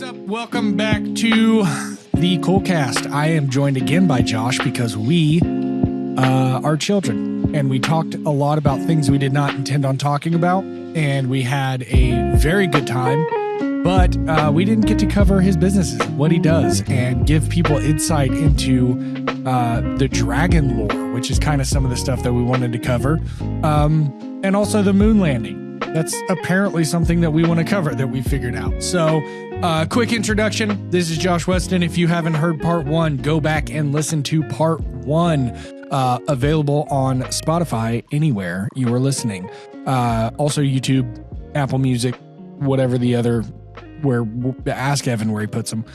up? Welcome back to the Coolcast. I am joined again by Josh because we are children, and we talked a lot about things we did not intend on talking about, and we had a very good time, but we didn't get to cover his businesses, what he does, and give people insight into the dragon lore, which is kind of some of the stuff that we wanted to cover, and also the moon landing. That's apparently something that we want to cover that we figured out. So, quick introduction. This is Josh Weston. If you haven't heard part one, go back and listen to part one. Available on Spotify, anywhere you are listening. Also YouTube, Apple Music, whatever the other, where ask Evan where he puts them.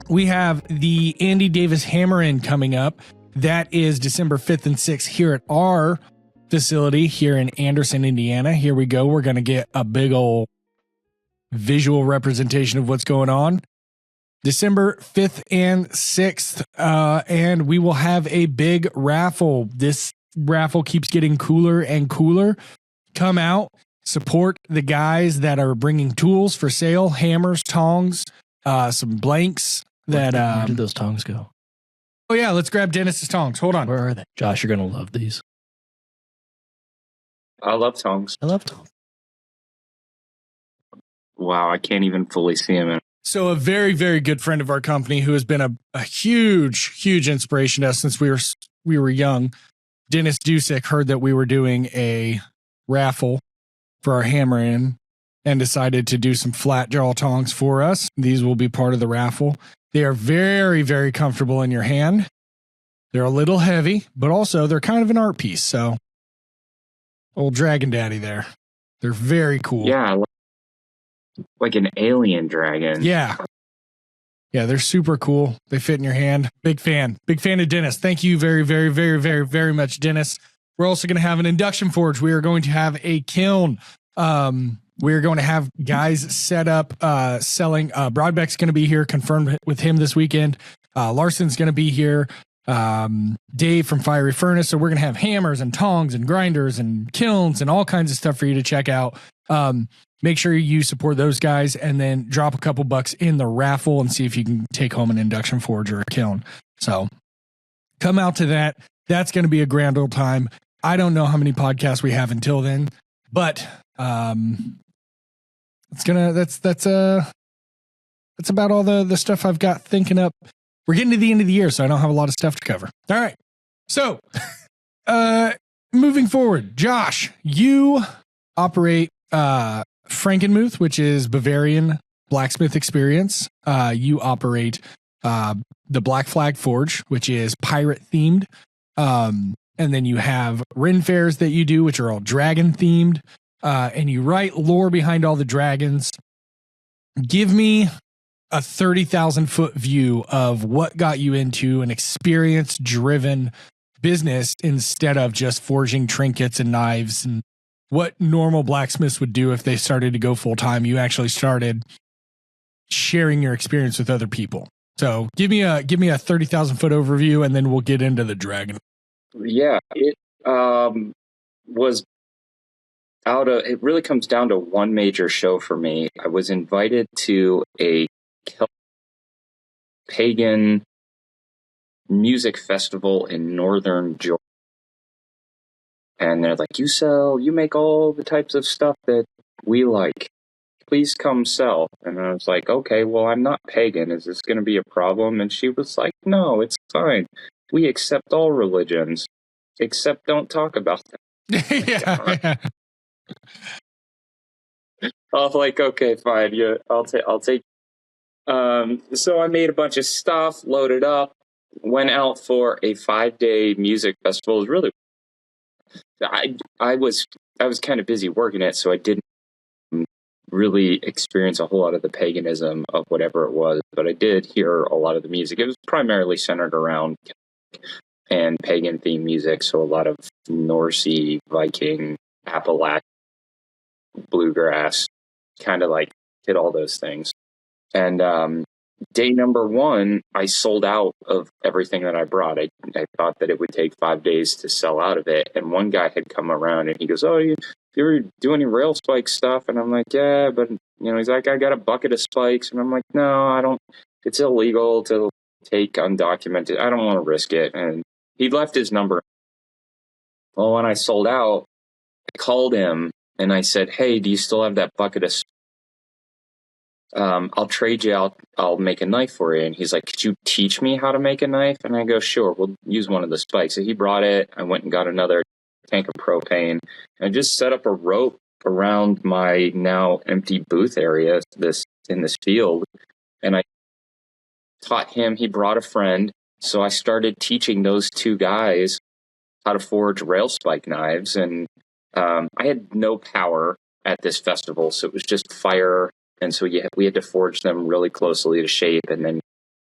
We have the Andy Davis Hammer-In coming up. That is December 5th and 6th here at our facility here in Anderson, Indiana. Here we go. We're going to get a big old visual representation of what's going on. December 5th and 6th, and we will have a big raffle. This raffle keeps getting cooler and cooler. Come out, support the guys that are bringing tools for sale, hammers, tongs, some blanks. Where did those tongs go? Oh, yeah, let's grab Dennis's tongs. Hold on. Where are they? Josh, you're going to love these. I love tongs. I love tongs. Wow, I can't even fully see them. So a very, very good friend of our company who has been a huge, huge inspiration to us since we were young, Dennis Dusick, heard that we were doing a raffle for our Hammer-In and decided to do some flat jaw tongs for us. These will be part of the raffle. They are very, very comfortable in your hand. They're a little heavy, but also they're kind of an art piece. So old Dragon Daddy there. They're very cool. Yeah, like an alien dragon. Yeah. Yeah, they're super cool. They fit in your hand. Big fan. Big fan of Dennis. Thank you very, very, very, very, very much, Dennis. We're also going to have an induction forge. We are going to have a kiln. We're going to have guys set up selling. Broadbeck's going to be here, confirmed with him this weekend. Larson's going to be here. Dave from Fiery Furnace. So we're going to have hammers and tongs and grinders and kilns and all kinds of stuff for you to check out. Make sure you support those guys and then drop a couple bucks in the raffle and see if you can take home an induction forge or a kiln. So come out to that. That's going to be a grand old time. I don't know how many podcasts we have until then, but that's about all the stuff I've got thinking up. We're getting to the end of the year, so I don't have a lot of stuff to cover. All right. So moving forward, Josh, you operate Frankenmuth, which is Bavarian blacksmith experience. You operate the Black Flag Forge, which is pirate themed. And then you have Ren fairs that you do, which are all dragon themed. And you write lore behind all the dragons. Give me a 30,000 foot view of what got you into an experience driven business instead of just forging trinkets and knives, and what normal blacksmiths would do if they started to go full time. You actually started sharing your experience with other people. So give me a 30,000 foot overview, and then we'll get into the dragon. Yeah, it was it really comes down to one major show for me. I was invited to a pagan music festival in northern Georgia. And they're like, you make all the types of stuff that we like. Please come sell. And I was like, okay, well, I'm not pagan. Is this going to be a problem? And she was like, no, it's fine. We accept all religions, except don't talk about them. Yeah. I was like, okay, fine. Yeah, I'll take. So I made a bunch of stuff, loaded up, went out for a 5-day music festival. It was really, I was kind of busy working it, so I didn't really experience a whole lot of the paganism of whatever it was, but I did hear a lot of the music. It was primarily centered around and pagan themed music, so a lot of Norsey, Viking, Appalachian, bluegrass, kind of like hit all those things. And day number one, I sold out of everything that I brought. I thought that it would take 5 days to sell out of it. And one guy had come around and he goes, oh, you ever do any rail spike stuff? And I'm like, yeah, but he's like, I got a bucket of spikes, and I'm like, no, I don't. It's illegal to take undocumented. I don't want to risk it. And he left his number. Well, when I sold out, I called him and I said, hey, do you still have that bucket of I'll trade you out. I'll make a knife for you. And he's like, could you teach me how to make a knife? And I go, sure, we'll use one of the spikes. So he brought it. I went and got another tank of propane and just set up a rope around my now empty booth area in this field. And I taught him. He brought a friend. So I started teaching those two guys how to forge rail spike knives. And I had no power at this festival. So it was just fire. And so we had to forge them really closely to shape. And then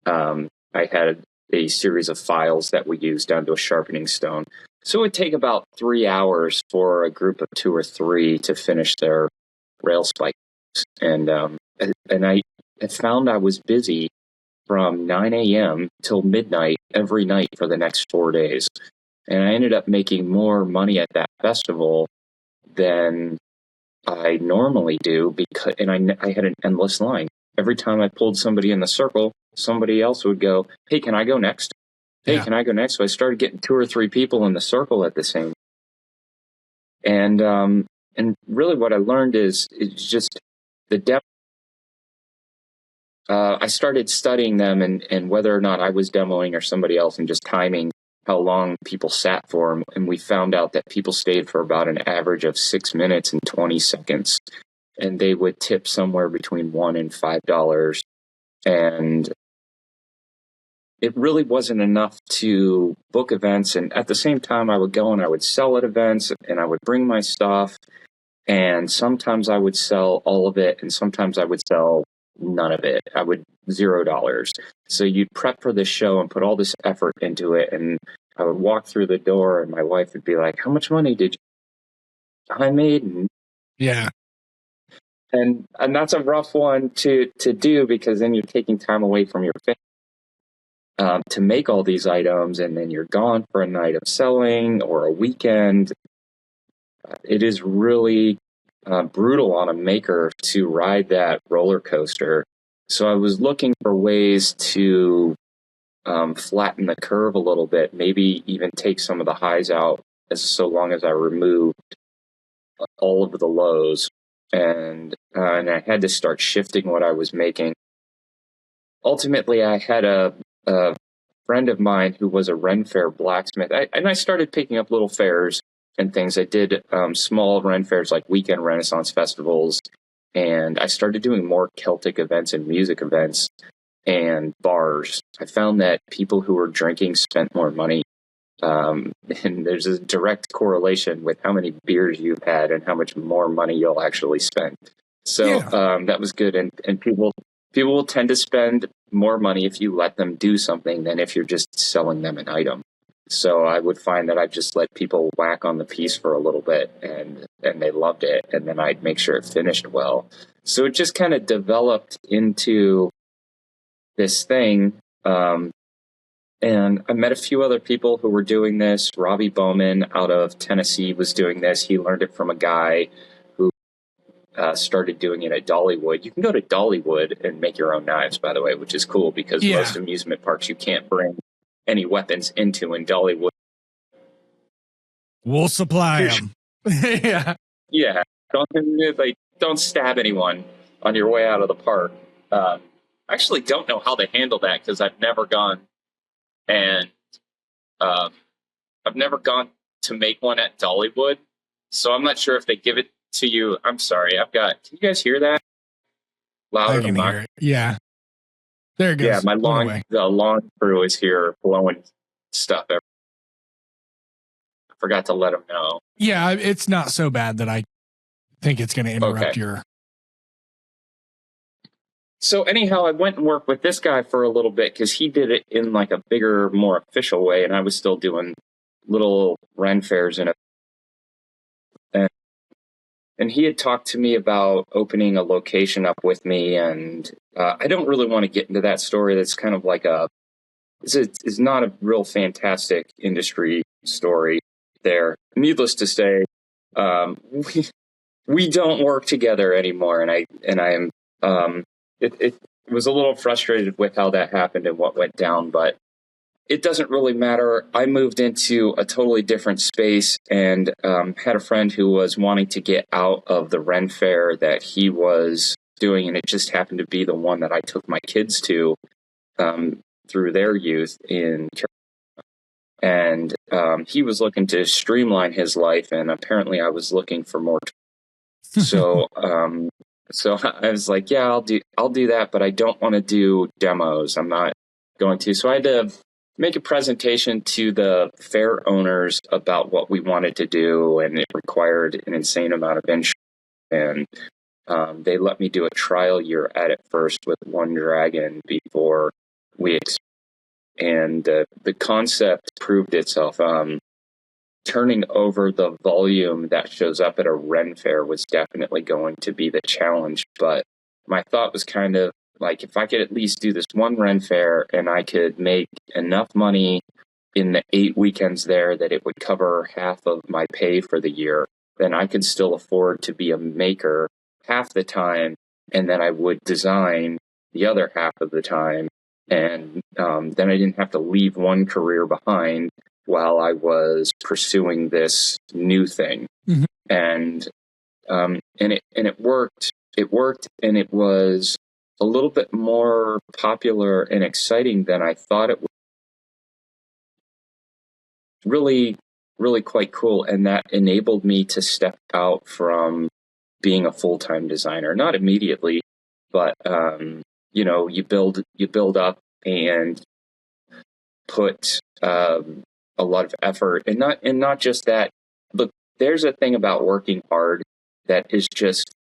I had a series of files that we used down to a sharpening stone. So it would take about 3 hours for a group of 2 or 3 to finish their rail spikes. And I found I was busy from 9 a.m. till midnight every night for the next 4 days. And I ended up making more money at that festival than I normally do I had an endless line. Every time I pulled somebody in the circle, somebody else would go, hey, can I go next? Hey, can I go next? So I started getting 2 or 3 people in the circle at the same. And really what I learned is just the depth. I started studying them and whether or not I was demoing or somebody else and just timing how long people sat for them. And we found out that people stayed for about an average of 6 minutes and 20 seconds. And they would tip somewhere between $1 and $5. And it really wasn't enough to book events. And at the same time, I would go and I would sell at events and I would bring my stuff. And sometimes I would sell all of it. And sometimes I would sell none of it. I would $0. So you'd prep for this show and put all this effort into it. And I would walk through the door and my wife would be like, how much money did I made? Yeah. And that's a rough one to do because then you're taking time away from your family to make all these items. And then you're gone for a night of selling or a weekend. It is really brutal on a maker to ride that roller coaster. So I was looking for ways to flatten the curve a little bit, maybe even take some of the highs out so long as I removed all of the lows. And I had to start shifting what I was making. Ultimately, I had a friend of mine who was a Ren Fair blacksmith. I started picking up little fairs and things. I did small Ren fairs like weekend Renaissance festivals, and I started doing more Celtic events and music events and bars. I found that people who were drinking spent more money, and there's a direct correlation with how many beers you've had and how much more money you'll actually spend. So that was good, and people will tend to spend more money if you let them do something than if you're just selling them an item. So I would find that I'd just let people whack on the piece for a little bit and they loved it. And then I'd make sure it finished well. So it just kind of developed into this thing. And I met a few other people who were doing this. Robbie Bowman out of Tennessee was doing this. He learned it from a guy who started doing it at Dollywood. You can go to Dollywood and make your own knives, by the way, which is cool because most amusement parks you can't bring any weapons into in Dollywood. We'll supply them. Yeah. Don't stab anyone on your way out of the park. I actually don't know how they handle that because I've never gone and I've never gone to make one at Dollywood. So I'm not sure if they give it to you. I'm sorry. Can you guys hear that? Louder than mine. Hear it. Yeah. There it goes. Yeah, the lawn crew is here blowing stuff everywhere. I forgot to let them know. Yeah, it's not so bad that I think it's going to interrupt your... So anyhow, I went and worked with this guy for a little bit because he did it in like a bigger, more official way, and I was still doing little Ren fairs in it. And he had talked to me about opening a location up with me, and I don't really want to get into that story. That's kind of like it's not a real fantastic industry story there. Needless to say, we don't work together anymore, and I am it was a little frustrated with how that happened and what went down, but it doesn't really matter. I moved into a totally different space and had a friend who was wanting to get out of the Ren Fair that he was doing, and it just happened to be the one that I took my kids to through their youth in Carolina. And he was looking to streamline his life, and apparently I was looking for more. So so I was like, yeah, I'll do that, but I don't want to do demos. I'm not going to. So I had to make a presentation to the fair owners about what we wanted to do, and it required an insane amount of insurance. And they let me do a trial year at it first with one dragon before we and the concept proved itself. Turning over the volume that shows up at a Ren Fair was definitely going to be the challenge. But my thought was kind of like, if I could at least do this one Ren Fair and I could make enough money in the 8 weekends there that it would cover half of my pay for the year, then I could still afford to be a maker half the time, and then I would design the other half of the time. And then I didn't have to leave one career behind while I was pursuing this new thing. Mm-hmm. And it worked. It worked, and it was a little bit more popular and exciting than I thought it was. Really, really quite cool. And that enabled me to step out from being a full-time designer. Not immediately, but you build up and put a lot of effort, and not just that. Look, there's a thing about working hard that is just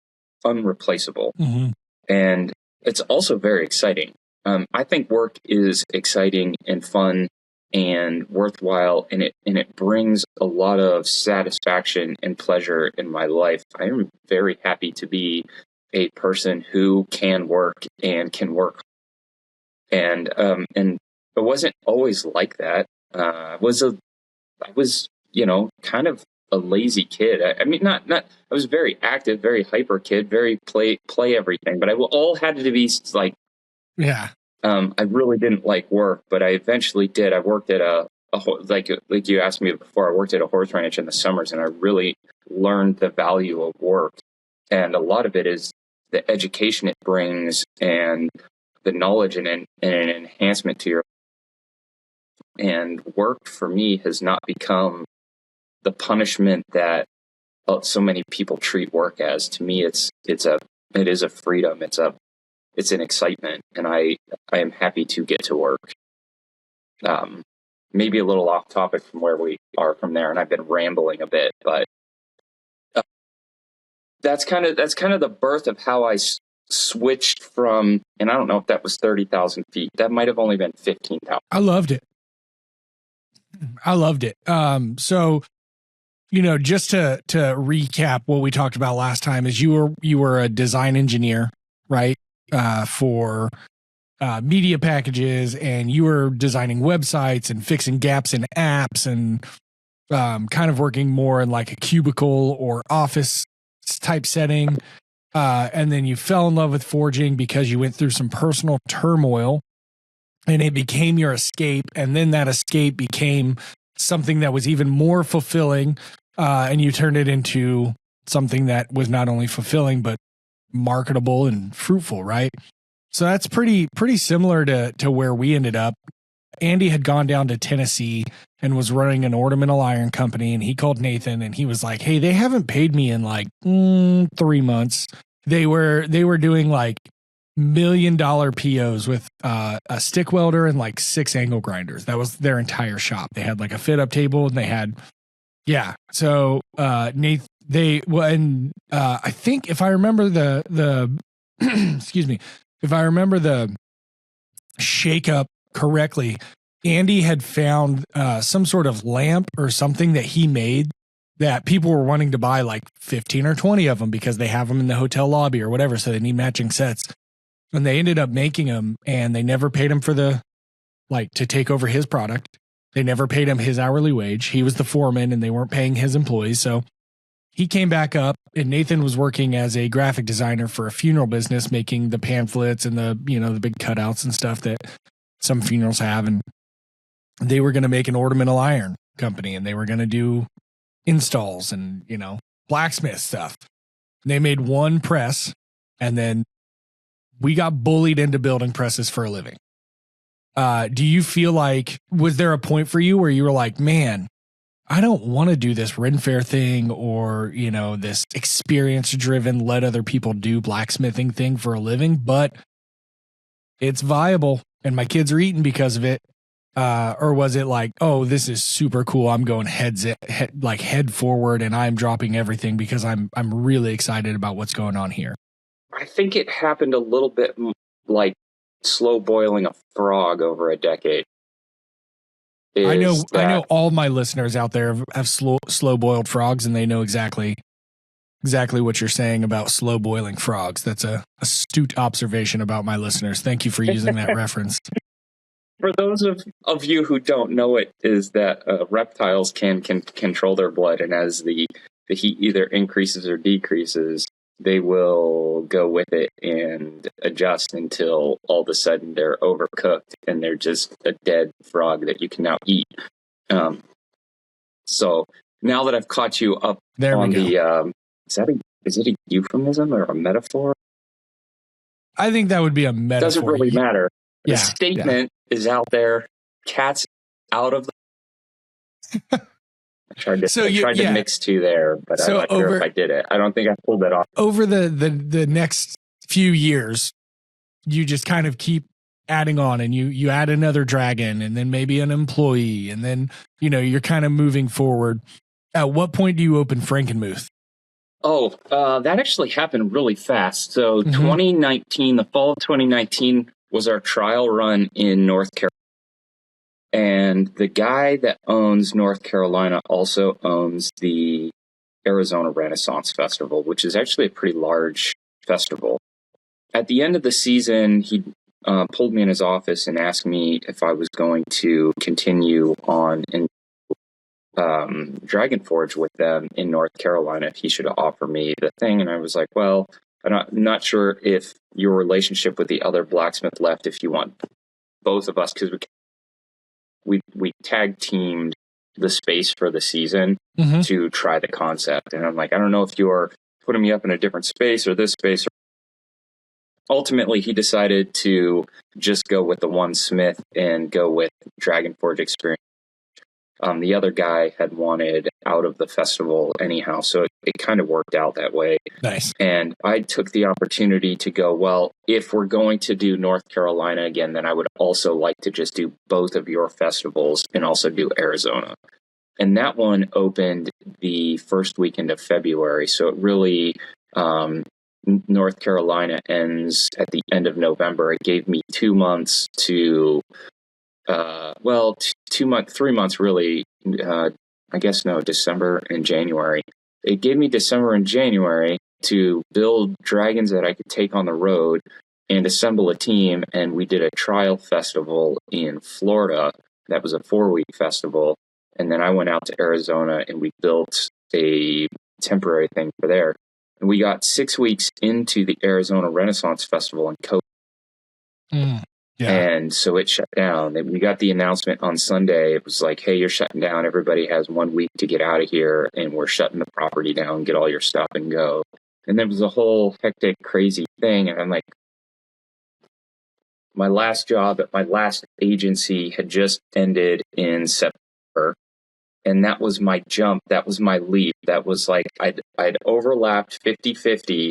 unreplaceable. Mm-hmm. And it's also very exciting. I think work is exciting and fun and worthwhile, and it brings a lot of satisfaction and pleasure in my life. I am very happy to be a person who can work and can work. And it wasn't always like that. I was kind of a lazy kid. I mean, not. I was very active, very hyper kid, very play everything. But I all had to be like, yeah. I really didn't like work, but I eventually did. I worked at like you asked me before. I worked at a horse ranch in the summers, and I really learned the value of work. And a lot of it is the education it brings and the knowledge and an enhancement to your. And work for me has not become the punishment that so many people treat work as. To me, it is a freedom. It's an excitement, and I am happy to get to work. Maybe a little off topic from where we are from there, and I've been rambling a bit, but that's kind of the birth of how I switched from. And I don't know if that was 30,000 feet. That might have only been 15,000. I loved it. So, just to recap what we talked about last time is you were a design engineer, right? For media packages, and you were designing websites and fixing gaps in apps, and kind of working more in like a cubicle or office type setting. And then you fell in love with forging because you went through some personal turmoil, and it became your escape. And then that escape became something that was even more fulfilling. And you turned it into something that was not only fulfilling, but marketable and fruitful, right? So that's pretty similar to where we ended up. Andy had gone down to Tennessee and was running an ornamental iron company, and he called Nathan, and he was like, hey, they haven't paid me in like 3 months. They were doing like $1 million POs with a stick welder and like 6 angle grinders. That was their entire shop. They had like a fit up table, and they had, yeah. So Nathan, I think if I remember the excuse me, if I remember the shakeup correctly, Andy had found some sort of lamp or something that he made that people were wanting to buy like 15 or 20 of them because they have them in the hotel lobby or whatever. So they need matching sets. And they ended up making them, and they never paid him for to take over his product. They never paid him his hourly wage. He was the foreman, and they weren't paying his employees. So he came back up, and Nathan was working as a graphic designer for a funeral business, making the pamphlets and the big cutouts and stuff that some funerals have. And they were going to make an ornamental iron company, and they were going to do installs and, blacksmith stuff. They made one press, and then we got bullied into building presses for a living. Do you feel like, was there a point for you where you were like, man, I don't want to do this Ren Fair thing or, this experience driven, let other people do blacksmithing thing for a living, but it's viable and my kids are eating because of it? Or was it like, oh, this is super cool, I'm going head forward and I'm dropping everything because I'm really excited about what's going on here? I think it happened a little bit like slow boiling a frog over a decade. I know all my listeners out there have slow boiled frogs, and they know exactly what you're saying about slow boiling frogs. That's a astute observation about my listeners. Thank you for using that reference. For those of you who don't know it, is that reptiles can control their blood, and as the heat either increases or decreases, they will go with it and adjust until all of a sudden they're overcooked and they're just a dead frog that you can now eat. So now that I've caught you up on the, is it a euphemism or a metaphor? I think that would be a metaphor. Doesn't really matter. The Yeah, statement is out there. Cat's out of the... I tried to mix two there, but I'm not sure if I did it. I don't think I pulled that off. Over the next few years, you just kind of keep adding on, and you add another dragon, and then maybe an employee, and then you're kind of moving forward. At what point do you open Frankenmuth? Oh, that actually happened really fast. So 2019, the fall of 2019 was our trial run in North Carolina. And the guy that owns North Carolina also owns the Arizona Renaissance Festival, which is actually a pretty large festival. At the end of the season, he pulled me in his office and asked me if I was going to continue on in Dragon Forge with them in North Carolina, if he should offer me the thing. And I was like, well, I'm not sure if your relationship with the other blacksmith left, if you want both of us, because we tag teamed the space for the season to try the concept. And I'm like, I don't know if you're putting me up in a different space or this space. Ultimately, he decided to just go with the one smith and go with Dragon Forge experience. The other guy had wanted out of the festival anyhow, so it kind of worked out that way. Nice. And I took the opportunity to go, well, if we're going to do North Carolina again, then I would also like to just do both of your festivals and also do Arizona. And that one opened the first weekend of February, so it really... North Carolina ends at the end of November. It gave me 2 months to... 3 months really, December and January. It gave me December and January to build dragons that I could take on the road and assemble a team. And we did a trial festival in Florida. That was a 4-week festival. And then I went out to Arizona and we built a temporary thing for there. And we got 6 weeks into the Arizona Renaissance Festival in COVID. Yeah. And so it shut down. We got the announcement on Sunday. It was like, hey, you're shutting down. Everybody has 1 week to get out of here. And we're shutting the property down, get all your stuff and go. And there was a whole hectic, crazy thing. And I'm like, my last job at my last agency had just ended in September. And that was my jump. That was my leap. That was like, I'd overlapped 50-50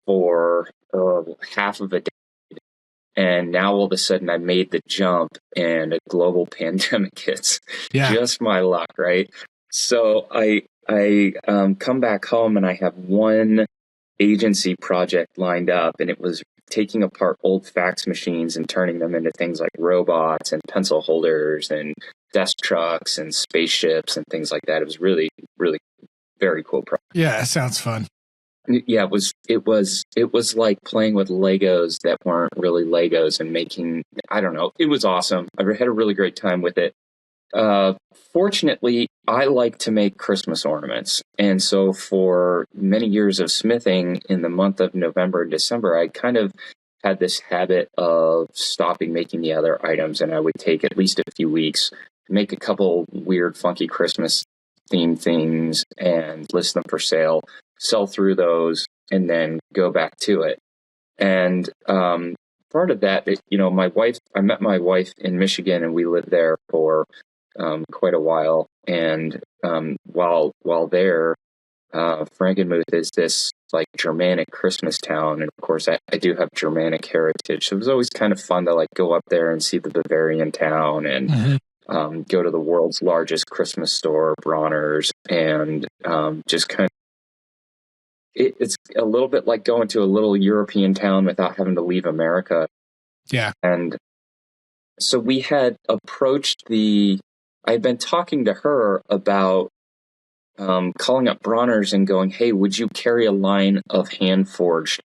for half of a day. And now all of a sudden I made the jump and a global pandemic hits. Yeah. Just my luck, right? So I come back home and I have one agency project lined up, and it was taking apart old fax machines and turning them into things like robots and pencil holders and desk trucks and spaceships and things like that. It was really, really very cool project. Yeah, it sounds fun. Yeah, it was like playing with Legos that weren't really Legos and making, I don't know, it was awesome. I had a really great time with it. Fortunately, I like to make Christmas ornaments. And so for many years of smithing in the month of November and December, I kind of had this habit of stopping making the other items. And I would take at least a few weeks, make a couple weird, funky Christmas themed things and list them for sale, sell through those, and then go back to it. And part of that, I met my wife in Michigan and we lived there for quite a while. And while there, Frankenmuth is this like Germanic Christmas town, and of course I do have Germanic heritage, so it was always kind of fun to like go up there and see the Bavarian town and go to the world's largest Christmas store, Bronner's, and just kind of. It's a little bit like going to a little European town without having to leave America. Yeah, and so we had approached I had been talking to her about calling up Bronner's and going, hey, would you carry a line of hand forged?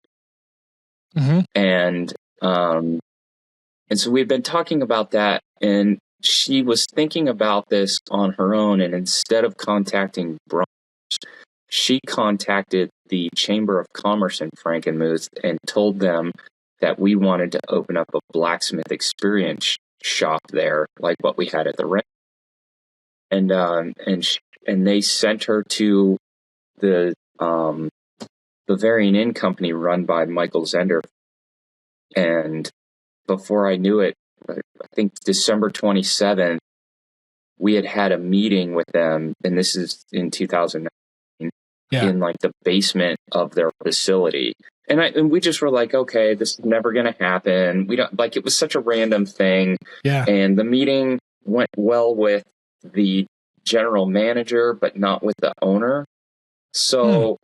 And so we've been talking about that, and she was thinking about this on her own. And instead of contacting Bronner's, she contacted the Chamber of Commerce in Frankenmuth and told them that we wanted to open up a blacksmith experience shop there, like what we had at the ranch. And they sent her to the Bavarian Inn Company run by Michael Zender. And before I knew it, I think December 27th, we had a meeting with them, and this is in 2009, in like the basement of their facility. And we just were like, okay, this is never going to happen. We don't like, it was such a random thing. Yeah. And the meeting went well with the general manager, but not with the owner. So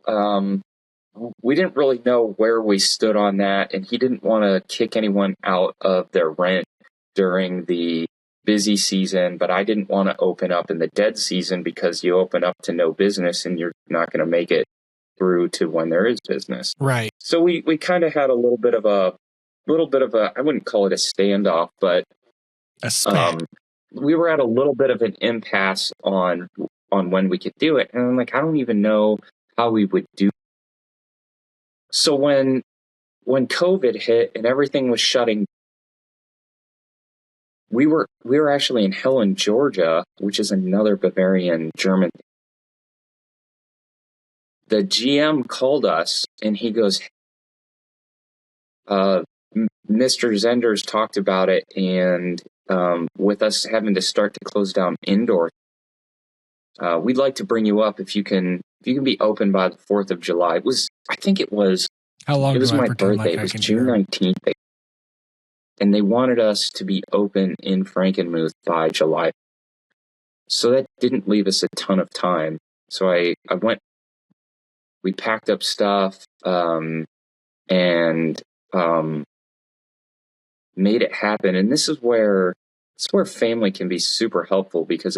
we didn't really know where we stood on that, and he didn't want to kick anyone out of their rent during the busy season, but I didn't want to open up in the dead season, because you open up to no business and you're not going to make it through to when there is business. Right. So we kind of had a little bit of a, I wouldn't call it a standoff, but a spat. We were at a little bit of an impasse on when we could do it. And I'm like, I don't even know how we would do it. So when COVID hit and everything was shutting, we were actually in Helen, Georgia, which is another Bavarian German. The GM called us and he goes, Mr. Zender's talked about it, and with us having to start to close down indoor, we'd like to bring you up if you can be open by the 4th of July. How long? It was my birthday. It was June 19th. And they wanted us to be open in Frankenmuth by July. So that didn't leave us a ton of time. So I went, we packed up stuff, and made it happen. And this is where family can be super helpful, because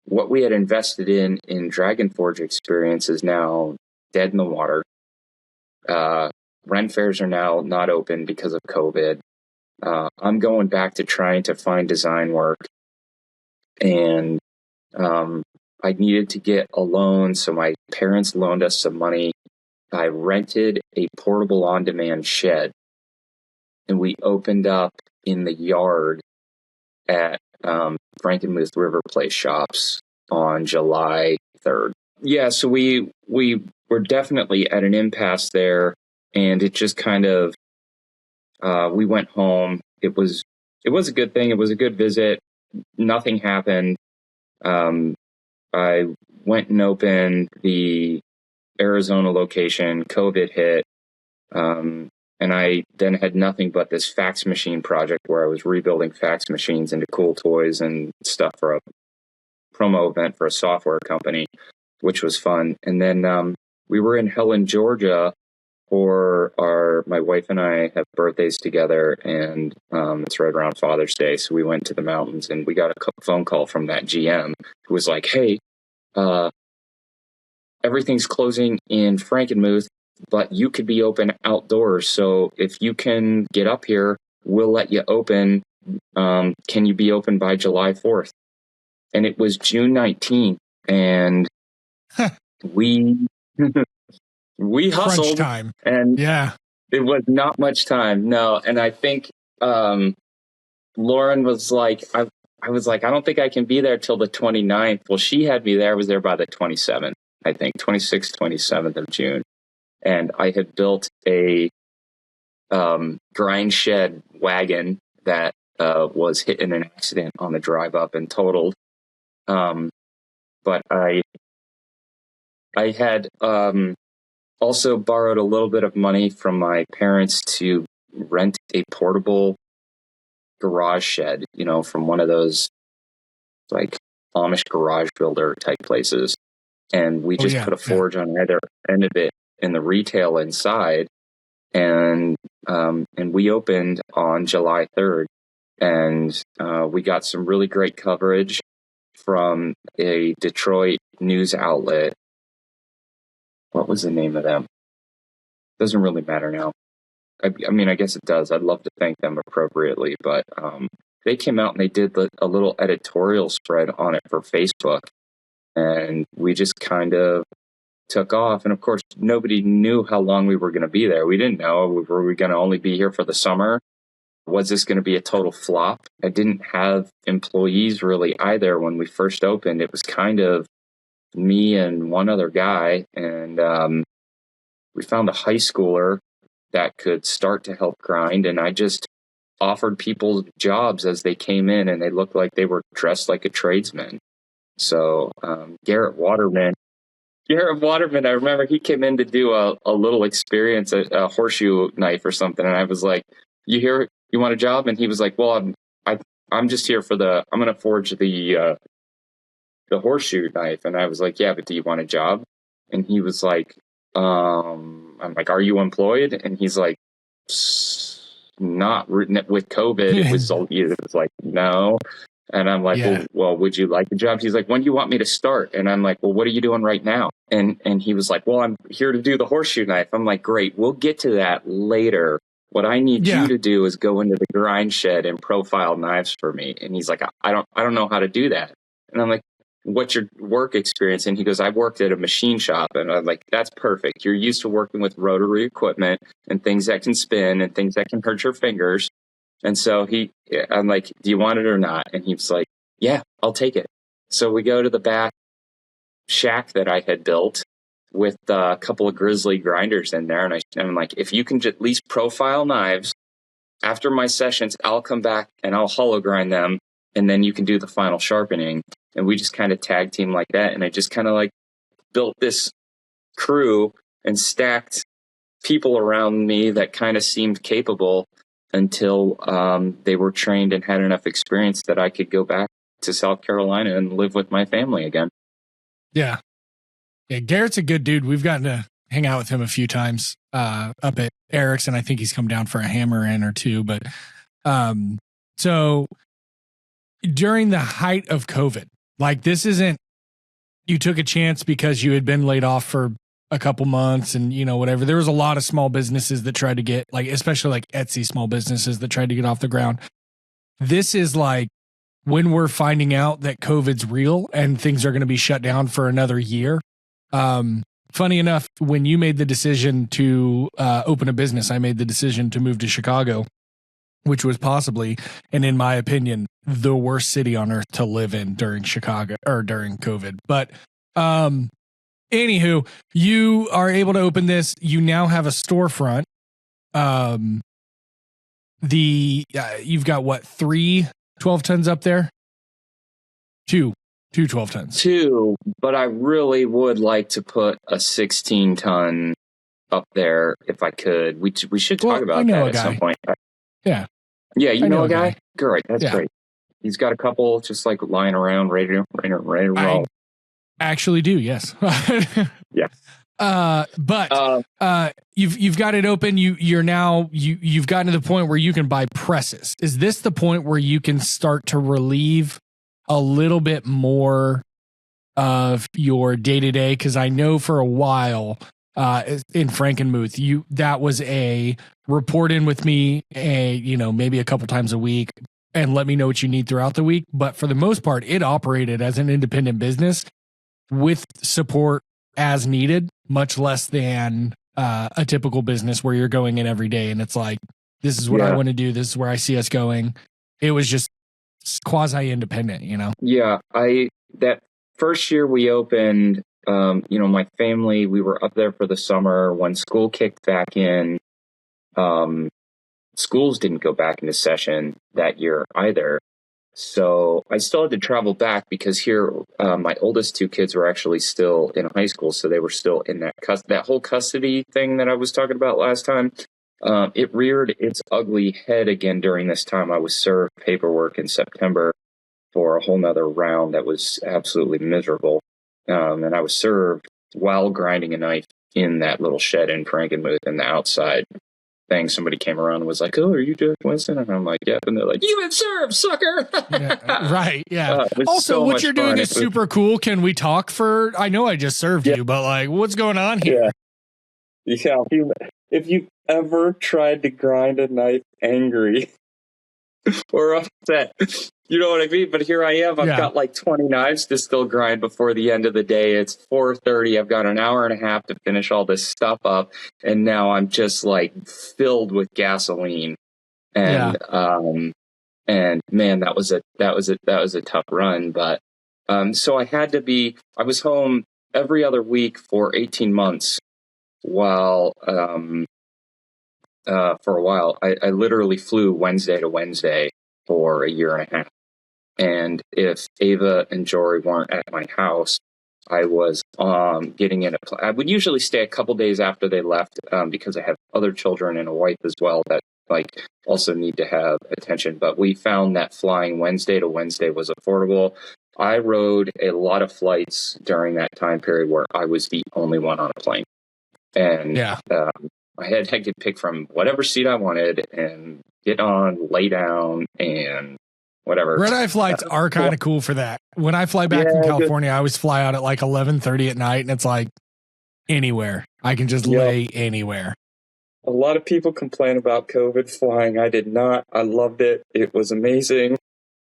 what we had invested in Dragon Forge experience is now dead in the water. Ren fairs are now not open because of COVID. I'm going back to trying to find design work, and I needed to get a loan, so my parents loaned us some money. I rented a portable on-demand shed, and we opened up in the yard at Frankenmuth River Place Shops on July 3rd. Yeah, so we were definitely at an impasse there, and it just kind of, we went home. It was a good thing. It was a good visit. Nothing happened. I went and opened the Arizona location. COVID hit. And I then had nothing but this fax machine project where I was rebuilding fax machines into cool toys and stuff for a promo event for a software company, which was fun. And then we were in Helen, Georgia for my wife and I have birthdays together, and it's right around Father's Day. So we went to the mountains, and we got a phone call from that GM who was like, hey, everything's closing in Frankenmuth, but you could be open outdoors. So if you can get up here, we'll let you open can you be open by July 4th? And it was June 19th, and we we Crunch hustled, time. and Yeah. it was not much time. No, and I think Lauren was like, I was like, I don't think I can be there till the 29th. Well, she had me there. I was there by the 27th, I think, 26th, 27th of June. And I had built a grind shed wagon that was hit in an accident on the drive up and totaled. But I had also borrowed a little bit of money from my parents to rent a portable garage shed, from one of those like Amish garage builder type places. And we just put a forge on either end of it in the retail inside. And we opened on July 3rd. And we got some really great coverage from a Detroit news outlet. What was the name of them? Doesn't really matter now. I mean, I guess it does. I'd love to thank them appropriately, but they came out and they did a little editorial spread on it for Facebook, and we just kind of took off. And of course, nobody knew how long we were going to be there. We didn't know. Were we going to only be here for the summer? Was this going to be a total flop? I didn't have employees really either when we first opened. It was kind of me and one other guy, and we found a high schooler that could start to help grind, and I just offered people jobs as they came in, and they looked like they were dressed like a tradesman. So Garrett Waterman, I remember he came in to do a little experience, a horseshoe knife or something, and I was like, you want a job? And he was like, well, I'm just here I'm going to forge the horseshoe knife. And I was like, yeah, but do you want a job? And he was like, I'm like, are you employed? And he's like, not with COVID. It was like, no. And I'm like, well, would you like a job? He's like, when do you want me to start? And I'm like, well, what are you doing right now? And he was like, well, I'm here to do the horseshoe knife. I'm like, great, we'll get to that later. What I need you to do is go into the grind shed and profile knives for me. And he's like, I don't know how to do that. And I'm like, what's your work experience? And he goes, I've worked at a machine shop. And I'm like, that's perfect. You're used to working with rotary equipment and things that can spin and things that can hurt your fingers. And so I'm like, do you want it or not? And he was like, yeah, I'll take it. So we go to the back shack that I had built with a couple of Grizzly grinders in there. And I'm like, if you can at least profile knives after my sessions, I'll come back and I'll hollow grind them. And then you can do the final sharpening. And we just kind of tag team like that. And I just kind of like built this crew and stacked people around me that kind of seemed capable until they were trained and had enough experience that I could go back to South Carolina and live with my family again. Yeah. Yeah. Garrett's a good dude. We've gotten to hang out with him a few times up at Eric's, and I think he's come down for a hammer in or two. But so during the height of COVID, like this isn't, you took a chance because you had been laid off for a couple months and, whatever. There was a lot of small businesses that tried to get, like, especially like Etsy small businesses that tried to get off the ground. This is like when we're finding out that COVID's real and things are going to be shut down for another year. Funny enough, when you made the decision to open a business, I made the decision to move to Chicago, which was possibly, and in my opinion, the worst city on earth to live in during during COVID. But anywho, you are able to open this. You now have a storefront. You've got what, 3 12 tons up there? Two 12 tons. 2, but I really would like to put a 16 ton up there if I could. We should talk about that at some point. Yeah. Yeah, you know a guy? Great, that's great. He's got a couple just like lying around, ready to roll. I actually do, yes. Yeah. But you've got it open. You've gotten to the point where you can buy presses. Is this the point where you can start to relieve a little bit more of your day-to-day? Because I know for a while in Frankenmuth, that was a report in with me, maybe a couple times a week, and let me know what you need throughout the week. But for the most part, it operated as an independent business with support as needed, much less than a typical business where you're going in every day and it's like, this is what I want to do. This is where I see us going. It was just quasi independent, you know? Yeah. That first year we opened, my family, we were up there for the summer when school kicked back in. Schools didn't go back into session that year either. So I still had to travel back because here, my oldest two kids were actually still in high school. So they were still in that whole custody thing that I was talking about last time. It reared its ugly head again during this time. I was served paperwork in September for a whole nother round that was absolutely miserable. And I was served while grinding a knife in that little shed in Frankenmuth in the outside thing. Somebody came around and was like, "Oh, are you Josh Weston?" And I'm like, "Yeah." And they're like, "You have served, sucker." Right. Yeah. Also, what you're doing is super cool. Can we talk for, I know I just served you, but like, what's going on here? Yeah. If you ever tried to grind a knife angry or upset, you know what I mean? But here I am. I've got like 20 knives to still grind before the end of the day. It's 4:30. I've got an hour and a half to finish all this stuff up. And now I'm just like filled with gasoline. And, and man, that was a tough run. But, so I was home every other week for 18 months while, for a while, I literally flew Wednesday to Wednesday for a year and a half. And if Ava and Jory weren't at my house, I was getting in I would usually stay a couple days after they left because I have other children and a wife as well that like also need to have attention. But we found that flying Wednesday to Wednesday was affordable. I rode a lot of flights during that time period where I was the only one on a plane. And I could pick from whatever seat I wanted and get on, lay down, and whatever. Red eye flights are kind of cool for that. When I fly back from California, I always fly out at like 11:30 at night, and it's like anywhere. I can just lay anywhere. A lot of people complain about COVID flying. I did not. I loved it. It was amazing.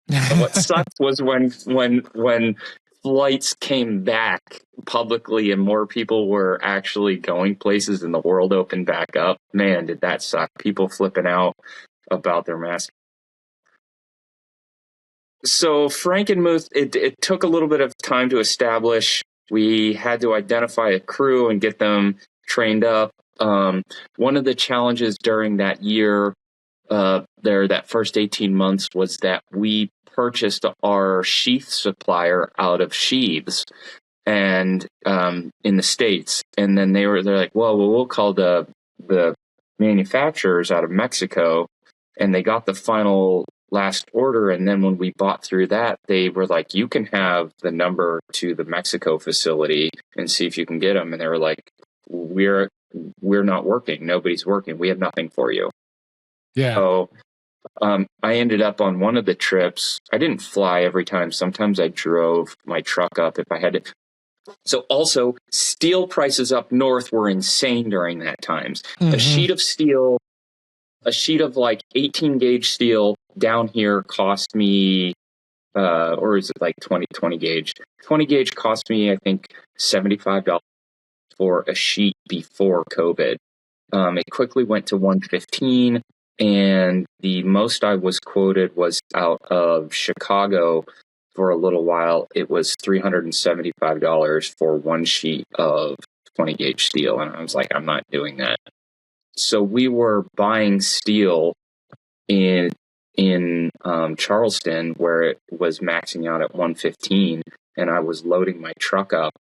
What sucked was when flights came back publicly and more people were actually going places and the world opened back up. Man, did that suck. People flipping out about their masks. So Frankenmuth, it took a little bit of time to establish. We had to identify a crew and get them trained up. One of the challenges during that year, that first 18 months, was that we purchased our sheath supplier out of sheaths and in the States. And then they're like, well, we'll call the manufacturers out of Mexico. And they got the final last order. And then when we bought through that, they were like, you can have the number to the Mexico facility and see if you can get them. And they were like, we're not working. Nobody's working. We have nothing for you. Yeah. So I ended up on one of the trips. I didn't fly every time. Sometimes I drove my truck up if I had to. So also, steel prices up north were insane during that times. Mm-hmm. A sheet of like 18 gauge steel down here cost me, or is it like 20 gauge? 20 gauge cost me, I think, $75 for a sheet before COVID. It quickly went to $115. And the most I was quoted was out of Chicago for a little while. It was $375 for one sheet of 20 gauge steel. And I was like, I'm not doing that. So we were buying steel in Charleston where it was maxing out at $115. And I was loading my truck up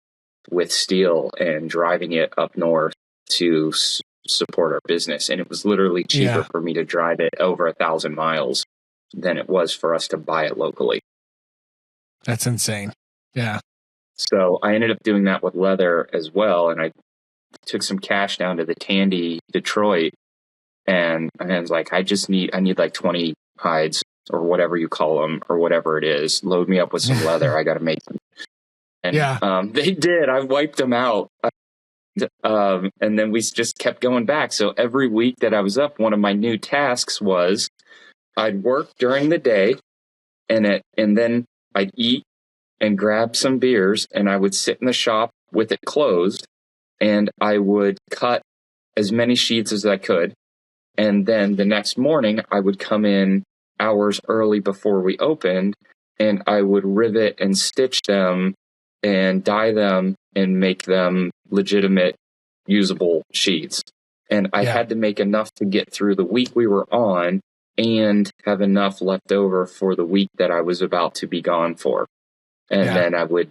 with steel and driving it up north to support our business. And it was literally cheaper for me to drive it over 1,000 miles than it was for us to buy it locally. That's insane. Yeah. So I ended up doing that with leather as well. And I took some cash down to the Tandy, Detroit. And I was like, I need like 20 hides or whatever you call them or whatever it is. Load me up with some leather. I got to make them. And they did. I wiped them out. And then we just kept going back. So every week that I was up, one of my new tasks was I'd work during the day, and then I'd eat and grab some beers, and I would sit in the shop with it closed, and I would cut as many sheets as I could. And then the next morning, I would come in hours early before we opened, and I would rivet and stitch them and dye them and make them legitimate, usable sheets. And I had to make enough to get through the week we were on and have enough left over for the week that I was about to be gone for. And then I would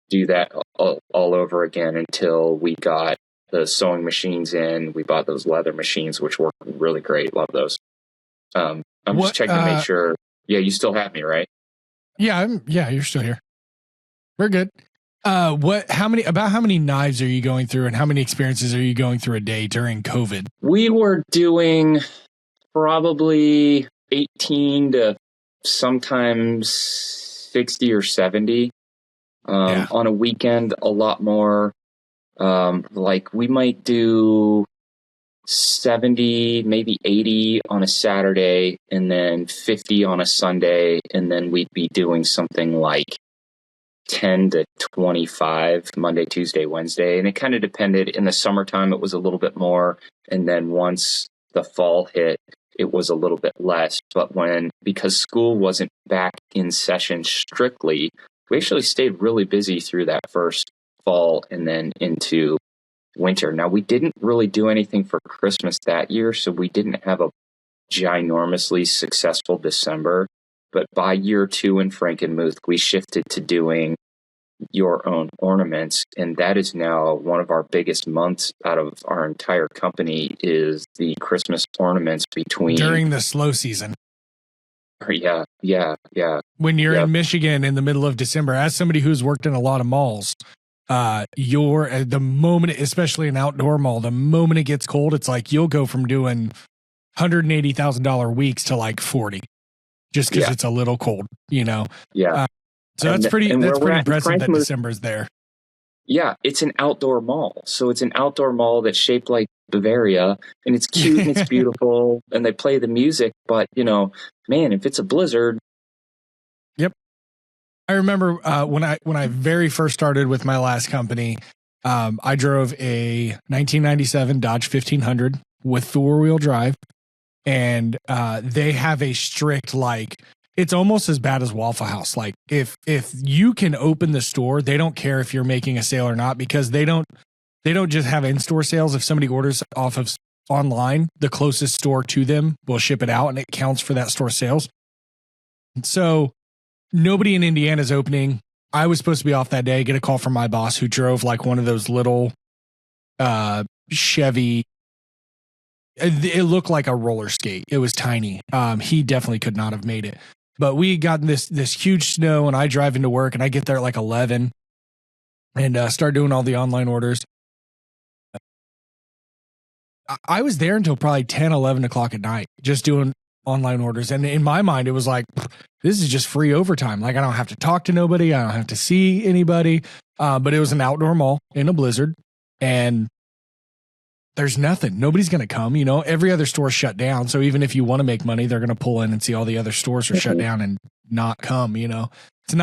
do that all over again until we got the sewing machines in. We bought those leather machines, which work really great. Love those. I'm just checking to make sure. Yeah, you still have me, right? Yeah, you're still here. We're good. How many knives are you going through, and how many experiences are you going through a day during COVID? We were doing probably 18 to sometimes 60 or 70. On a weekend, a lot more. Like we might do 70, maybe 80 on a Saturday, and then 50 on a Sunday, and then we'd be doing something like 10 to 25 Monday, Tuesday, Wednesday. And it kind of depended. In the summertime, it was a little bit more. And then once the fall hit, it was a little bit less. But because school wasn't back in session strictly, we actually stayed really busy through that first fall and then into winter. Now, we didn't really do anything for Christmas that year, so we didn't have a ginormously successful December. But by year 2 in Frankenmuth, we shifted to doing your own ornaments. And that is now one of our biggest months out of our entire company is the Christmas ornaments during the slow season. Yeah. When you're in Michigan in the middle of December, as somebody who's worked in a lot of malls, the moment, especially an outdoor mall, the moment it gets cold, it's like you'll go from doing $180,000 weeks to like 40, just because it's a little cold, So that's pretty impressive that December's there. Yeah, it's an outdoor mall. So it's an outdoor mall that's shaped like Bavaria, and it's cute and it's beautiful, and they play the music. But, man, if it's a blizzard. Yep. I remember when I very first started with my last company, I drove a 1997 Dodge 1500 with 4-wheel drive, and they have a strict, it's almost as bad as Waffle House. Like if you can open the store, they don't care if you're making a sale or not, because they don't just have in-store sales. If somebody orders off of online, the closest store to them will ship it out, and it counts for that store sales. So nobody in Indiana is opening. I was supposed to be off that day, get a call from my boss who drove like one of those little Chevy. It looked like a roller skate. It was tiny. He definitely could not have made it. But we got this huge snow, and I drive into work, and I get there at like 11 and start doing all the online orders. I was there until probably 10, 11 o'clock at night, just doing online orders. And in my mind, it was like, this is just free overtime. Like I don't have to talk to nobody. I don't have to see anybody. But it was an outdoor mall in a blizzard, and there's nothing. Nobody's going to come. Every other store shut down. So even if you want to make money, they're going to pull in and see all the other stores are shut down and not come. It's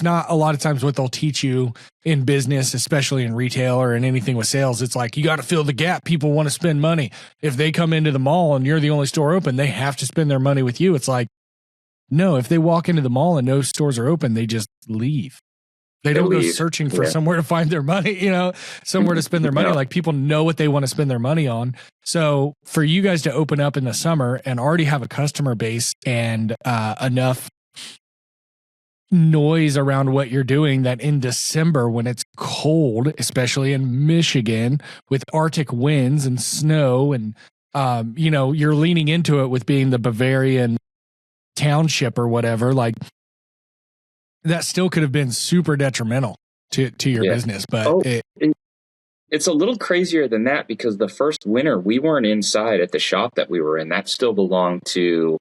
not a lot of times what they'll teach you in business, especially in retail or in anything with sales. It's like, you got to fill the gap. People want to spend money. If they come into the mall and you're the only store open, they have to spend their money with you. It's like, no, if they walk into the mall and no stores are open, they just leave. They don't go searching for somewhere to find their money, somewhere to spend their money. Like people know what they want to spend their money on. So for you guys to open up in the summer and already have a customer base and enough noise around what you're doing, that in December when it's cold, especially in Michigan with Arctic winds and snow and, you're leaning into it with being the Bavarian township or whatever, like that still could have been super detrimental to your business. But it's a little crazier than that, because the first winter we weren't inside at the shop that we were in. That still belonged to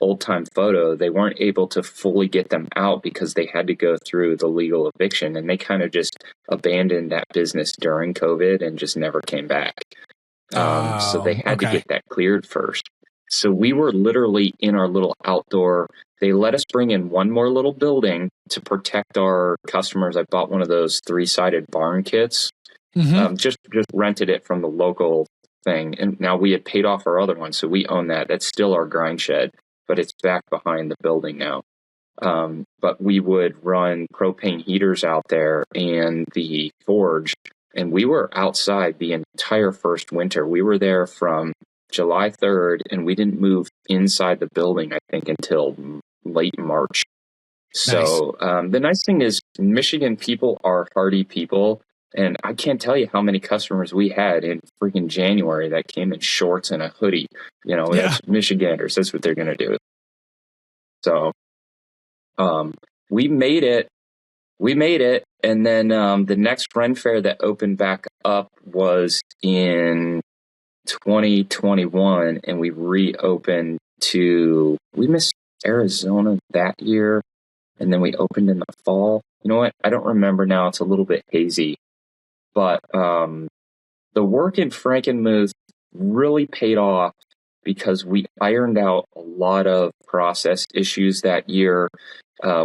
Old Time Photo. They weren't able to fully get them out because they had to go through the legal eviction, and they kind of just abandoned that business during COVID and just never came back. So they had to get that cleared first. So we were literally in our little outdoor. They let us bring in one more little building to protect our customers. I bought one of those 3-sided barn kits. Just rented it from the local thing, and now we had paid off our other one, so we own that. That's still our grind shed, but it's back behind the building now. But we would run propane heaters out there and the forge, and we were outside the entire first winter. We were there from July 3rd, and we didn't move inside the building, I think, until late March. So the nice thing is Michigan people are hardy people. And I can't tell you how many customers we had in freaking January that came in shorts and a hoodie. That's Michiganders. That's what they're going to do. So we made it. And then the next Ren Fair that opened back up was in 2021. And we reopened we missed Arizona that year. And then we opened in the fall. You know what? I don't remember now. It's a little bit hazy. But the work in Frankenmuth really paid off because we ironed out a lot of process issues that year.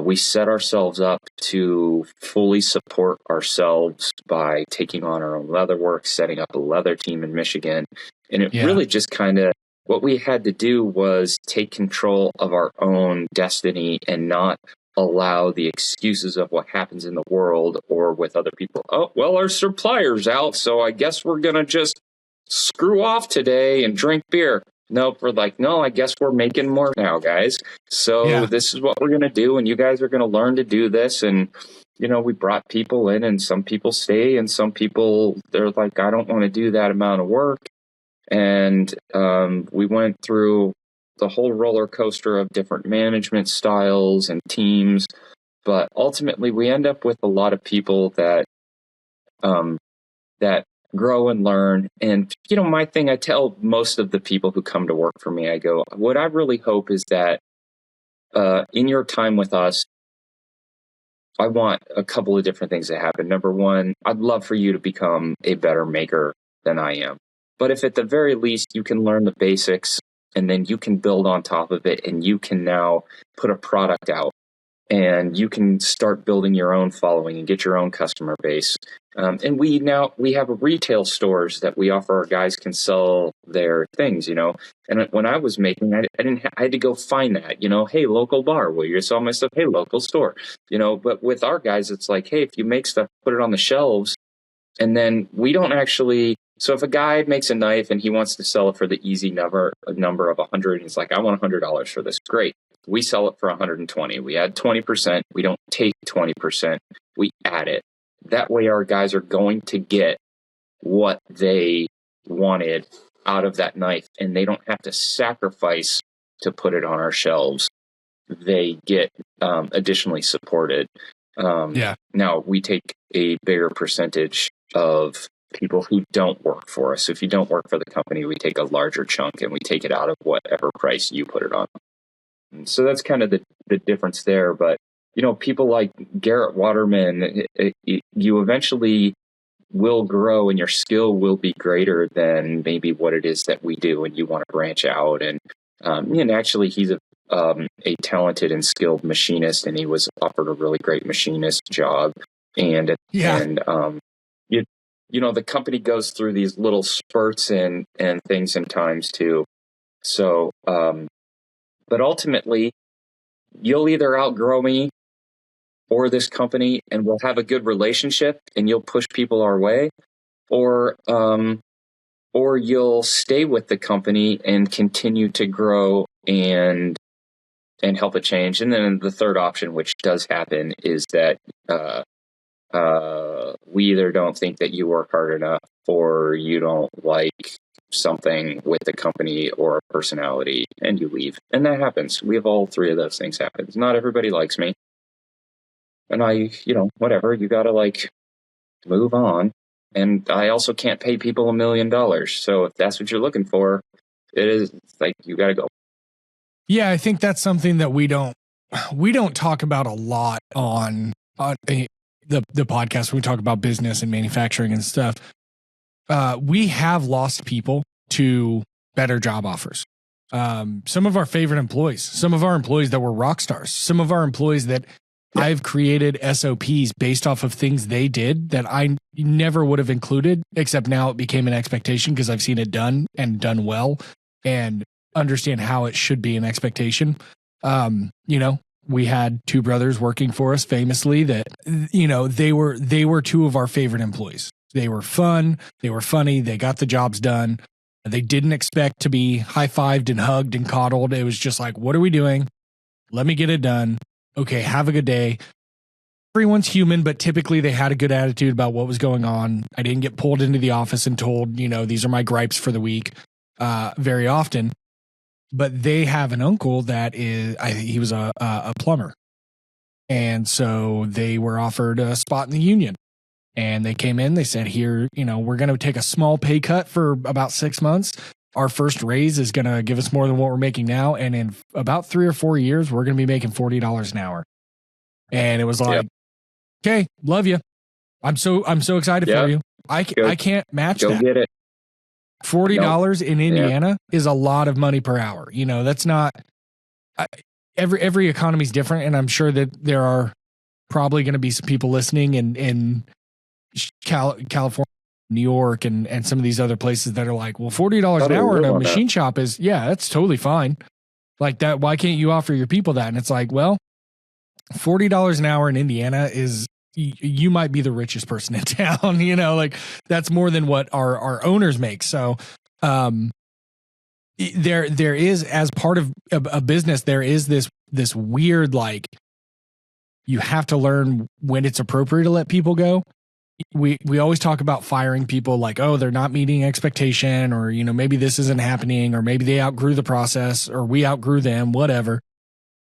We set ourselves up to fully support ourselves by taking on our own leather work, setting up a leather team in Michigan. And it really just kind of, what we had to do was take control of our own destiny and not allow the excuses of what happens in the world or with other people. Oh, well, our supplier's out, so I guess we're going to just screw off today and drink beer. Nope, we're like, no, I guess we're making more now, guys. So this is what we're going to do, and you guys are going to learn to do this. And, we brought people in, and some people stay, and some people, they're like, I don't want to do that amount of work. And we went through the whole roller coaster of different management styles and teams. But ultimately, we end up with a lot of people that grow and learn. And, my thing, I tell most of the people who come to work for me, I go, what I really hope is that in your time with us, I want a couple of different things to happen. Number one, I'd love for you to become a better maker than I am. But if at the very least you can learn the basics, and then you can build on top of it, and you can now put a product out, and you can start building your own following and get your own customer base. And we have retail stores that we offer our guys can sell their things, And when I was making, I had to go find that, hey, local bar, will you sell my stuff? Hey, local store, But with our guys, it's like, hey, if you make stuff, put it on the shelves, and then we don't actually. So if a guy makes a knife and he wants to sell it for the easy number of 100, and he's like, I want $100 for this. Great. We sell it for 120. We add 20%. We don't take 20%. We add it. That way our guys are going to get what they wanted out of that knife, and they don't have to sacrifice to put it on our shelves. They get additionally supported. Now we take a bigger percentage of people who don't work for us. So if you don't work for the company, we take a larger chunk and we take it out of whatever price you put it on. And so that's kind of the difference there. But, people like Garrett Waterman, you eventually will grow and your skill will be greater than maybe what it is that we do. And you want to branch out. And actually he's a talented and skilled machinist, and he was offered a really great machinist job. And the company goes through these little spurts and things and times too. So, but ultimately, you'll either outgrow me or this company, and we'll have a good relationship, and you'll push people our way, or you'll stay with the company and continue to grow and help it change. And then the third option, which does happen, is that we either don't think that you work hard enough, or you don't like something with the company or a personality, and you leave. And that happens. We have all three of those things happen. Not everybody likes me. And whatever, you got to move on. And I also can't pay people $1 million. So if that's what you're looking for, it is you got to go. Yeah, I think that's something that we don't talk about a lot on the podcast when we talk about business and manufacturing and stuff. We have lost people to better job offers. Some of our favorite employees, some of our employees that were rock stars, some of our employees that I've created SOPs based off of things they did that I never would have included, except now it became an expectation because I've seen it done and done well and understand how it should be an expectation. We had two brothers working for us famously that, they were two of our favorite employees. They were fun. They were funny. They got the jobs done. They didn't expect to be high-fived and hugged and coddled. It was just like, what are we doing? Let me get it done. Okay, have a good day. Everyone's human, but typically they had a good attitude about what was going on. I didn't get pulled into the office and told, these are my gripes for the week very often. But they have an uncle that he was a plumber. And so they were offered a spot in the union. And they came in, they said, here, we're going to take a small pay cut for about 6 months. Our first raise is going to give us more than what we're making now. And in about 3 or 4 years, we're going to be making $40 an hour. And it was like, okay, love you. I'm so excited for you. I can't match that. Go get it. $40 in Indiana is a lot of money per hour. That's not every economy is different. And I'm sure that there are probably going to be some people listening in California, New York, and some of these other places that are like, well, $40 an hour in a machine shop is, that's totally fine. Like that. Why can't you offer your people that? And it's like, well, $40 an hour in Indiana is, you might be the richest person in town, like that's more than what our owners make. So, there is, as part of a business, there is this weird, like, you have to learn when it's appropriate to let people go. We always talk about firing people like, oh, they're not meeting expectation, or, maybe this isn't happening, or maybe they outgrew the process, or we outgrew them, whatever.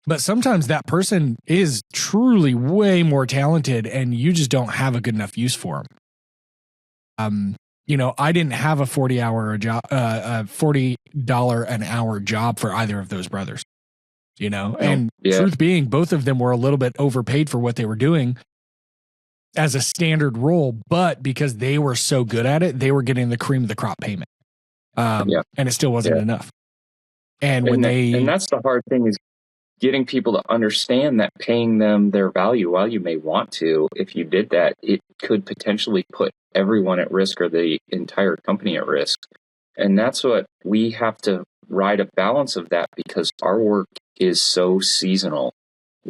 But sometimes that person is truly way more talented and you just don't have a good enough use for them. I didn't have a $40 an hour job for either of those brothers, and truth being, both of them were a little bit overpaid for what they were doing as a standard role, but because they were so good at it, they were getting the cream of the crop payment. And it still wasn't enough. And that's the hard thing, is getting people to understand that paying them their value, while you may want to, if you did that, it could potentially put everyone at risk or the entire company at risk. And that's what we have to ride a balance of that, because our work is so seasonal.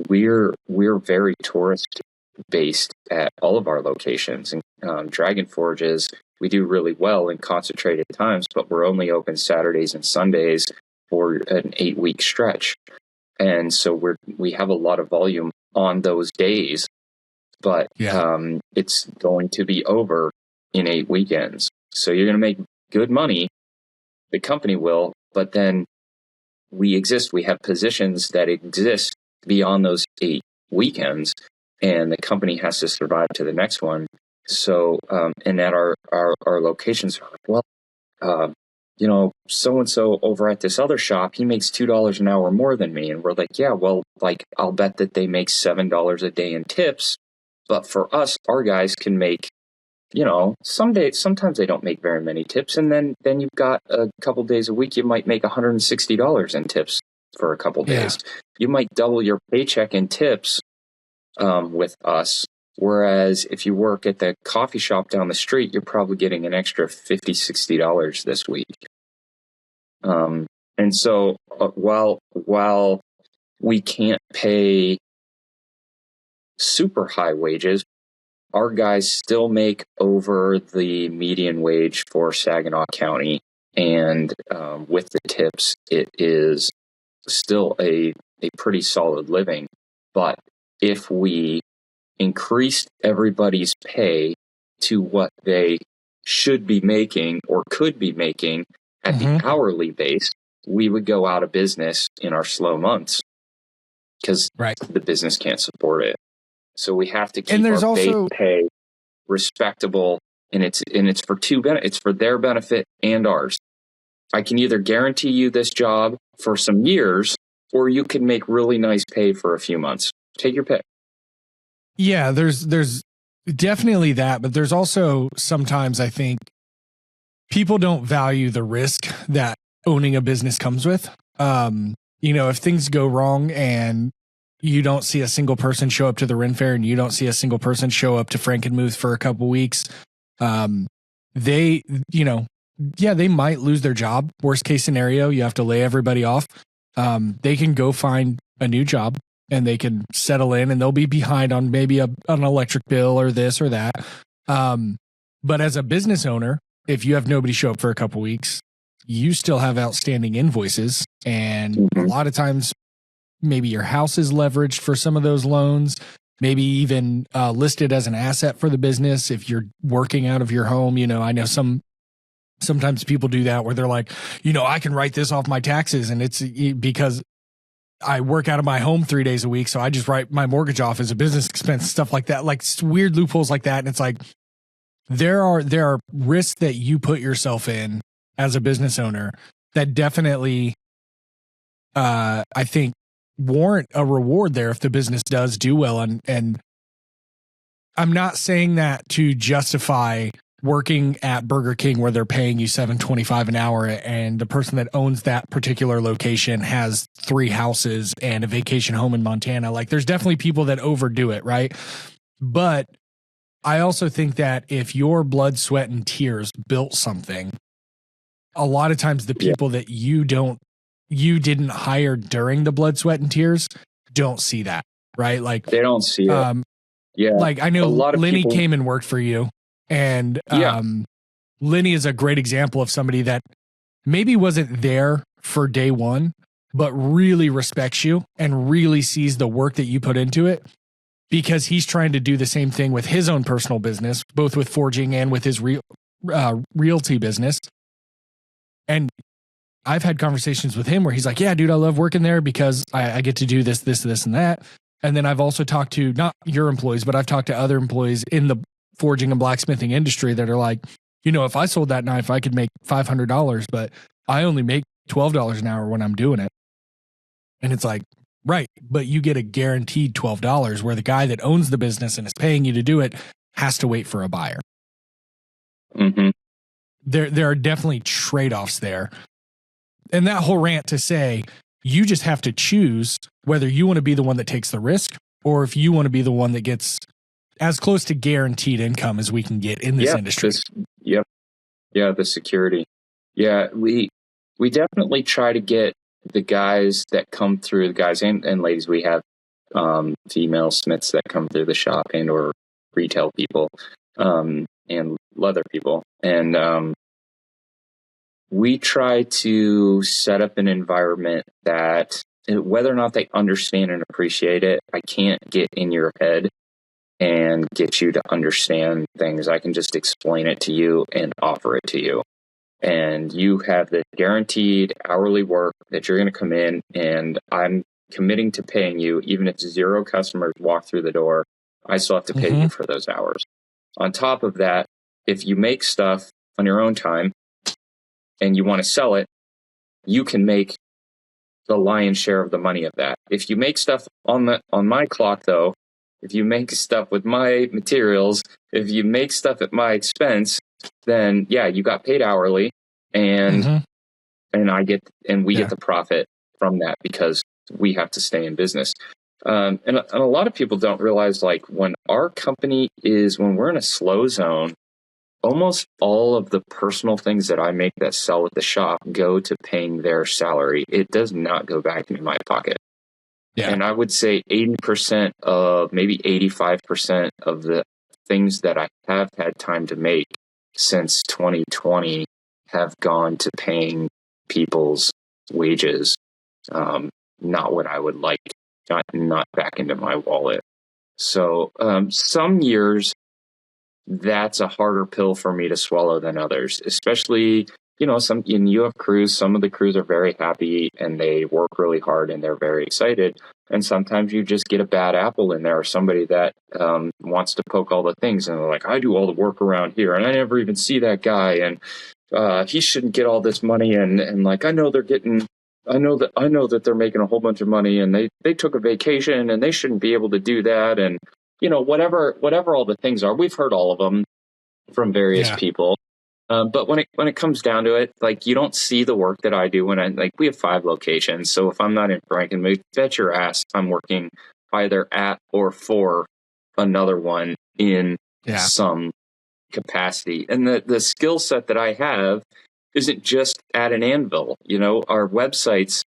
We're very tourist based at all of our locations, and Dragon Forges, we do really well in concentrated times, but we're only open Saturdays and Sundays for an 8-week stretch. And so we have a lot of volume on those days, but it's going to be over in 8 weekends. So you're going to make good money. The company will, but then we have positions that exist beyond those 8 weekends, and the company has to survive to the next one. So, and at our locations, so-and-so over at this other shop, he makes $2 an hour more than me. And we're like, I'll bet that they make $7 a day in tips. But for us, our guys can make, sometimes they don't make very many tips. And then you've got a couple days a week, you might make $160 in tips for a couple days. You might double your paycheck in tips with us. Whereas if you work at the coffee shop down the street, you're probably getting an extra $50, $60 this week. And so while we can't pay super high wages, our guys still make over the median wage for Saginaw County. And with the tips, it is still a pretty solid living. But if we increased everybody's pay to what they should be making or could be making at the hourly base, we would go out of business in our slow months because the business can't support it. So we have to keep our base pay respectable, and it's for it's for their benefit and ours. I can either guarantee you this job for some years, or you can make really nice pay for a few months. Take your pick. Yeah, there's definitely that, but there's also sometimes I think people don't value the risk that owning a business comes with. If things go wrong and you don't see a single person show up to the Ren Fair and you don't see a single person show up to Frankenmuth for a couple weeks, they might lose their job. Worst case scenario, you have to lay everybody off. They can go find a new job and they can settle in, and they'll be behind on maybe an electric bill or this or that. But as a business owner, if you have nobody show up for a couple weeks, you still have outstanding invoices. And a lot of times, maybe your house is leveraged for some of those loans, maybe even listed as an asset for the business if you're working out of your home. I know sometimes people do that where they're like, I can write this off my taxes, and it's because I work out of my home 3 days a week, so I just write my mortgage off as a business expense, stuff like that, like weird loopholes like that. And it's like, there are risks that you put yourself in as a business owner that definitely, I think, warrant a reward there if the business does do well. And I'm not saying that to justify working at Burger King where they're paying you $7.25 an hour and the person that owns that particular location has 3 houses and a vacation home in Montana. Like, there's definitely people that overdo it, right? But I also think that if your blood, sweat, and tears built something, a lot of times the people that you didn't hire during the blood, sweat, and tears don't see that, right? Like, they don't see it. Like, I know Lenny people came and worked for you, and Lenny is a great example of somebody that maybe wasn't there for day one, but really respects you and really sees the work that you put into it, because he's trying to do the same thing with his own personal business, both with forging and with his realty business. And I've had conversations with him where he's like, yeah, dude, I love working there because I get to do this, and that. And then I've also talked to, not your employees, but I've talked to other employees in the forging and blacksmithing industry that are like, if I sold that knife, I could make $500, but I only make $12 an hour when I'm doing it. And it's like, right, but you get a guaranteed $12, where the guy that owns the business and is paying you to do it has to wait for a buyer. Mm-hmm. There are definitely trade-offs there. And that whole rant to say, you just have to choose whether you want to be the one that takes the risk or if you want to be the one that gets as close to guaranteed income as we can get in this industry. The security. Yeah, we definitely try to get the guys that come through, the guys and ladies. We have female smiths that come through the shop and or retail people and leather people. And we try to set up an environment that, whether or not they understand and appreciate it, I can't get in your head and get you to understand things. I can just explain it to you and offer it to you. And you have the guaranteed hourly work that you're going to come in, and I'm committing to paying you. Even if 0 customers walk through the door, I still have to pay you for those hours. On top of that, if you make stuff on your own time and you want to sell it, you can make the lion's share of the money of that. If you make stuff on my clock, though, if you make stuff with my materials, if you make stuff at my expense, then you got paid hourly, and we get the profit from that because we have to stay in business. And a lot of people don't realize, like, when we're in a slow zone, almost all of the personal things that I make that sell at the shop go to paying their salary. It does not go back into my pocket. Yeah. And I would say 80% of, maybe 85% of the things that I have had time to make since 2020 have gone to paying people's wages. Not what I would like, not back into my wallet. So some years, that's a harder pill for me to swallow than others, especially, you have crews. Some of the crews are very happy and they work really hard and they're very excited. And sometimes you just get a bad apple in there, or somebody that wants to poke all the things, and they're like, I do all the work around here and I never even see that guy, and he shouldn't get all this money, and like, I know that they're making a whole bunch of money, and they took a vacation and they shouldn't be able to do that, and whatever all the things are. We've heard all of them from various people. But when it comes down to it, like, you don't see the work that I do when we have 5 locations. So if I'm not in Frankenmuth, bet your ass I'm working either at or for another one in some capacity. And the skill set that I have isn't just at an anvil. Our websites,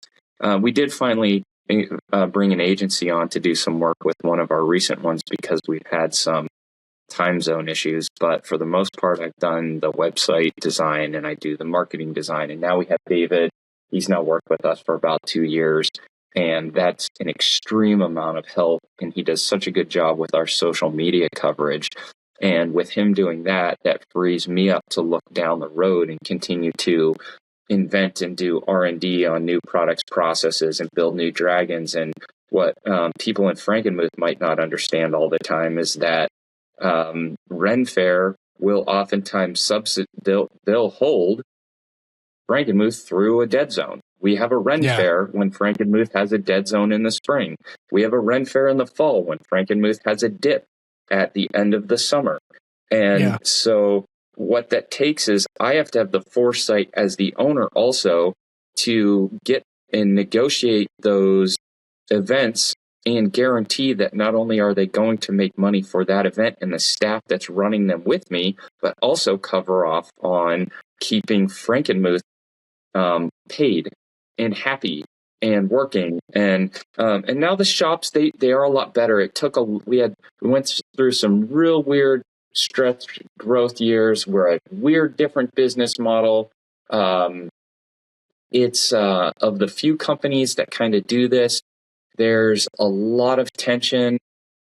we did finally bring an agency on to do some work with one of our recent ones because we've had some time zone issues. But for the most part, I've done the website design and I do the marketing design. And now we have David. He's now worked with us for about 2 years. And that's an extreme amount of help. And he does such a good job with our social media coverage. And with him doing that, that frees me up to look down the road and continue to invent and do R&D on new products, processes, and build new dragons. And what people in Frankenmuth might not understand all the time is that Ren Fair will oftentimes they'll hold Frankenmuth through a dead zone. We have a Ren Fair when Frankenmuth has a dead zone in the spring. We have a Ren Fair in the fall when Frankenmuth has a dip at the end of the summer. And so what that takes is I have to have the foresight as the owner also to get and negotiate those events and guarantee that not only are they going to make money for that event and the staff that's running them with me, but also cover off on keeping Frankenmuth paid and happy and working. And now the shops, they are a lot better. We went through some real weird stress growth years. We're a weird different business model. It's of the few companies that kind of do this. There's a lot of tension.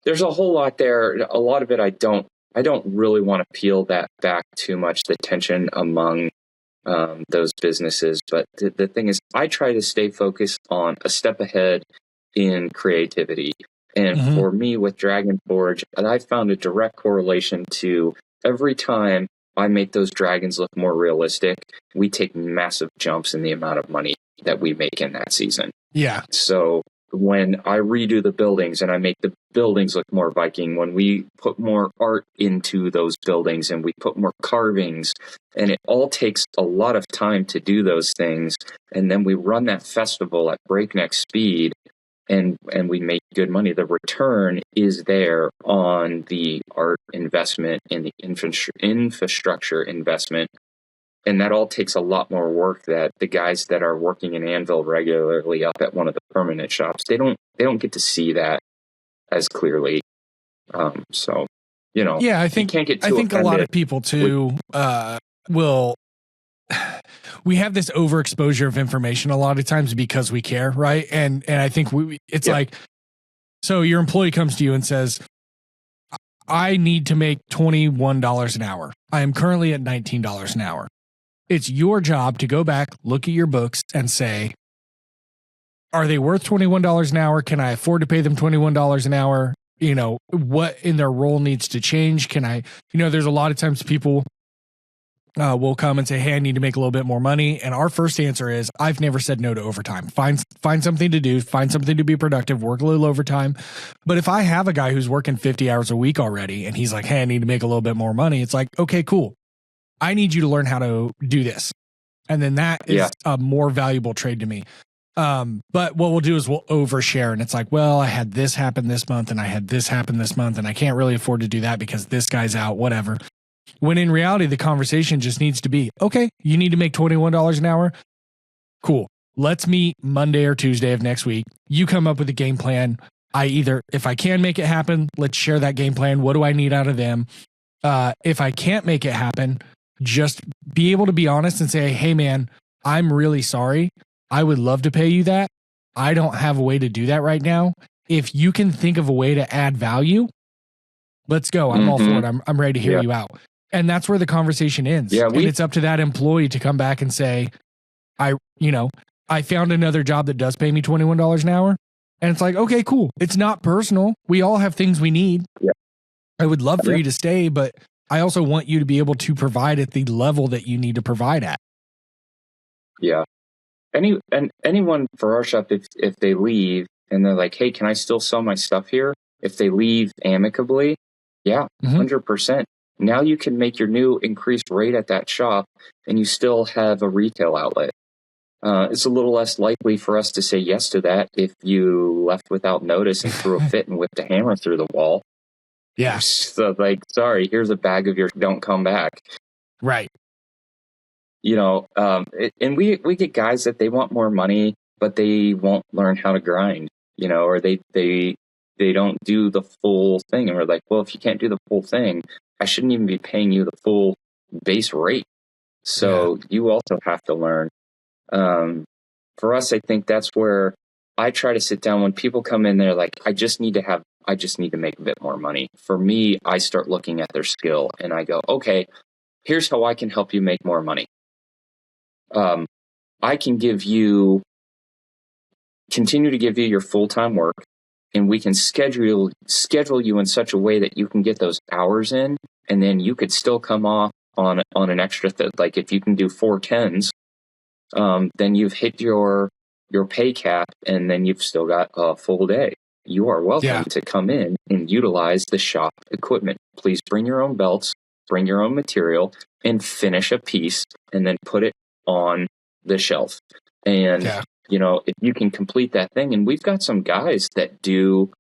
There's a whole lot there. A lot of it I don't really want to peel that back too much, the tension among those businesses. But the thing is, I try to stay focused on a step ahead in creativity. And for me with Dragon Forge, I found a direct correlation to every time I make those dragons look more realistic, we take massive jumps in the amount of money that we make in that season. Yeah. So when I redo the buildings and I make the buildings look more Viking, when we put more art into those buildings and we put more carvings, and it all takes a lot of time to do those things. And then we run that festival at breakneck speed and we make good money. The return is there on the art investment and the infrastructure investment. And that all takes a lot more work that the guys that are working in Anvil regularly up at one of the permanent shops, they don't get to see that as clearly. So, I think a lot of people too will. We have this overexposure of information a lot of times because we care, right? And I think it's like, so your employee comes to you and says, I need to make $21 an hour. I am currently at $19 an hour. It's your job to go back, look at your books and say, are they worth $21 an hour? Can I afford to pay them $21 an hour? What in their role needs to change? Can I, there's a lot of times people will come and say, hey, I need to make a little bit more money. And our first answer is, I've never said no to overtime. Find something to do, find something to be productive, work a little overtime. But if I have a guy who's working 50 hours a week already and he's like, hey, I need to make a little bit more money. It's like, okay, cool. I need you to learn how to do this. And then that is a more valuable trade to me. But what we'll do is we'll overshare. And it's like, well, I had this happen this month and I had this happen this month and I can't really afford to do that because this guy's out, whatever. When in reality, the conversation just needs to be, okay, you need to make $21 an hour. Cool. Let's meet Monday or Tuesday of next week. You come up with a game plan. If I can make it happen, let's share that game plan. What do I need out of them? If I can't make it happen, just be able to be honest and say, hey man, I'm really sorry. I would love to pay you that. I don't have a way to do that right now. If you can think of a way to add value, let's go. I'm all for it. I'm ready to hear you out. And that's where the conversation ends. Yeah, and it's up to that employee to come back and say, I found another job that does pay me $21 an hour. And it's like, okay, cool. It's not personal. We all have things we need. Yeah. I would love for you to stay, but I also want you to be able to provide at the level that you need to provide at. Yeah. Anyone for our shop, if they leave and they're like, hey, can I still sell my stuff here? If they leave amicably, 100%. now you can make your new increased rate at that shop and you still have a retail outlet. It's a little less likely for us to say yes to that if you left without notice and threw a fit and whipped a hammer through the wall. Yeah. So like, sorry, here's a bag of your, don't come back. Right. You know, and we get guys that they want more money, but they won't learn how to grind, you know, or they don't do the full thing. And we're like, well, if you can't do the full thing, I shouldn't even be paying you the full base rate. So you also have to learn. For us, I think that's where I try to sit down when people come in, they're like, I just need to make a bit more money. For me, I start looking at their skill and I go, okay, here's how I can help you make more money. I can continue to give you your full-time work, and we can schedule you in such a way that you can get those hours in, and then you could still come off on an extra like if you can do 4 10s, then you've hit your pay cap, and then you've still got a full day. You are welcome to come in and utilize the shop equipment. Please bring your own belts, bring your own material, and finish a piece, and then put it on the shelf. And you know, if you can complete that thing, and we've got some guys that do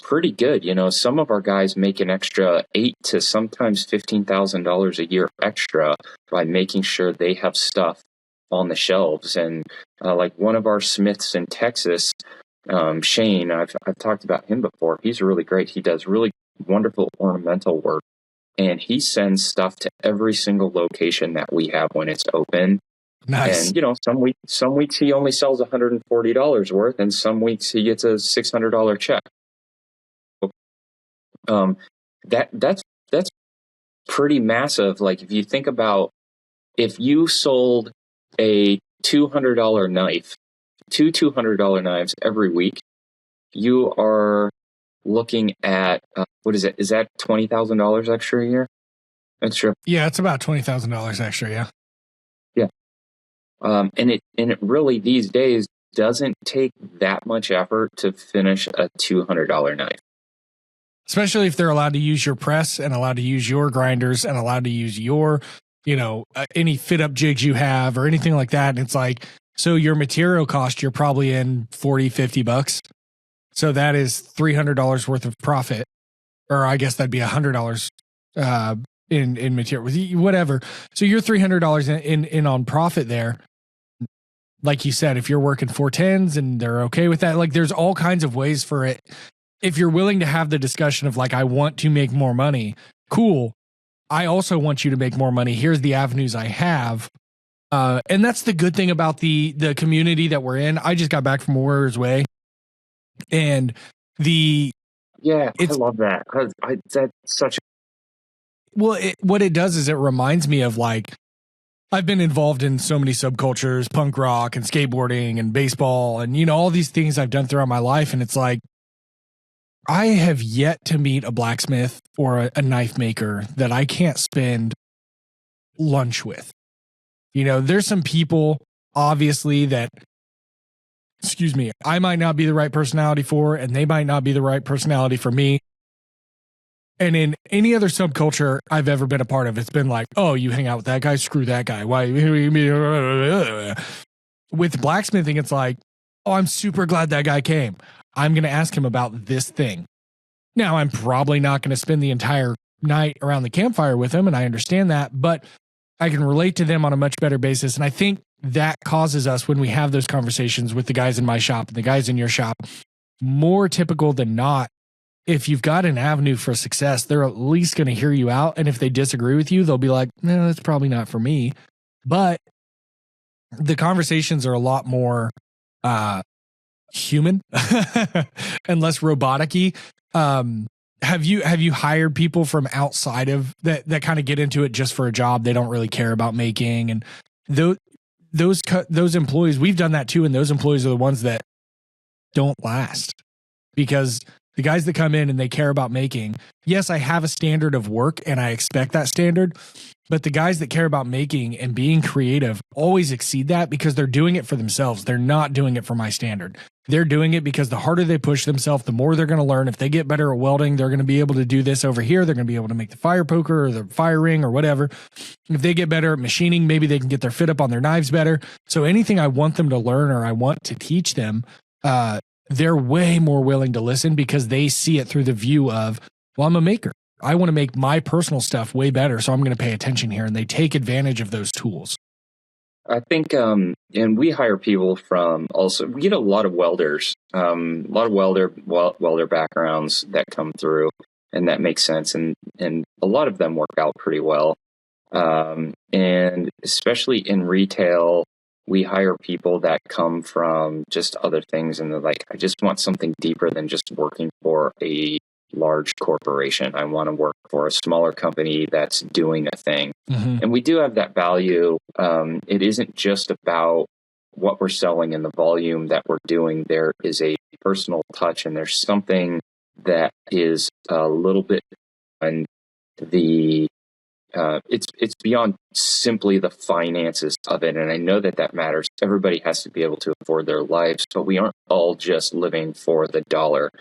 pretty good. You know, some of our guys make an extra $8,000 to sometimes $15,000 a year extra by making sure they have stuff on the shelves. And like one of our smiths in Texas, Shane, I've talked about him before. He's really great. He does really wonderful ornamental work, and he sends stuff to every single location that we have when it's open. Nice. And you know, some weeks he only sells $140 worth, and some weeks he gets a $600 check. That's pretty massive. Like if you think about, if you sold a $200 knife, two $200 knives every week, you are looking at what is it? Is that $20,000 extra a year? Extra? Yeah, it's about $20,000 extra. Yeah. Yeah. And it really these days doesn't take that much effort to finish a $200 knife. Especially if they're allowed to use your press and allowed to use your grinders and allowed to use your, you know, any fit up jigs you have or anything like that. And it's like, so your material cost, you're probably in $40-$50. So that is $300 worth of profit, or I guess that'd be $100 in material, whatever. So you're $300 in on profit there. Like you said, if you're working 410s and they're okay with that, like there's all kinds of ways for it. If you're willing to have the discussion of like, I want to make more money, cool. I also want you to make more money. Here's the avenues I have. And that's the good thing about the community that we're in. I just got back from Warriors Way, and I love that. That's such a what it does is it reminds me of like, I've been involved in so many subcultures, punk rock and skateboarding and baseball and, you know, all these things I've done throughout my life. And it's like, I have yet to meet a blacksmith or a knife maker that I can't spend lunch with. You know, there's some people obviously that, I might not be the right personality for, and they might not be the right personality for me. And in any other subculture I've ever been a part of, it's been like, oh, you hang out with that guy, screw that guy. Why? With blacksmithing, it's like, oh, I'm super glad that guy came. I'm going to ask him about this thing. Now, I'm probably not going to spend the entire night around the campfire with him, and I understand that, but I can relate to them on a much better basis. And I think that causes us, when we have those conversations with the guys in my shop and the guys in your shop, more typical than not, if you've got an avenue for success, they're at least going to hear you out. And if they disagree with you, they'll be like, no, that's probably not for me. But the conversations are a lot more human and less robotic-y. Have you hired people from outside of that kind of get into it just for a job they don't really care about making? And those employees, we've done that too. And those employees are the ones that don't last because The guys that come in and they care about making, yes, I have a standard of work and I expect that standard, but the guys that care about making and being creative always exceed that because they're doing it for themselves. They're not doing it for my standard. They're doing it because the harder they push themselves, the more they're going to learn. If they get better at welding, they're going to be able to do this over here. They're going to be able to make the fire poker or the fire ring or whatever. If they get better at machining, maybe they can get their fit up on their knives better. So anything I want them to learn or I want to teach them, they're way more willing to listen because they see it through the view of, well, I'm a maker. I want to make my personal stuff way better, so I'm going to pay attention here. And they take advantage of those tools. I think, and we hire people from also, we get a lot of welders, a lot of welder backgrounds that come through, and that makes sense. And a lot of them work out pretty well. And especially in retail, we hire people that come from just other things. And they're like, I just want something deeper than just working for a large corporation. I want to work for a smaller company that's doing a thing. Mm-hmm. And we do have that value. It isn't just about what we're selling and the volume that we're doing. There is a personal touch, and there's something that is a little bit on the it's beyond simply the finances of it. And I know that matters. Everybody has to be able to afford their lives, but we aren't all just living for the dollar.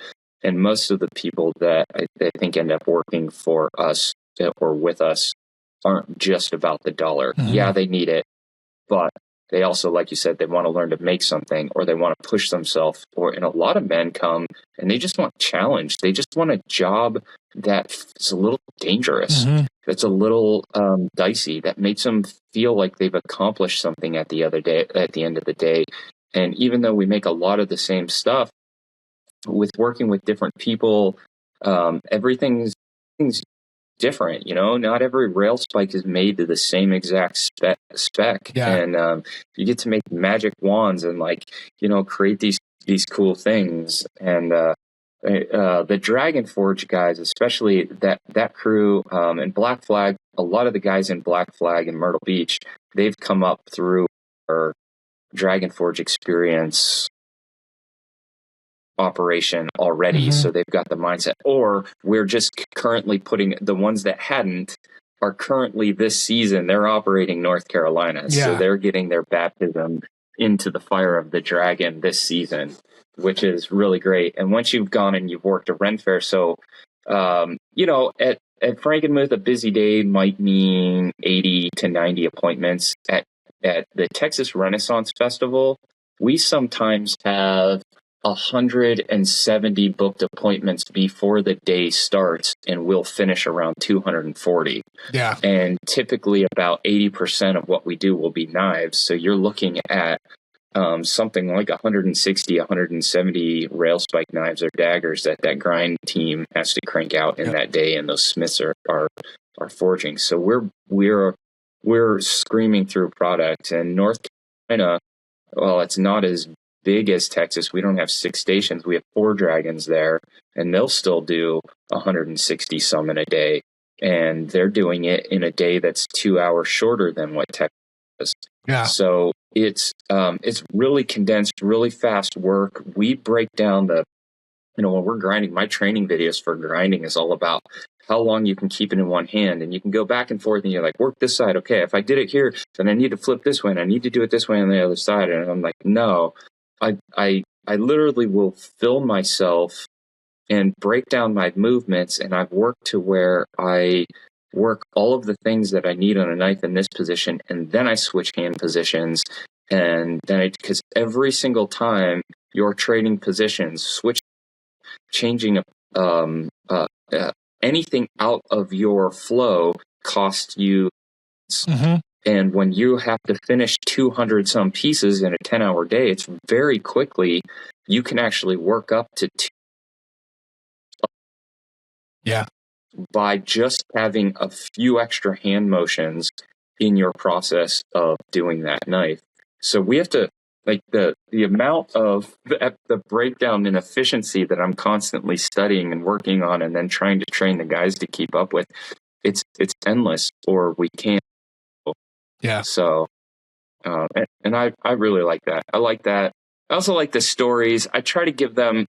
And most of the people that I think end up working for us or with us aren't just about the dollar. Mm-hmm. Yeah, they need it, but they also, like you said, they want to learn to make something, or they want to push themselves. And a lot of men come and they just want challenge. They just want a job that's a little dangerous, mm-hmm. that's a little dicey, that makes them feel like they've accomplished something at the end of the day. And even though we make a lot of the same stuff, with working with different people, everything's different. Not every rail spike is made to the same exact spec. Yeah. And you get to make magic wands and create these cool things. And the Dragon Forge guys, especially that crew, and Black Flag, a lot of the guys in Black Flag and Myrtle Beach, they've come up through our Dragon Forge experience operation already. Mm-hmm. So they've got the mindset, or we're just currently putting the ones that hadn't are currently this season, they're operating North Carolina. Yeah. So they're getting their baptism into the fire of the dragon this season, which is really great. And once you've gone and you've worked a Ren Fair, so at Frankenmuth, a busy day might mean 80 to 90 appointments. At the Texas Renaissance Festival, we sometimes have 170 booked appointments before the day starts, and we'll finish around 240. Yeah. And typically about 80% of what we do will be knives. So you're looking at something like 160, 170 rail spike knives or daggers that grind team has to crank out in that day, and those smiths are forging. So we're screaming through product. And North Carolina, well, it's not as big as Texas. We don't have 6 stations. We have 4 dragons there, and they'll still do 160 some in a day. And they're doing it in a day that's 2 hours shorter than what Texas is. Yeah. So it's really condensed, really fast work. We break down when we're grinding, my training videos for grinding is all about how long you can keep it in one hand, and you can go back and forth, and you're like, work this side. Okay, if I did it here, then I need to flip this way, and I need to do it this way on the other side. And I'm like, no, I literally will film myself and break down my movements, and I've worked to where I work all of the things that I need on a knife in this position, and then I switch hand positions, and then because every single time you're trading positions, changing anything out of your flow costs you. Mm-hmm. And when you have to finish 200 some pieces in a 10-hour day, it's very quickly, you can actually work up to 2. Yeah. By just having a few extra hand motions in your process of doing that knife. So we have to, the amount of the breakdown in efficiency that I'm constantly studying and working on, and then trying to train the guys to keep up with, it's endless, or we can't. Yeah. So, and I really like that. I like that. I also like the stories. I try to give them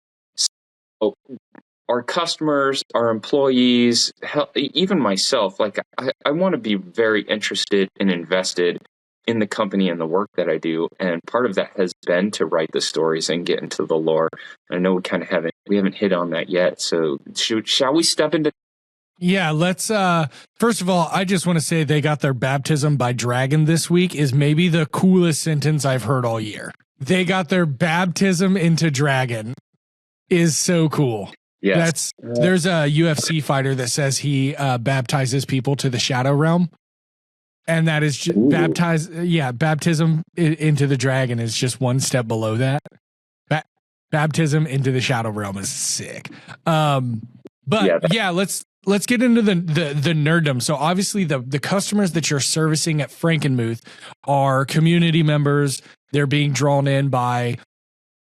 our customers, our employees, even myself, like I want to be very interested and invested in the company and the work that I do. And part of that has been to write the stories and get into the lore. I know we kind of haven't hit on that yet. So shall we step into? Yeah, let's first of all, I just want to say they got their baptism by dragon this week is maybe the coolest sentence I've heard all year. They got their baptism into dragon is so cool. Yes. There's a UFC fighter that says he baptizes people to the shadow realm. And that is just baptism into the dragon is just one step below that. Baptism into the shadow realm is sick. Let's get into the nerddom. So obviously the customers that you're servicing at Frankenmuth are community members. They're being drawn in by.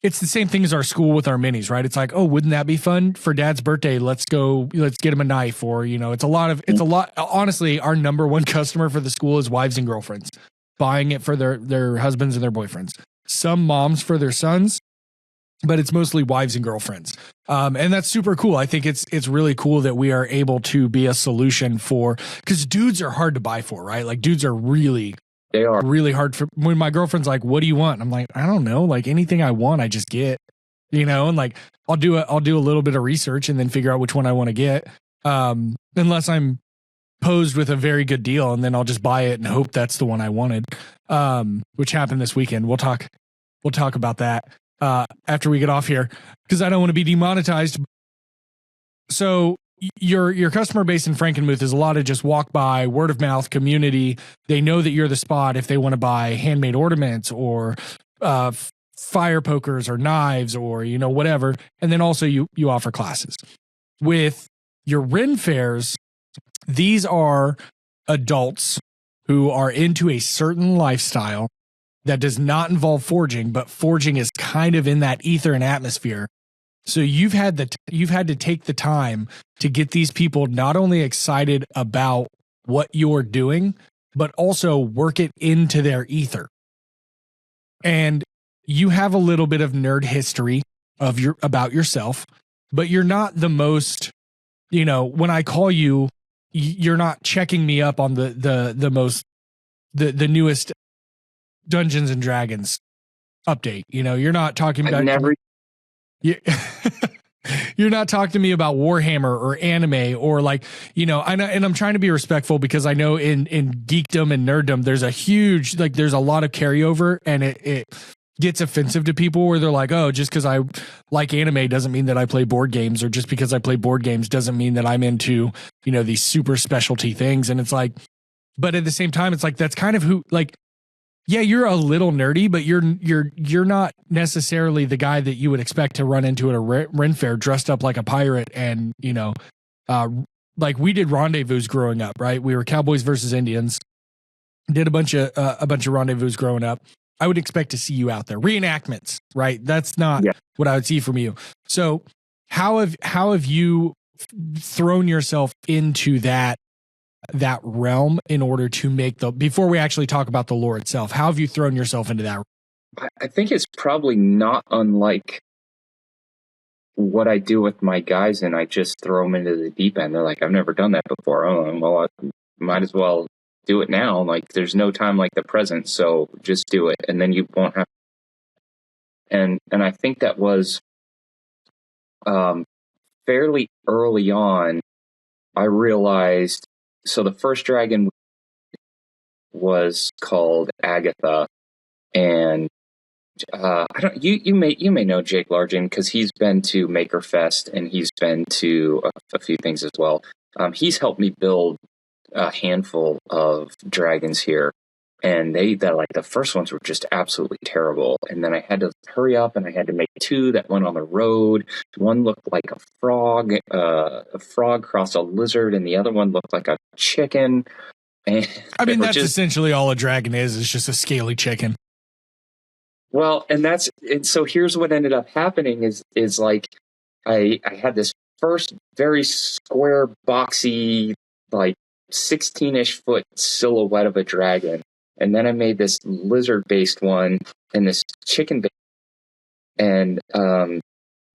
It's the same thing as our school with our minis, right? It's like, oh, wouldn't that be fun for Dad's birthday? Let's get him a knife, or it's a lot. Honestly, our number one customer for the school is wives and girlfriends buying it for their husbands and their boyfriends. Some moms for their sons, but it's mostly wives and girlfriends. And that's super cool. I think it's really cool that we are able to be a solution for, because dudes are hard to buy for, right? Like dudes are really hard for. When my girlfriend's like, what do you want? I'm like, I don't know. Like anything I want, I just get, and like, I'll do a little bit of research and then figure out which one I want to get. Unless I'm posed with a very good deal, and then I'll just buy it and hope that's the one I wanted. Which happened this weekend. We'll talk about that after we get off here, because I don't want to be demonetized. So your customer base in Frankenmuth is a lot of just walk by, word of mouth, community. They know that you're the spot if they want to buy handmade ornaments or fire pokers or knives or whatever. And then also you offer classes. With your Ren fairs, these are adults who are into a certain lifestyle that does not involve forging, but forging is kind of in that ether and atmosphere. So you've had to take the time to get these people not only excited about what you're doing, but also work it into their ether. And you have a little bit of nerd history about yourself, but you're not the most, when I call you, you're not checking me up on the newest Dungeons and Dragons update. You're not talking about you're not talking to me about Warhammer or anime or like, I know, and I'm trying to be respectful because I know in geekdom and nerddom, there's a lot of carryover, and it gets offensive to people where they're like, oh, just because I like anime doesn't mean that I play board games, or just because I play board games doesn't mean that I'm into, these super specialty things. And it's like, but at the same time, it's like, that's kind of who, like, yeah, you're a little nerdy, but you're not necessarily the guy that you would expect to run into at a Ren fair dressed up like a pirate. And like we did rendezvous growing up, right? We were Cowboys versus Indians. Did a bunch of rendezvous growing up. I would expect to see you out there. Reenactments, right? That's not what I would see from you. So how have you thrown yourself into that realm in order to make before we actually talk about the lore itself, how have you thrown yourself into that? I think it's probably not unlike what I do with my guys, and I just throw them into the deep end. They're like, I've never done that before. Oh, well, I might as well do it now. Like, there's no time like the present, so just do it, and then you won't have. And I think that was fairly early on. I realized. So the first dragon was called Agatha, and you may know Jake Largen because he's been to Maker Fest and he's been to a few things as well. He's helped me build a handful of dragons here, and the first ones were just absolutely terrible. And then I had to hurry up and I had to make two that went on the road. One looked like a frog crossed a lizard, and the other one looked like a chicken. And I mean, that's essentially all a dragon is just a scaly chicken. Well, and so here's what ended up happening is like I had this first very square, boxy, like 16-ish foot silhouette of a dragon. And then I made this lizard-based one and this chicken-based. And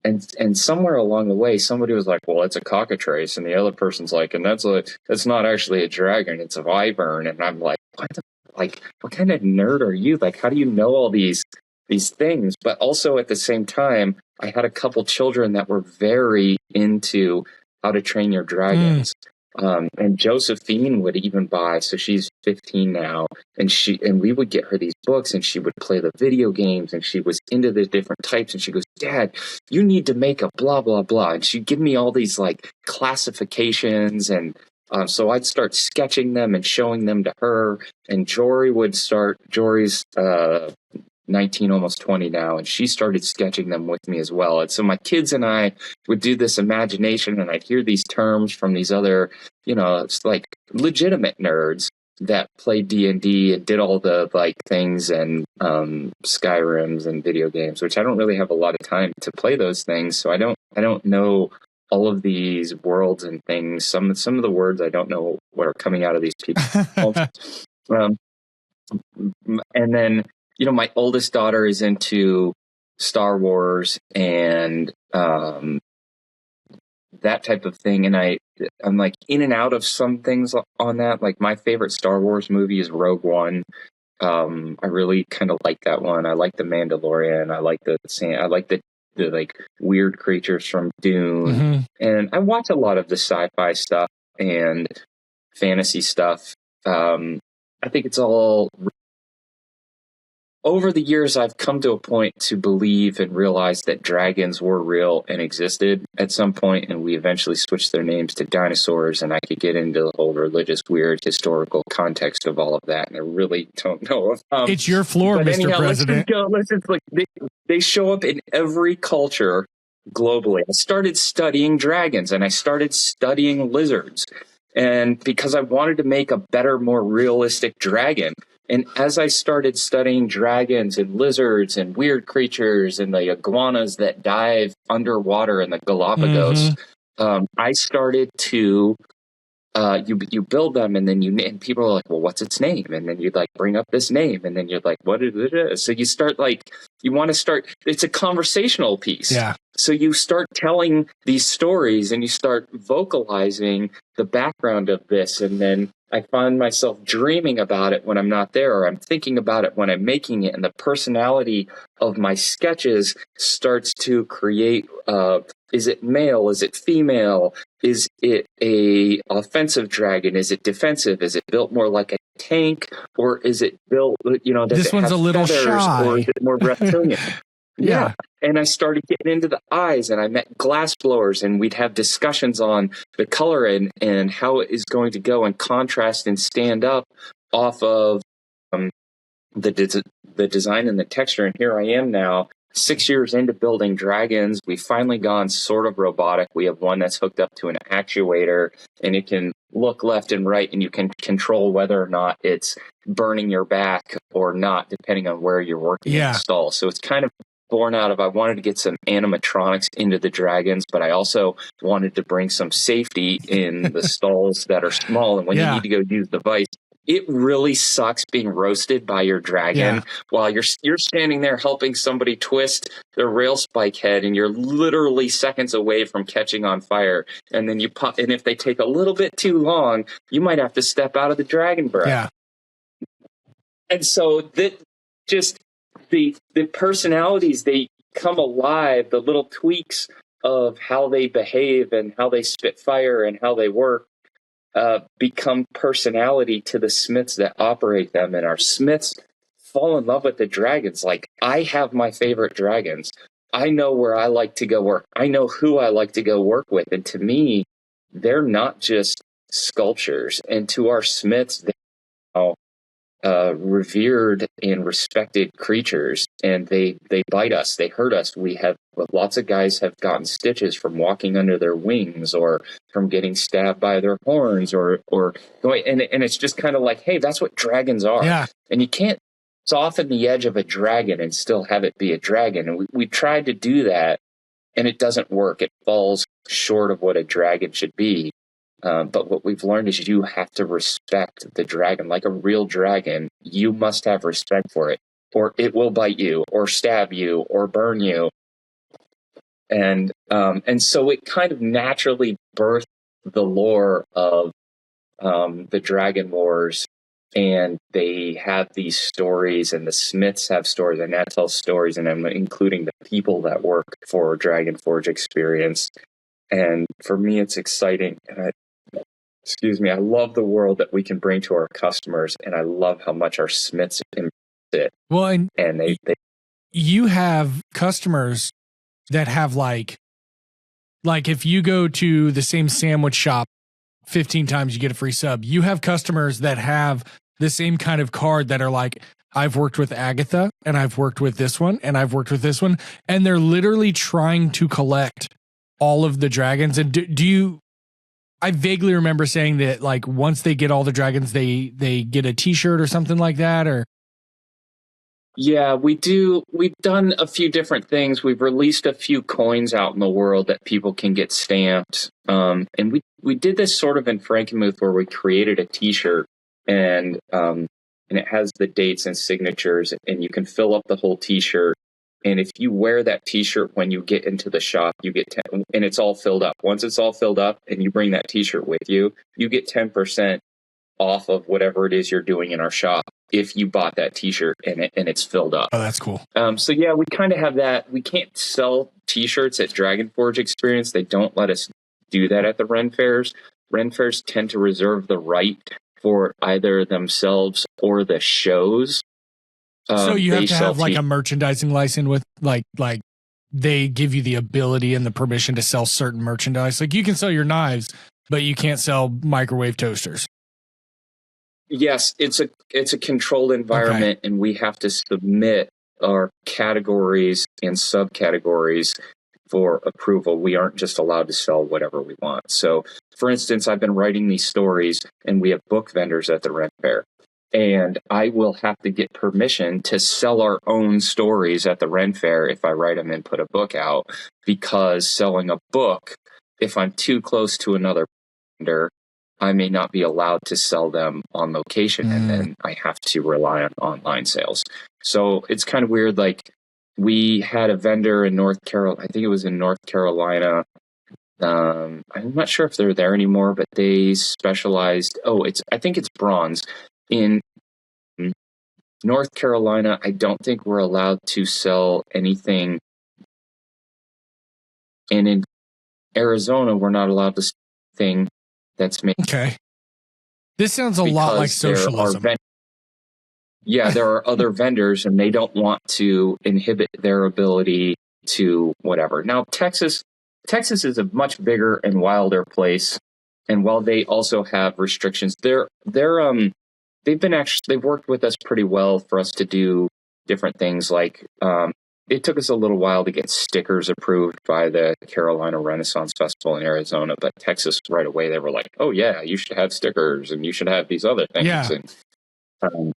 and somewhere along the way, somebody was like, well, it's a cockatrice. And the other person's like, and that's not actually a dragon, it's a wyvern. And I'm like, what kind of nerd are you? Like, how do you know all these things? But also at the same time, I had a couple children that were very into How to Train Your Dragons. And Josephine would even buy, so she's 15 now, and we would get her these books, and she would play the video games, and she was into the different types, and she goes, Dad, you need to make a blah, blah, blah. And she'd give me all these like classifications, and so I'd start sketching them and showing them to her, and Jory's 19, almost 20 now, and she started sketching them with me as well. And so my kids and I would do this imagination, and I'd hear these terms from these other, it's like legitimate nerds that played D&D and did all the like things and Skyrims and video games, which I don't really have a lot of time to play those things. So I don't know all of these worlds and things. Some of the words I don't know what are coming out of these people. And then, my oldest daughter is into Star Wars and that type of thing. And I'm like in and out of some things on that. Like my favorite Star Wars movie is Rogue One. I really kind of like that one. I like The Mandalorian. I like the like weird creatures from Dune. Mm-hmm. And I watch a lot of the sci-fi stuff and fantasy stuff. I think it's all. Over the years, I've come to a point to believe and realize that dragons were real and existed at some point, and we eventually switched their names to dinosaurs, and I could get into the whole religious, weird, historical context of all of that, and I really don't know. It's your floor, Mr. Anyhow, President. Let's just like they show up in every culture globally. I started studying dragons, and I started studying lizards, and because I wanted to make a better, more realistic dragon. And as I started studying dragons and lizards and weird creatures and the iguanas that dive underwater in the Galapagos, I started to you build them, and then and people are like, well, what's its name? And then you'd like bring up this name, and then you're like, what is it? So you start it's a conversational piece. Yeah. So you start telling these stories and you start vocalizing the background of this. And then I find myself dreaming about it when I'm not there, or I'm thinking about it when I'm making it. And the personality of my sketches starts to create, is it male? Is it female? Is it a offensive dragon? Is it defensive? Is it built more like a tank? Or is it built, does this it one's have a little feathers, shy. or is it more reptilian? Yeah. And I started getting into the eyes, and I met glass blowers, and we'd have discussions on the color and how it is going to go and contrast and stand up off of the design and the texture. And here I am now, 6 years into building dragons. We've finally gone sort of robotic. We have one that's hooked up to an actuator, and it can look left and right, and you can control whether or not it's burning your back or not, depending on where you're working in the stall. So it's kind of born out of, I wanted to get some animatronics into the dragons, but I also wanted to bring some safety in the stalls that are small. And when you need to go use the vise, it really sucks being roasted by your dragon while you're standing there helping somebody twist their rail spike head, and you're literally seconds away from catching on fire. And then you pop, and if they take a little bit too long, you might have to step out of the dragon breath. Yeah. And so that just the personalities, they come alive, the little tweaks of how they behave and how they spit fire and how they work become personality to the smiths that operate them. And our smiths fall in love with the dragons. Like, I have my favorite dragons. I know where I like to go work. I know who I like to go work with. And to me, they're not just sculptures. And to our smiths, they're now revered and respected creatures, and they bite us, they hurt us. Lots of guys have gotten stitches from walking under their wings, or from getting stabbed by their horns, or going, and it's just kind of like, hey, that's what dragons are. And you can't soften the edge of a dragon and still have it be a dragon. And we tried to do that, and it doesn't work. It falls short of what a dragon should be. But what we've learned is you have to respect the dragon. Like a real dragon, you must have respect for it, or it will bite you, or stab you, or burn you. And so it kind of naturally birthed the lore of the Dragon Wars, and they have these stories, and the Smiths have stories, and that tells stories, and I'm including the people that work for Dragon Forge Experience. And for me, it's exciting. And I love the world that we can bring to our customers, and I love how much our Smiths embrace it. Well, and they you have customers that have like if you go to the same sandwich shop 15 times, you get a free sub. You have customers that have the same kind of card that are like, I've worked with Agatha, and I've worked with this one, and I've worked with this one, and they're literally trying to collect all of the dragons. And do you? I vaguely remember saying that like once they get all the dragons, they get a T-shirt or something like that, or. Yeah, we do. We've done a few different things. We've released a few coins out in the world that people can get stamped. And we did this sort of in Frankenmuth where we created a T-shirt, and it has the dates and signatures, and you can fill up the whole T-shirt. And if you wear that T-shirt when you get into the shop, you get 10, and it's all filled up. Once it's all filled up, and you bring that T-shirt with you, you get 10% off of whatever it is you're doing in our shop if you bought that T-shirt and it's filled up. Oh, that's cool. So yeah, we kind of have that. We can't sell T-shirts at Dragon Forge Experience. They don't let us do that at the Ren Fairs. Ren Fairs tend to reserve the right for either themselves or the shows. So you have to have like a merchandising license with like they give you the ability and the permission to sell certain merchandise. Like you can sell your knives, but you can't sell microwave toasters. Yes, it's a controlled environment, okay. And we have to submit our categories and subcategories for approval. We aren't just allowed to sell whatever we want. So, for instance, I've been writing these stories, and we have book vendors at the Ren Fair, and I will have to get permission to sell our own stories at the Ren Fair if I write them and put a book out, because selling a book, if I'm too close to another vendor, I may not be allowed to sell them on location, and then I have to rely on online sales. So it's kind of weird. Like we had a vendor in North Carolina, I think it was in North Carolina. I'm not sure if they're there anymore, but they specialized. I think it's bronze in North Carolina. I don't think we're allowed to sell anything. And in Arizona, we're not allowed to sell anything that's made. Okay. This sounds a lot like socialism. There are other vendors, and they don't want to inhibit their ability to whatever. Now, Texas is a much bigger and wilder place, and while they also have restrictions, they've worked with us pretty well for us to do different things. Like it took us a little while to get stickers approved by the Carolina Renaissance Festival in Arizona, but Texas right away, they were like, oh yeah, you should have stickers and you should have these other things. Yeah. And,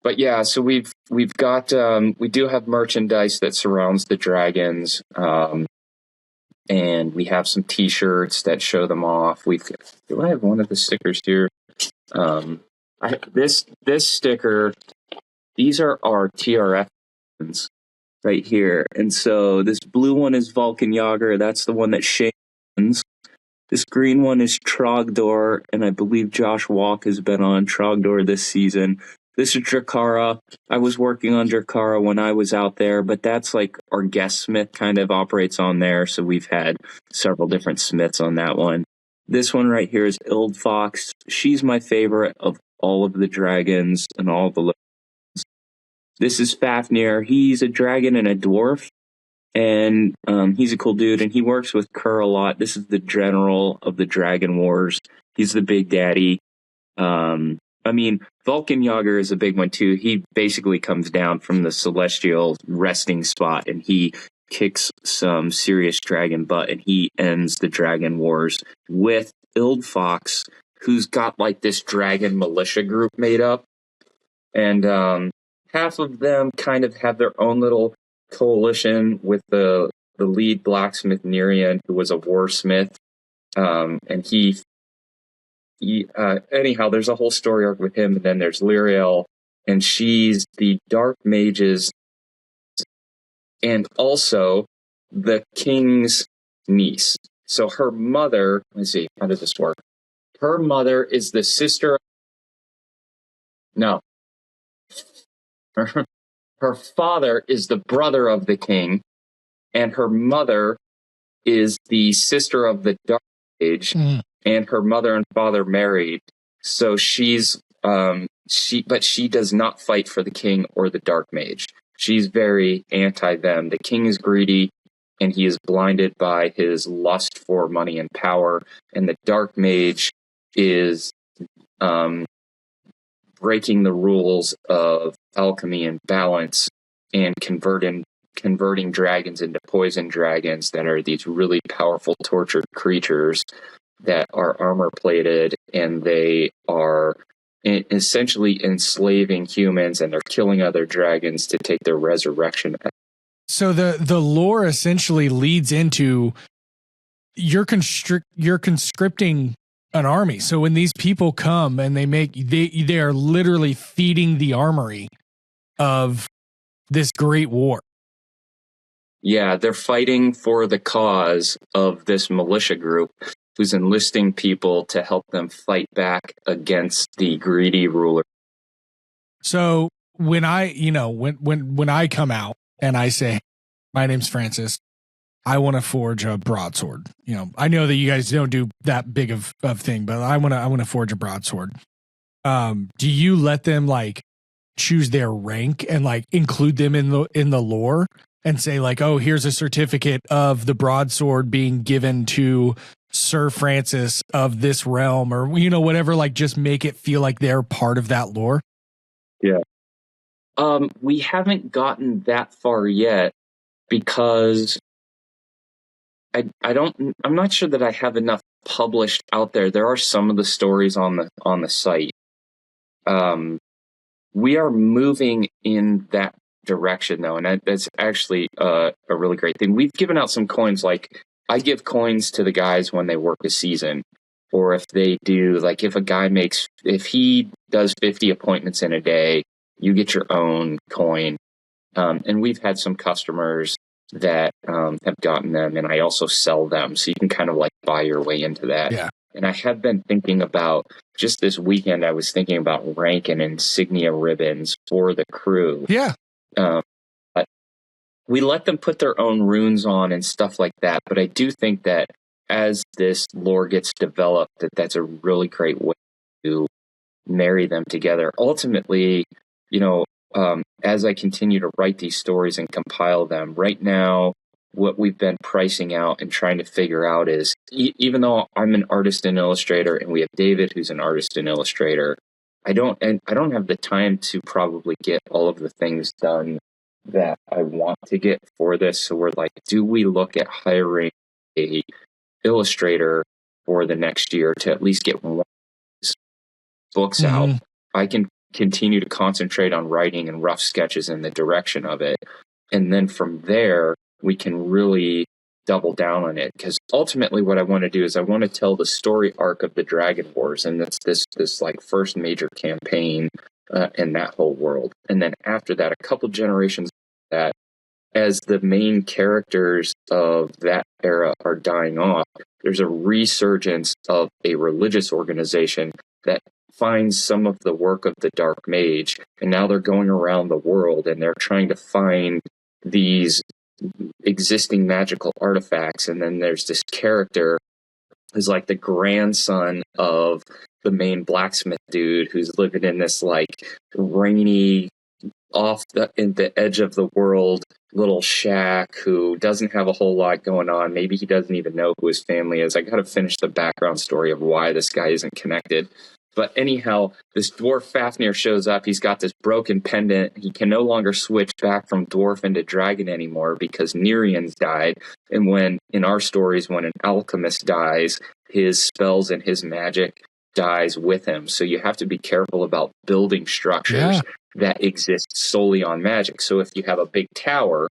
but yeah, so we do have merchandise that surrounds the dragons. And we have some T-shirts that show them off. Do I have one of the stickers here? This sticker, these are our TRF ones right here. And so this blue one is Vulcan-Jaeger. That's the one that shines. This green one is Trogdor, and I believe Josh Walk has been on Trogdor this season. This is Drakara. I was working on Drakara when I was out there, but that's like our guest smith kind of operates on there. So we've had several different smiths on that one. This one right here is Ildfox. She's my favorite of all of the dragons and all the. This is Fafnir. He's a dragon and a dwarf, and he's a cool dude, and he works with Kerr a lot. This is the general of the Dragon Wars. He's the big daddy. Vulcan-Jaeger is a big one too. He basically comes down from the celestial resting spot, and he kicks some serious dragon butt, and he ends the Dragon Wars with Ildfox, who's got like this dragon militia group made up, and half of them kind of have their own little coalition with the lead blacksmith Nerian, who was a warsmith, and anyhow, there's a whole story arc with him, and then there's Lyriel, and she's the Dark Mages, and also the king's niece. So her mother, let's see, how does this work? Her mother is the sister. No. Her father is the brother of the king, and her mother is the sister of the Dark Age, and her mother and father married. So she's but she does not fight for the king or the Dark Mage. She's very anti them. The king is greedy, and he is blinded by his lust for money and power, and the Dark Mage is breaking the rules of alchemy and balance and converting dragons into poison dragons that are these really powerful tortured creatures that are armor plated, and they are essentially enslaving humans, and they're killing other dragons to take their resurrection. So the lore essentially leads into you're conscripting an army. So when these people come and they are literally feeding the armory of this great war. Yeah, they're fighting for the cause of this militia group who's enlisting people to help them fight back against the greedy ruler. So when when I come out and I say, my name's Francis, I want to forge a broadsword. I know that you guys don't do that big of thing, but I want to forge a broadsword. Do you let them like choose their rank and like include them in the lore and say like, oh, here's a certificate of the broadsword being given to Sir Francis of this realm, or whatever, like just make it feel like they're part of that lore? Yeah. We haven't gotten that far yet because I'm not sure that I have enough published out there. There are some of the stories on the site. We are moving in that direction though, and that's actually a really great thing. We've given out some coins. Like I give coins to the guys when they work a season, or if they do, like if he does 50 appointments in a day, you get your own coin. And we've had some customers that have gotten them, and I also sell them, so you can kind of like buy your way into that. Yeah. And I have been thinking about, just this weekend, I was thinking about rank and insignia ribbons for the crew. Yeah. But we let them put their own runes on and stuff like that. But I do think that as this lore gets developed, that's a really great way to marry them together. Ultimately, as I continue to write these stories and compile them, right now, what we've been pricing out and trying to figure out is, even though I'm an artist and illustrator, and we have David, who's an artist and illustrator, I don't have the time to probably get all of the things done that I want to get for this. So we're like, do we look at hiring a illustrator for the next year to at least get one of these books out? I can continue to concentrate on writing and rough sketches in the direction of it. And then from there, we can really double down on it. Because ultimately what I want to do is I want to tell the story arc of the Dragon Wars. And that's this like first major campaign in that whole world. And then after that, a couple generations of that, as the main characters of that era are dying off, there's a resurgence of a religious organization that finds some of the work of the Dark Mage, and now they're going around the world and they're trying to find these existing magical artifacts. And then there's this character who's like the grandson of the main blacksmith dude who's living in this like rainy, in the edge of the world little shack, who doesn't have a whole lot going on. Maybe he doesn't even know who his family is. I got to finish the background story of why this guy isn't connected. But anyhow, this dwarf Fafnir shows up. He's got this broken pendant. He can no longer switch back from dwarf into dragon anymore because Nerian's died. And in our stories, when an alchemist dies, his spells and his magic dies with him. So you have to be careful about building structures that exist solely on magic. So if you have a big tower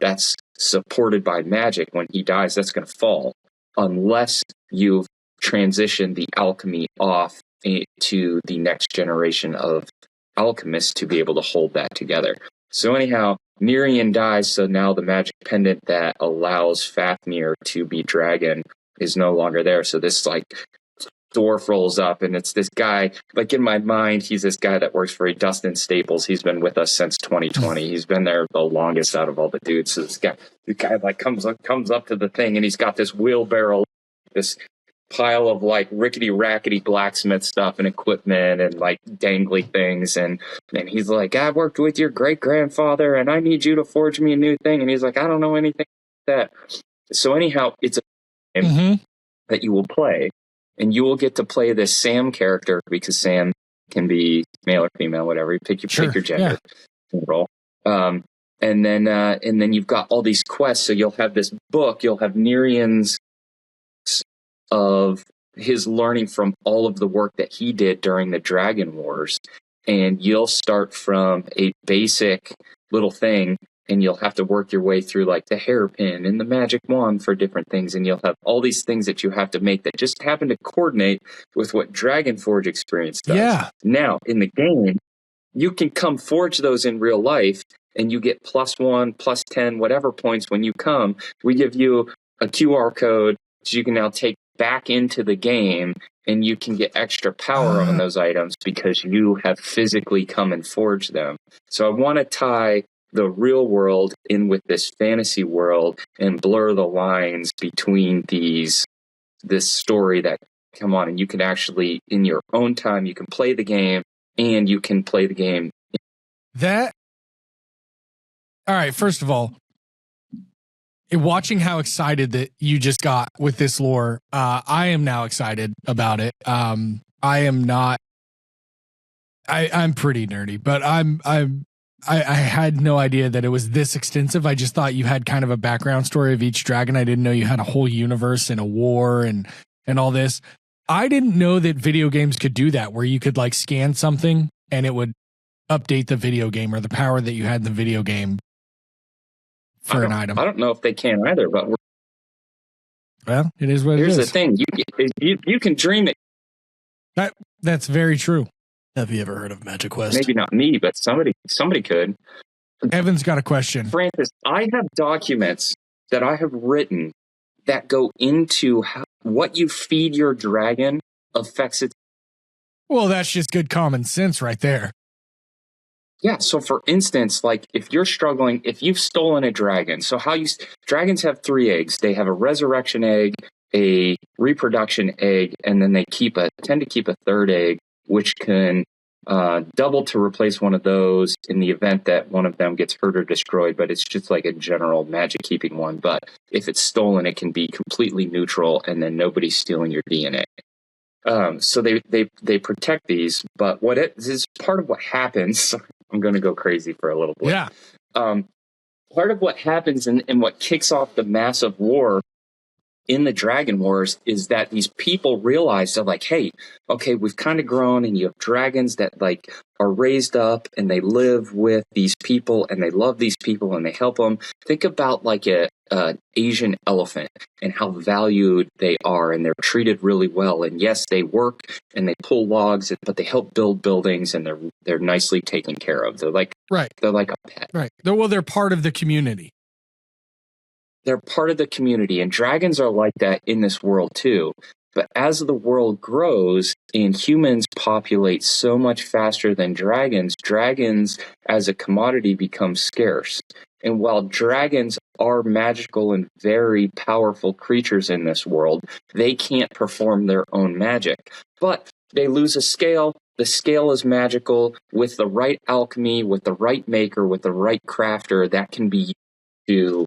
that's supported by magic, when he dies, that's going to fall unless you've transitioned the alchemy off to the next generation of alchemists to be able to hold that together. So anyhow, Nerian dies, so now the magic pendant that allows Fafnir to be dragon is no longer there. So this like dwarf rolls up, and it's this guy. Like in my mind, he's this guy that works for Dustin Staples. He's been with us since 2020. He's been there the longest out of all the dudes. So the guy like comes up to the thing, and he's got this wheelbarrow, this pile of like rickety rackety blacksmith stuff and equipment and like dangly things, and he's like, I worked with your great grandfather, and I need you to forge me a new thing. And he's like, I don't know anything like that. So anyhow, it's a game that you will play. And you will get to play this Sam character, because Sam can be male or female, whatever. You pick your gender. Yeah. Roll. And then you've got all these quests. So you'll have this book. You'll have Nerian's of his learning from all of the work that he did during the Dragon Wars. And you'll start from a basic little thing, and you'll have to work your way through like the hairpin and the magic wand for different things. And you'll have all these things that you have to make that just happen to coordinate with what Dragonforge experience does. Yeah. Now, in the game, you can come forge those in real life, and you get +1, +10, whatever points when you come. We give you a QR code that you can now take back into the game, and you can get extra power on those items because you have physically come and forged them. So I want to tie the real world in with this fantasy world and blur the lines between this story that come on, and you can actually, in your own time, you can play the game, and you can play the game. All right, first of all, watching how excited that you just got with this lore, I am now excited about it. I'm pretty nerdy, but I had no idea that it was this extensive. I just thought you had kind of a background story of each dragon. I didn't know you had a whole universe and a war and all this. I didn't know that video games could do that, where you could like scan something and it would update the video game, or the power that you had in the video game for an item. I don't know if they can either, but well, it is what it is. Here's the thing. You can dream it. That's very true. Have you ever heard of Magic Quest? Maybe not me, but somebody could. Evan's got a question. Francis, I have documents that I have written that go into what you feed your dragon affects it. Well, that's just good common sense right there. Yeah, so for instance, like if you're struggling, if you've stolen a dragon, so dragons have 3 eggs. They have a resurrection egg, a reproduction egg, and then they tend to keep a 3rd egg, which can double to replace one of those in the event that one of them gets hurt or destroyed, but it's just like a general magic keeping one. But if it's stolen, it can be completely neutral, and then nobody's stealing your DNA. So they protect these, but this is part of what happens. I'm going to go crazy for a little bit. Yeah. Part of what happens and what kicks off the massive war in the Dragon Wars is that these people realize, they're like, hey, okay, we've kind of grown, and you have dragons that like are raised up, and they live with these people, and they love these people, and they help them. Think about like an Asian elephant and how valued they are, and they're treated really well. And yes, they work and they pull logs, but they help build buildings, and they're nicely taken care of. They're like they're like a pet. Right. They're part of the community. They're part of the community, and dragons are like that in this world too. But as the world grows and humans populate so much faster than dragons as a commodity become scarce. And while dragons are magical and very powerful creatures in this world, they can't perform their own magic. But they lose a scale. The scale is magical. With the right alchemy, with the right maker, with the right crafter, that can be used to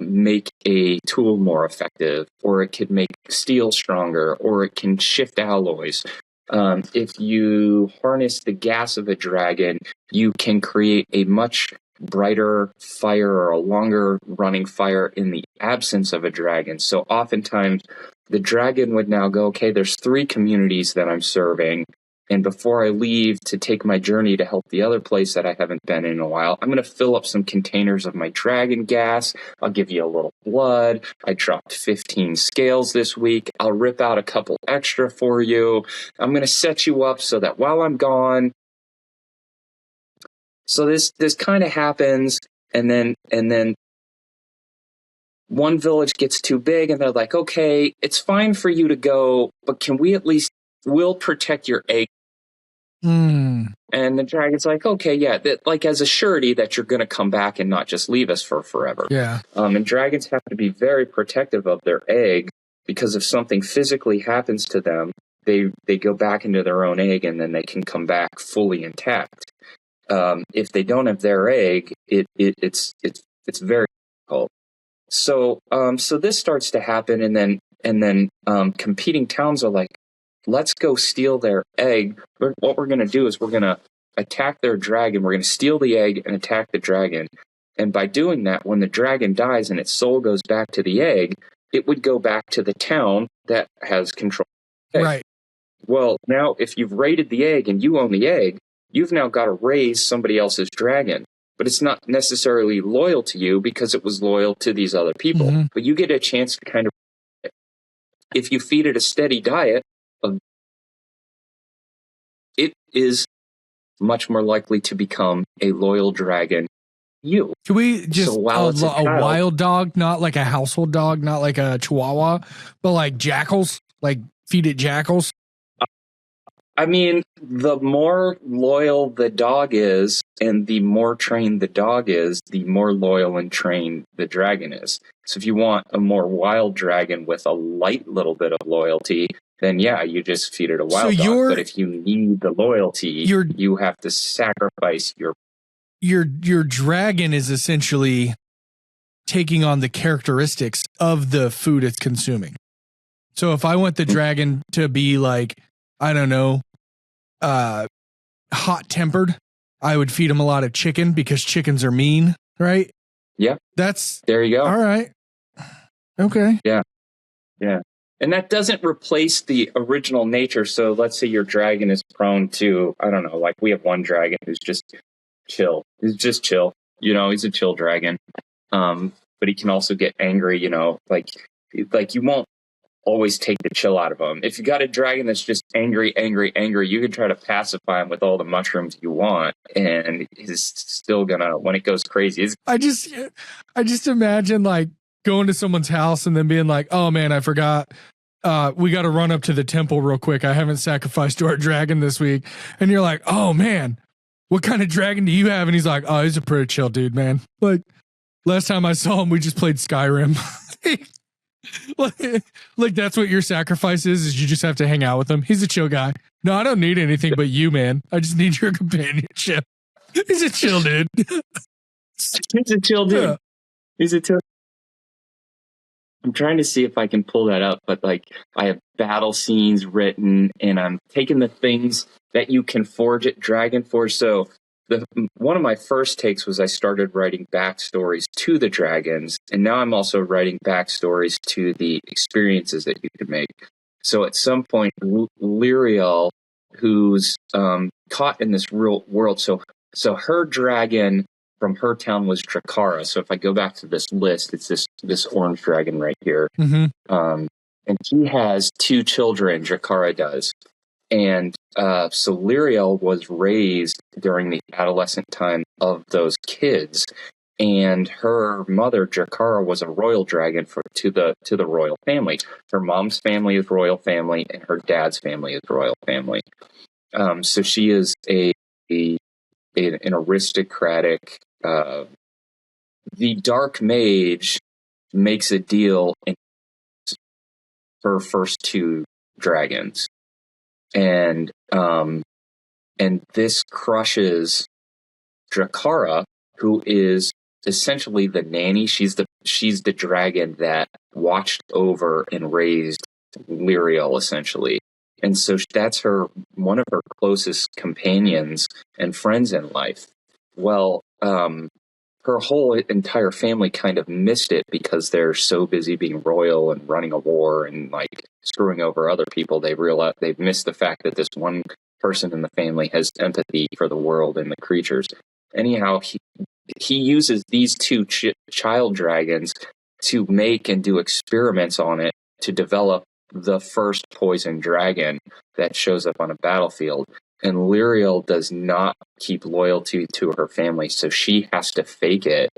make a tool more effective, or it could make steel stronger, or it can shift alloys. If you harness the gas of a dragon, you can create a much brighter fire, or a longer running fire in the absence of a dragon. So oftentimes the dragon would now go, okay, there's 3 communities that I'm serving, and before I leave to take my journey to help the other place that I haven't been in a while, I'm going to fill up some containers of my dragon gas. I'll give you a little blood. I dropped 15 scales this week. I'll rip out a couple extra for you. I'm going to set you up so that while I'm gone, So this kind of happens, and then one village gets too big, and they're like, okay, it's fine for you to go, but can we at least, we'll protect your egg. Mm. And the dragon's like, okay, yeah, that, like as a surety that you're going to come back and not just leave us for forever. Yeah. And dragons have to be very protective of their egg, because if something physically happens to them, they go back into their own egg, and then they can come back fully intact. If they don't have their egg, it's very difficult. So this starts to happen, and then competing towns are like, let's go steal their egg. What we're going to do is we're going to attack their dragon. We're going to steal the egg and attack the dragon. And by doing that, when the dragon dies and its soul goes back to the egg, it would go back to the town that has control of the egg. Right. Well, now if you've raided the egg and you own the egg, you've now got to raise somebody else's dragon. But it's not necessarily loyal to you because it was loyal to these other people. Mm-hmm. But you get a chance to kind of, if you feed it a steady diet, it is much more likely to become a loyal dragon. You. Can we just So a wild dog, not like a household dog, not like a chihuahua, but like jackals, like feed it jackals? I mean, the more loyal the dog is and the more trained the dog is, the more loyal and trained the dragon is. So if you want a more wild dragon with a light little bit of loyalty, then yeah, you just feed it a wild dog. But if you need the loyalty, you have to sacrifice your dragon is essentially taking on the characteristics of the food it's consuming. So if I want the dragon to be like, I don't know, hot-tempered, I would feed him a lot of chicken because chickens are mean, right? Yeah. There you go. All right. Okay. Yeah. Yeah. And that doesn't replace the original nature. So let's say your dragon is prone to, I don't know, like we have one dragon who's just chill. He's just chill. You know, he's a chill dragon. But he can also get angry, you know, like you won't always take the chill out of him. If you got a dragon that's just angry, you can try to pacify him with all the mushrooms you want, and he's still gonna, when it goes crazy. I just imagine like going to someone's house and then being like, oh man, I forgot. We got to run up to the temple real quick. I haven't sacrificed to our dragon this week. And you're like, oh man, what kind of dragon do you have? And he's like, oh, he's a pretty chill dude, man. Like last time I saw him, we just played Skyrim. Like that's what your sacrifice is you just have to hang out with him. He's a chill guy. No, I don't need anything but you, man. I just need your companionship. He's a chill dude. He's a chill dude. Yeah. He's a chill. I'm trying to see if I can pull that up, but like I have battle scenes written, and I'm taking the things that you can forge at Dragon Forge. So one of my first takes was I started writing backstories to the dragons, and now I'm also writing backstories to the experiences that you could make. So at some point, Lyriel, who's caught in this real world, so her dragon from her town was Drakara. So if I go back to this list, it's this orange dragon right here. Mm-hmm. And she has 2 children, Drakara does. And so Lyriel was raised during the adolescent time of those kids. And her mother, Drakara, was a royal dragon to the royal family. Her mom's family is royal family, and her dad's family is royal family. So she is an aristocratic. The Dark Mage makes a deal in her first 2 dragons, and this crushes Drakara, who is essentially the nanny. She's the dragon that watched over and raised Lyriel, essentially. And so that's one of her closest companions and friends in life. Well, her whole entire family kind of missed it because they're so busy being royal and running a war and like screwing over other people. They've missed the fact that this one person in the family has empathy for the world and the creatures. Anyhow, he uses these 2 child dragons to make and do experiments on it to develop the first poison dragon that shows up on a battlefield. And Lyriel does not keep loyalty to her family, so she has to fake it.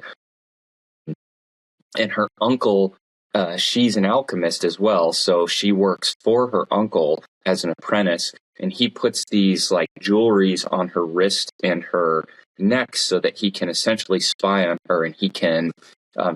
And her uncle, she's an alchemist as well, so she works for her uncle as an apprentice, and he puts these like jewelries on her wrist and her neck so that he can essentially spy on her, and he can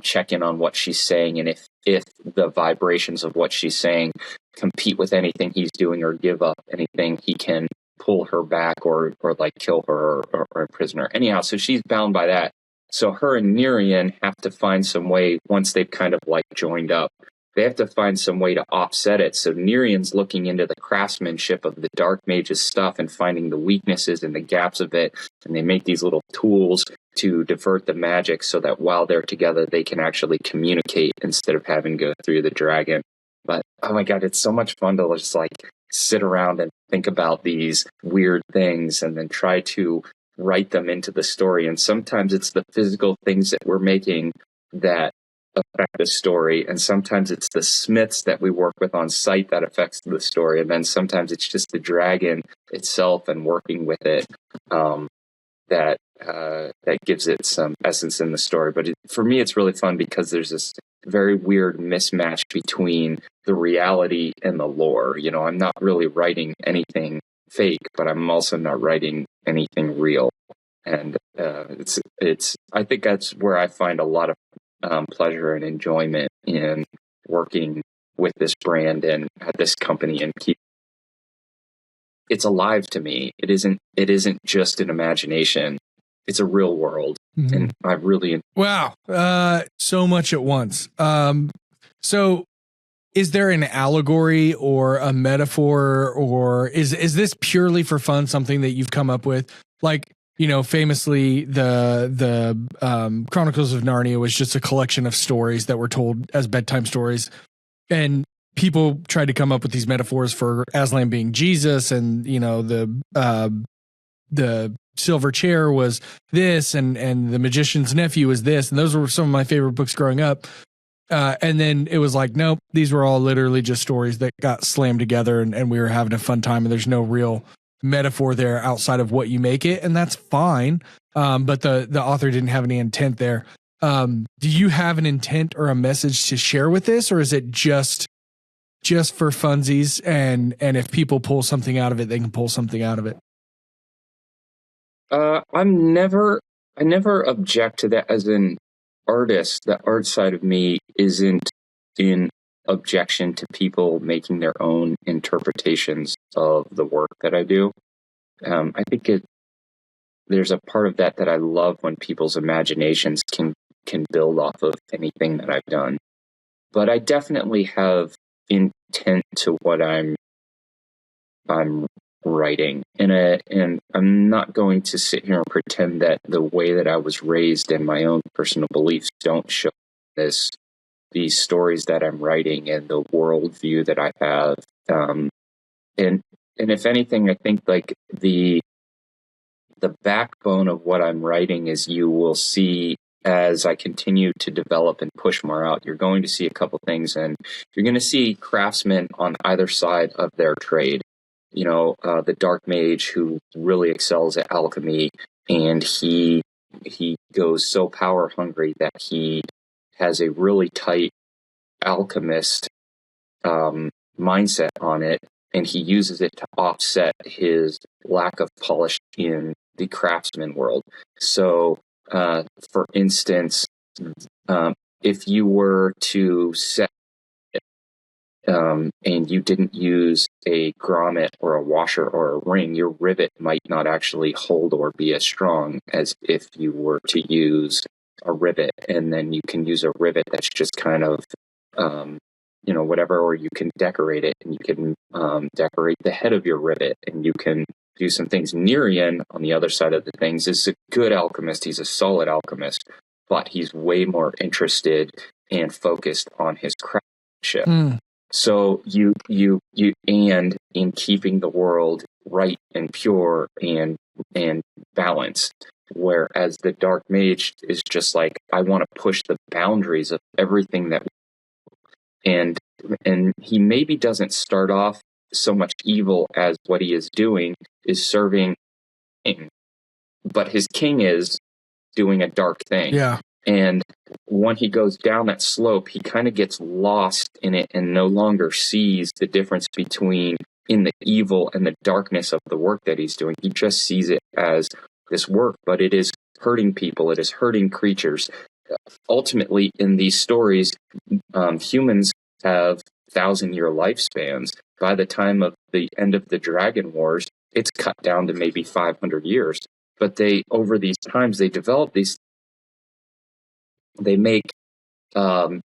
check in on what she's saying, and if the vibrations of what she's saying compete with anything he's doing or give up anything, he can pull her back or like kill her or imprison her. Anyhow, so she's bound by that. So her and Nerian have to find some way, once they've kind of like joined up, they have to find some way to offset it. So Nerian's looking into the craftsmanship of the Dark Mage's stuff and finding the weaknesses and the gaps of it. And they make these little tools to divert the magic so that while they're together, they can actually communicate instead of having to go through the dragon. But oh my God, it's so much fun to just like sit around and think about these weird things and then try to write them into the story. And sometimes it's the physical things that we're making that affect the story. And sometimes it's the smiths that we work with on site that affects the story. And then sometimes it's just the dragon itself and working with it that gives it some essence in the story. But for me, it's really fun because there's this very weird mismatch between the reality and the lore. You know, I'm not really writing anything fake, but I'm also not writing anything real. And it's I think that's where I find a lot of pleasure and enjoyment in working with this brand and at this company and keep it's alive to me. It isn't just an imagination. It's a real world. Mm-hmm. And I really wow. So much at once. So is there an allegory or a metaphor, or is this purely for fun, something that you've come up with? Like, you know, famously the Chronicles of Narnia was just a collection of stories that were told as bedtime stories. And people tried to come up with these metaphors for Aslan being Jesus, and, you know, the silver chair was this, and the magician's nephew was this. And those were some of my favorite books growing up. And then it was like, nope, these were all literally just stories that got slammed together, and we were having a fun time, and there's no real metaphor there outside of what you make it. And that's fine. But the author didn't have any intent there. Do you have an intent or a message to share with this, or is it just for funsies? And if people pull something out of it, they can pull something out of it. I never object to that as an artist. The art side of me isn't in objection to people making their own interpretations of the work that I do. I think there's a part of that I love when people's imaginations can build off of anything that I've done. But I definitely have intent to what I'm writing, and I'm not going to sit here and pretend that the way that I was raised and my own personal beliefs don't show these stories that I'm writing and the worldview that I have. And if anything, I think like the backbone of what I'm writing is, you will see as I continue to develop and push more out, you're going to see a couple things, and you're going to see craftsmen on either side of their trade. You know, the Dark Mage who really excels at alchemy, and he goes so power hungry that he has a really tight alchemist mindset on it, and he uses it to offset his lack of polish in the craftsman world. So, for instance, if you were to set and you didn't use a grommet or a washer or a ring, your rivet might not actually hold or be as strong as if you were to use a rivet. And then you can use a rivet that's just kind of, whatever, or you can decorate it, and you can decorate the head of your rivet, and you can do some things. Nerian, on the other side of the things, is a good alchemist. He's a solid alchemist, but he's way more interested and focused on his craftsmanship. So you and in keeping the world right and pure and balanced, whereas the Dark Mage is just like, I want to push the boundaries of everything that, and he maybe doesn't start off so much evil as what he is doing is serving king. But his king is doing a dark thing. Yeah. And when he goes down that slope, he kind of gets lost in it and no longer sees the difference between in the evil and the darkness of the work that he's doing. He just sees it as this work, but it is hurting people. It is hurting creatures. Ultimately, in these stories, humans have 1,000-year lifespans. By the time of the end of the Dragon Wars, it's cut down to maybe 500 years. But over these times, they develop these. They make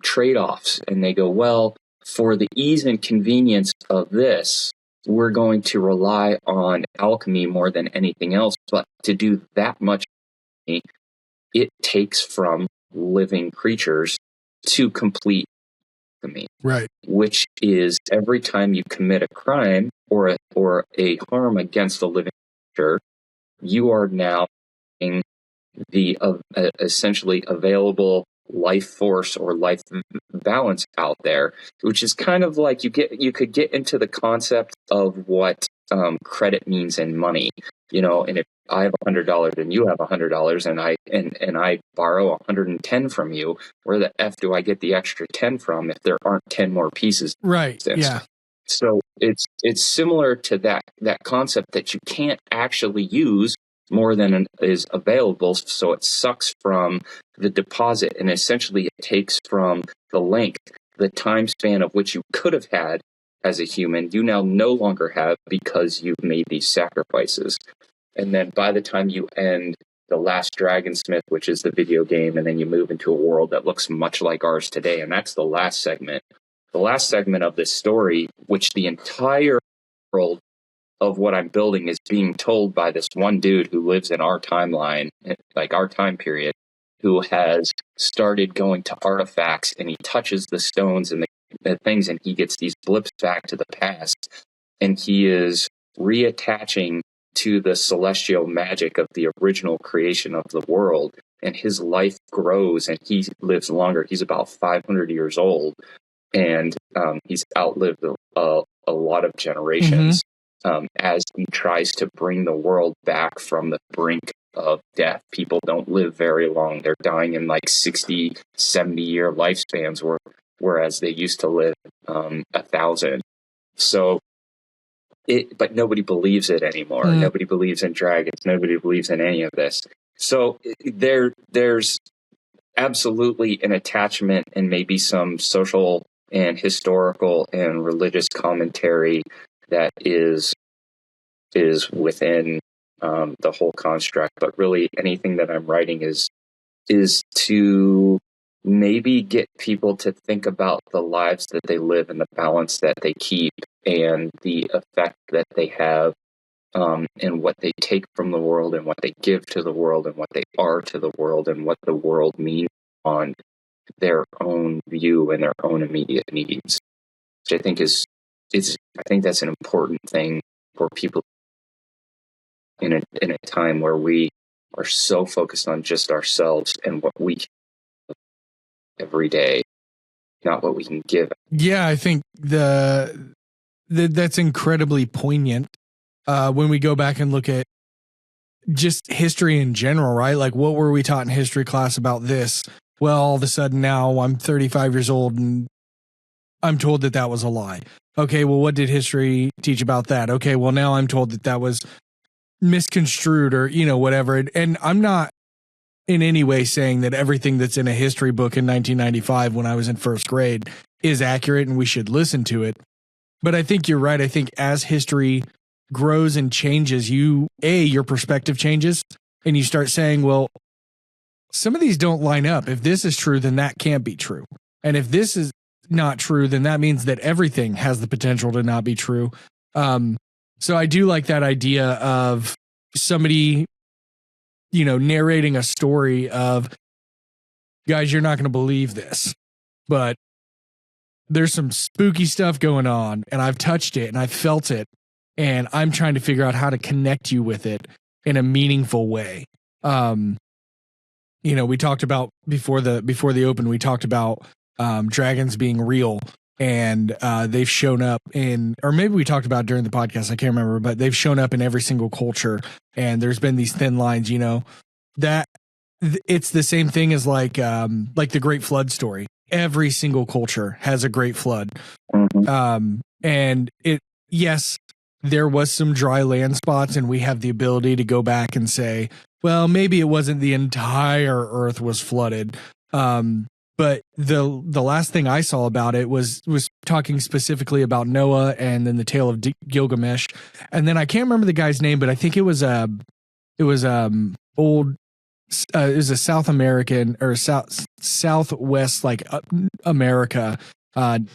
trade-offs, and they go, well, for the ease and convenience of this, we're going to rely on alchemy more than anything else. But to do that much, it takes from living creatures to complete alchemy. Right. Which is every time you commit a crime or a harm against a living creature, you are now in the essentially available life force or life balance out there, which is kind of like you could get into the concept of what credit means in money, and if I have $100 and you have $100 and I borrow 110 from you, where the F do I get the extra 10 from if there aren't 10 more pieces? Right. Yeah. So it's similar to that concept that you can't actually use more than is available. So it sucks from the deposit, and essentially it takes from the length, the time span of which you could have had as a human, you now no longer have because you've made these sacrifices. And then by the time you end The Last Dragonsmith, which is the video game, and then you move into a world that looks much like ours today, and that's the last segment. The last segment of this story, which the entire world of what I'm building is being told by this one dude who lives in our timeline, like our time period, who has started going to artifacts, and he touches the stones and the things, and he gets these blips back to the past, and he is reattaching to the celestial magic of the original creation of the world, and his life grows and he lives longer. He's about 500 years old, and he's outlived a lot of generations. As he tries to bring the world back from the brink of death. People don't live very long. They're dying in like 60, 70-year lifespans, whereas they used to live 1,000. So, but nobody believes it anymore. Nobody believes in dragons. Nobody believes in any of this. So there's absolutely an attachment and maybe some social and historical and religious commentary that is within the whole construct. But really, anything that I'm writing is to maybe get people to think about the lives that they live and the balance that they keep and the effect that they have, and what they take from the world and what they give to the world and what they are to the world and what the world means on their own view and their own immediate needs, which I think I think that's an important thing for people in a time where we are so focused on just ourselves and what we can every day, not what we can give. Yeah, I think that's incredibly poignant when we go back and look at just history in general, right? Like, what were we taught in history class about this? Well, all of a sudden now I'm 35 years old and I'm told that was a lie. Okay, well, what did history teach about that? Okay, well, now I'm told that was misconstrued or, whatever. And I'm not in any way saying that everything that's in a history book in 1995 when I was in first grade is accurate and we should listen to it. But I think you're right. I think as history grows and changes, your perspective changes and you start saying, well, some of these don't line up. If this is true, then that can't be true. And if this is not true, then that means that everything has the potential to not be true. So I do like that idea of somebody, narrating a story of, guys, you're not going to believe this, but there's some spooky stuff going on and I've touched it and I've felt it and I'm trying to figure out how to connect you with it in a meaningful way. We talked about before the open, we talked about dragons being real. and they've shown up in, or maybe we talked about it during the podcast, I can't remember, but they've shown up in every single culture, and there's been these thin lines, you know, that it's the same thing as like the Great Flood story. Every single culture has a Great Flood. And yes, there was some dry land spots, and we have the ability to go back and say, well, maybe it wasn't the entire earth was flooded. But the last thing I saw about it was talking specifically about Noah and then the tale of Gilgamesh. And then I can't remember the guy's name, but I think it was a South American or Southwest, like America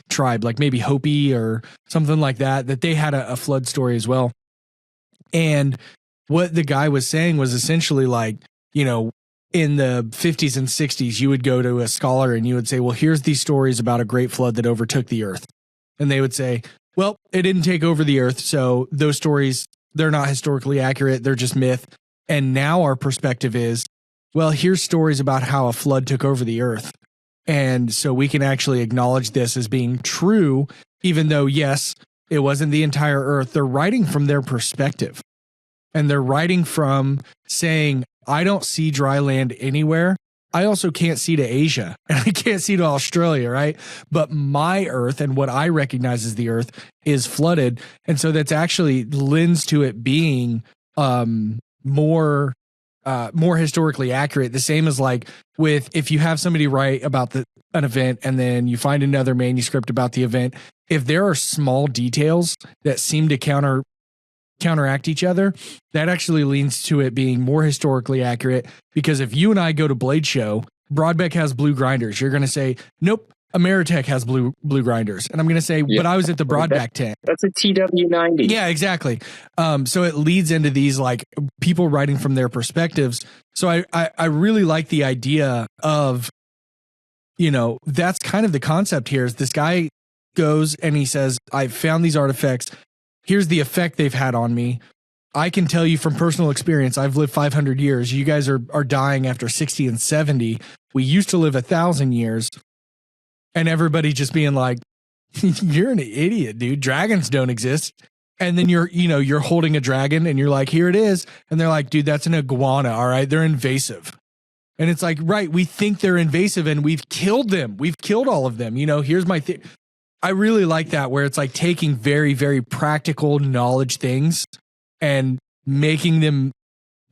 tribe, like maybe Hopi or something like that they had a flood story as well. And what the guy was saying was essentially like, you know, in the 50s and 60s, you would go to a scholar and you would say, well, here's these stories about a great flood that overtook the earth. And they would say, well, it didn't take over the earth, so those stories, they're not historically accurate. They're just myth. And now our perspective is, well, here's stories about how a flood took over the earth. And so we can actually acknowledge this as being true, even though, yes, it wasn't the entire earth. They're writing from their perspective. And they're writing from saying, I don't see dry land anywhere. I also can't see to Asia, and I can't see to Australia, right? But my earth and what I recognize as the earth is flooded. And so that's actually lends to it being more historically accurate. The same as like with, if you have somebody write about an event and then you find another manuscript about the event, if there are small details that seem to counteract each other, that actually leans to it being more historically accurate. Because if you and I go to Blade Show, Broadbeck has blue grinders, you're going to say, nope, Ameritech has blue grinders. And I'm going to say, but I was at the Broadback tent. That's a TW90. Yeah, exactly. So it leads into these like people writing from their perspectives. So I really like the idea of, you know, that's kind of the concept here is this guy goes and he says, I found these artifacts. Here's the effect they've had on me. I can tell you from personal experience, I've lived 500 years. You guys are dying after 60 and 70. We used to live 1,000 years. And everybody just being like, you're an idiot, dude. Dragons don't exist. And then you're holding a dragon and you're like, here it is. And they're like, dude, that's an iguana. All right. They're invasive. And it's like, right. We think they're invasive and we've killed them. We've killed all of them. You know, here's my thing. I really like that where it's like taking very, very practical knowledge things and making them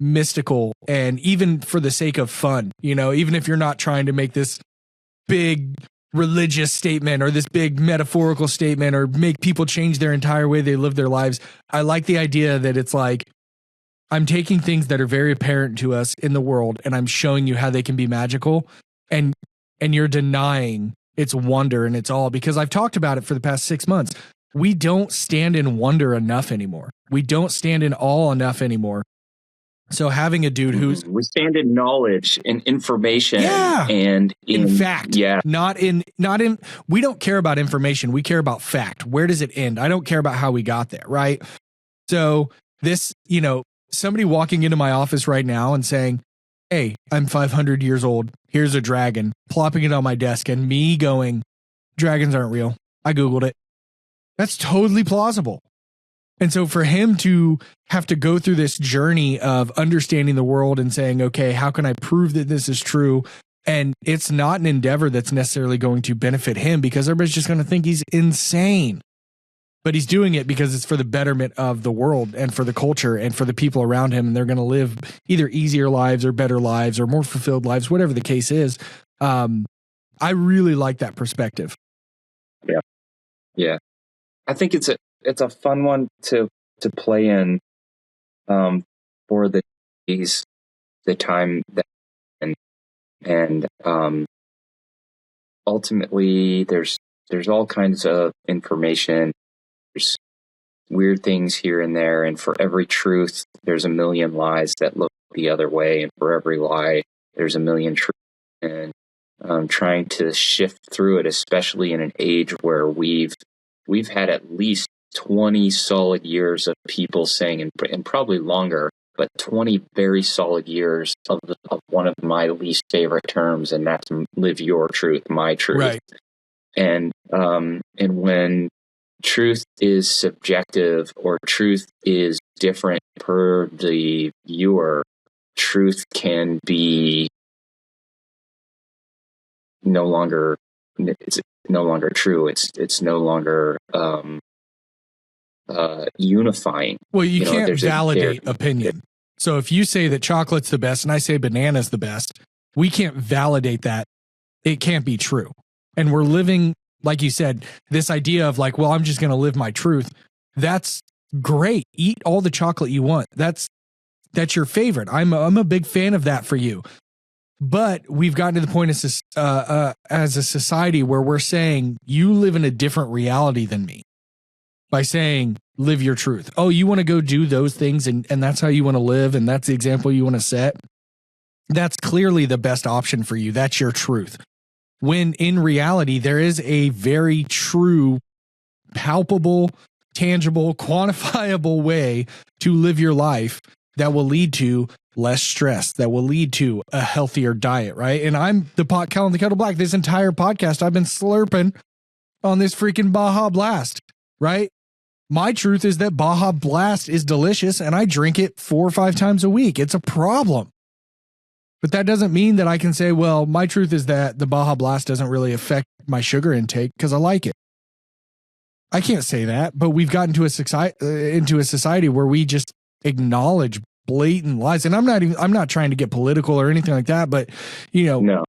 mystical, and even for the sake of fun, you know, even if you're not trying to make this big religious statement or this big metaphorical statement or make people change their entire way they live their lives. I like the idea that it's like, I'm taking things that are very apparent to us in the world and I'm showing you how they can be magical, and you're denying its wonder and its awe, because I've talked about it for the past 6 months. We don't stand in wonder enough anymore. We don't stand in awe enough anymore. So having a dude who's we stand in knowledge and information, and in fact, not in we don't care about information. We care about fact. Where does it end? I don't care about how we got there. Right. So this, you know, somebody walking into my office right now and saying, hey, I'm 500 years old. Here's a dragon, plopping it on my desk, and me going, dragons aren't real. I Googled it. That's totally plausible. And so for him to have to go through this journey of understanding the world and saying, okay, how can I prove that this is true? And it's not an endeavor that's necessarily going to benefit him, because everybody's just going to think he's insane. But he's doing it because it's for the betterment of the world and for the culture and for the people around him. And they're going to live either easier lives or better lives or more fulfilled lives, whatever the case is. I really like that perspective. Yeah. Yeah. I think it's a fun one to play in for the time that, and ultimately there's all kinds of information. There's weird things here and there, and for every truth there's a million lies that look the other way, and for every lie there's a million truths. And trying to shift through it, especially in an age where we've had at least 20 solid years of people saying, and probably longer, but 20 very solid years of one of my least favorite terms, and that's live your truth, my truth. Right. And when truth is subjective or truth is different per the viewer, truth can be no longer, it's no longer true. It's no longer unifying. Well, you can't validate opinion. So if you say that chocolate's the best and I say banana's the best, we can't validate that. It can't be true. And we're living, like you said, this idea of like, well, I'm just going to live my truth. That's great. Eat all the chocolate you want. That's your favorite. I'm a big fan of that for you. But we've gotten to the point as a society where we're saying you live in a different reality than me by saying live your truth. Oh, you want to go do those things and that's how you want to live and that's the example you want to set. That's clearly the best option for you. That's your truth. When in reality, there is a very true, palpable, tangible, quantifiable way to live your life that will lead to less stress, that will lead to a healthier diet, right? And I'm the pot kettle and the kettle black. This entire podcast, I've been slurping on this freaking Baja Blast, right? My truth is that Baja Blast is delicious and I drink it 4 or 5 times a week. It's a problem. But that doesn't mean that I can say, well, my truth is that the Baja Blast doesn't really affect my sugar intake because I like it. I can't say that, but we've gotten to into a society where we just acknowledge blatant lies. And I'm not trying to get political or anything like that, but No.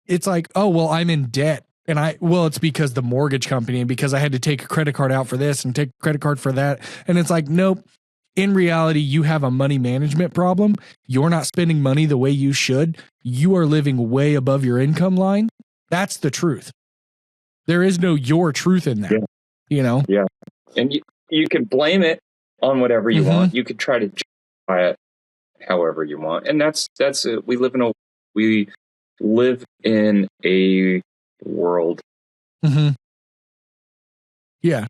It's like, oh, well, I'm in debt. And it's because the mortgage company and because I had to take a credit card out for this and take a credit card for that. And it's like, nope. In reality, you have a money management problem. You're not spending money the way you should. You are living way above your income line. That's the truth. There is no your truth in that, Yeah. And you can blame it on whatever you want. You could try to justify it however you want. And that's it. We live in a world. Mm-hmm. Yeah.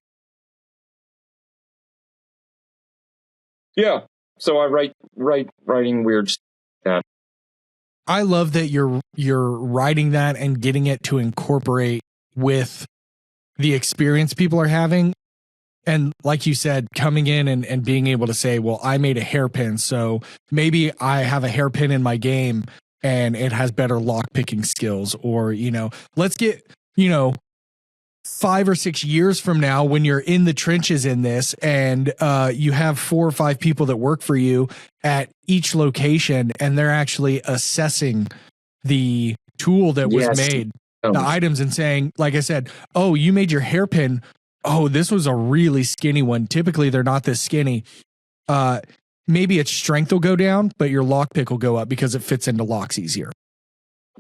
Yeah. So I writing weird stuff. I love that you're writing that and getting it to incorporate with the experience people are having. And like you said, coming in and being able to say, well, I made a hairpin, so maybe I have a hairpin in my game and it has better lock picking skills. Or, let's get, 5 or 6 years from now, when you're in the trenches in this and you have 4 or 5 people that work for you at each location and they're actually assessing the tool that was made, the items, and saying, like I said, oh, you made your hairpin. Oh, this was a really skinny one. Typically, they're not this skinny. Maybe its strength will go down, but your lockpick will go up because it fits into locks easier.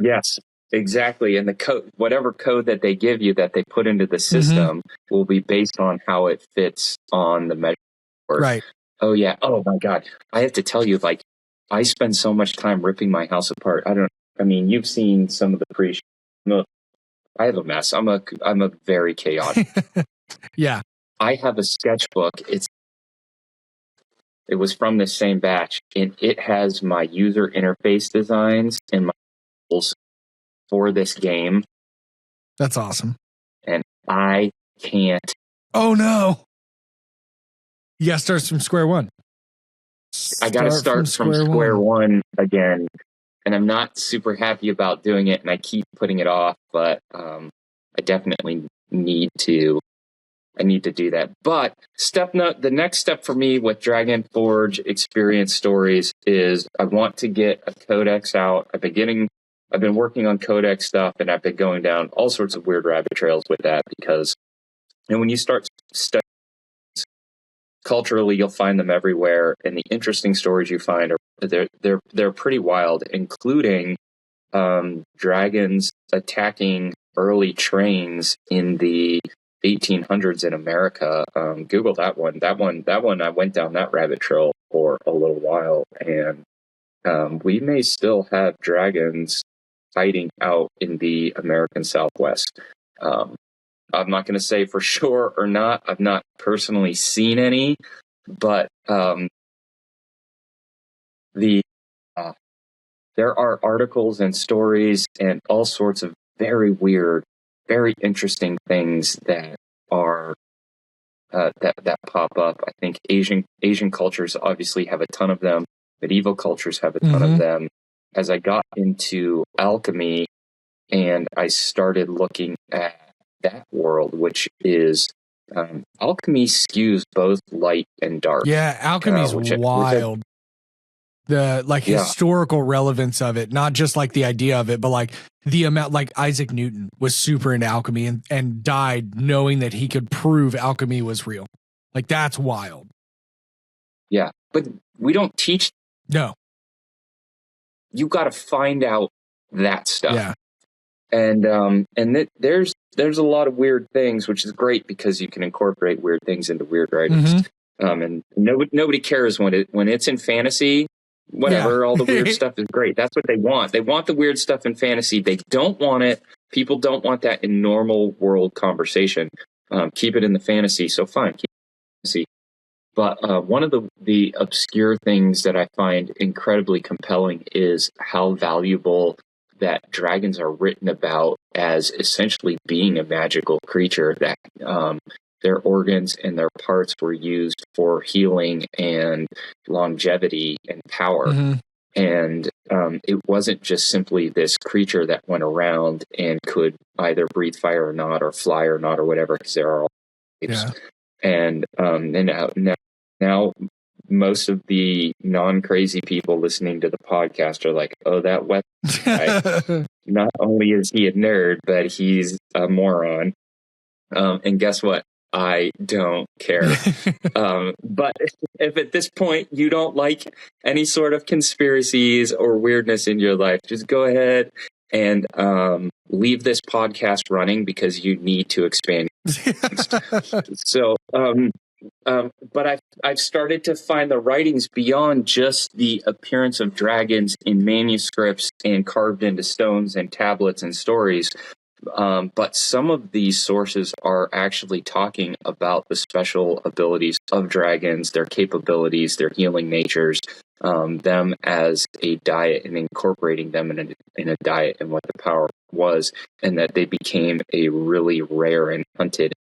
Yes. Exactly. And the code, whatever code that they give you that they put into the system will be based on how it fits on the measure. Right. Oh, yeah. Oh, my God. I have to tell you, like, I spend so much time ripping my house apart. You've seen some of the I have a mess. I'm a very chaotic. Yeah. I have a sketchbook. It was from the same batch, and it has my user interface designs and my rules for this game. That's awesome. And I can't. Oh, no. You got to start from square one. I got to start from square one again. And I'm not super happy about doing it. And I keep putting it off. But I definitely need to. I need to do that. But the next step for me with Dragon Forge experience stories is I want to get a codex out. I've been working on codex stuff, and I've been going down all sorts of weird rabbit trails with that because, when you start studying culturally, you'll find them everywhere, and the interesting stories you find they're pretty wild, including dragons attacking early trains in the 1800s in America. Google that one. That one. I went down that rabbit trail for a little while, and we may still have dragons hiding out in the American Southwest. I'm not going to say for sure or not. I've not personally seen any, but there are articles and stories and all sorts of very weird very interesting things that are that pop up. I think Asian cultures obviously have a ton of them. Medieval cultures have a ton of them. As I got into alchemy and I started looking at that world, which is alchemy skews both light and dark. Yeah, alchemy's wild. The historical relevance of it, not just like the idea of it, but like the amount, like Isaac Newton was super into alchemy and died knowing that he could prove alchemy was real. Like that's wild. Yeah, but we don't teach. No. You got to find out that stuff. Yeah. And there's a lot of weird things, which is great because you can incorporate weird things into weird writings. And nobody cares when it's in fantasy. Whatever, all the weird stuff is great. That's what they want. They want the weird stuff in fantasy. They don't want it. People don't want that in normal world conversation. Keep it in the fantasy. So fine, keep it in the fantasy. But one of the obscure things that I find incredibly compelling is how valuable that dragons are written about as essentially being a magical creature, that their organs and their parts were used for healing and longevity and power. And it wasn't just simply this creature that went around and could either breathe fire or not, or fly or not, or whatever, because there are all types. And now most of the non-crazy people listening to the podcast are like, oh, that Weston guy, not only is he a nerd, but he's a moron. And guess what? I don't care. But if at this point you don't like any sort of conspiracies or weirdness in your life, just go ahead and leave this podcast running because you need to expand. So, but I've started to find the writings beyond just the appearance of dragons in manuscripts and carved into stones and tablets and stories. But some of these sources are actually talking about the special abilities of dragons, their capabilities, their healing natures, them as a diet, and incorporating them in a diet and what the power was, and that they became a really rare and hunted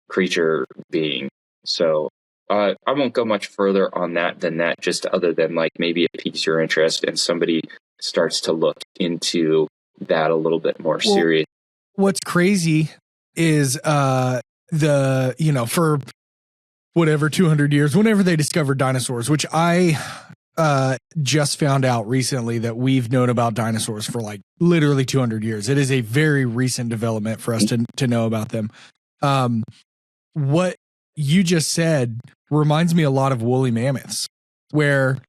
creature being. So I won't go much further on that than that, just other than like maybe it piques your interest and somebody starts to look into that a little bit more serious. What's crazy is for whatever 200 years, whenever they discovered dinosaurs, which I just found out recently that we've known about dinosaurs for like literally 200 years. It is a very recent development for us to know about them. What you just said reminds me a lot of woolly mammoths, where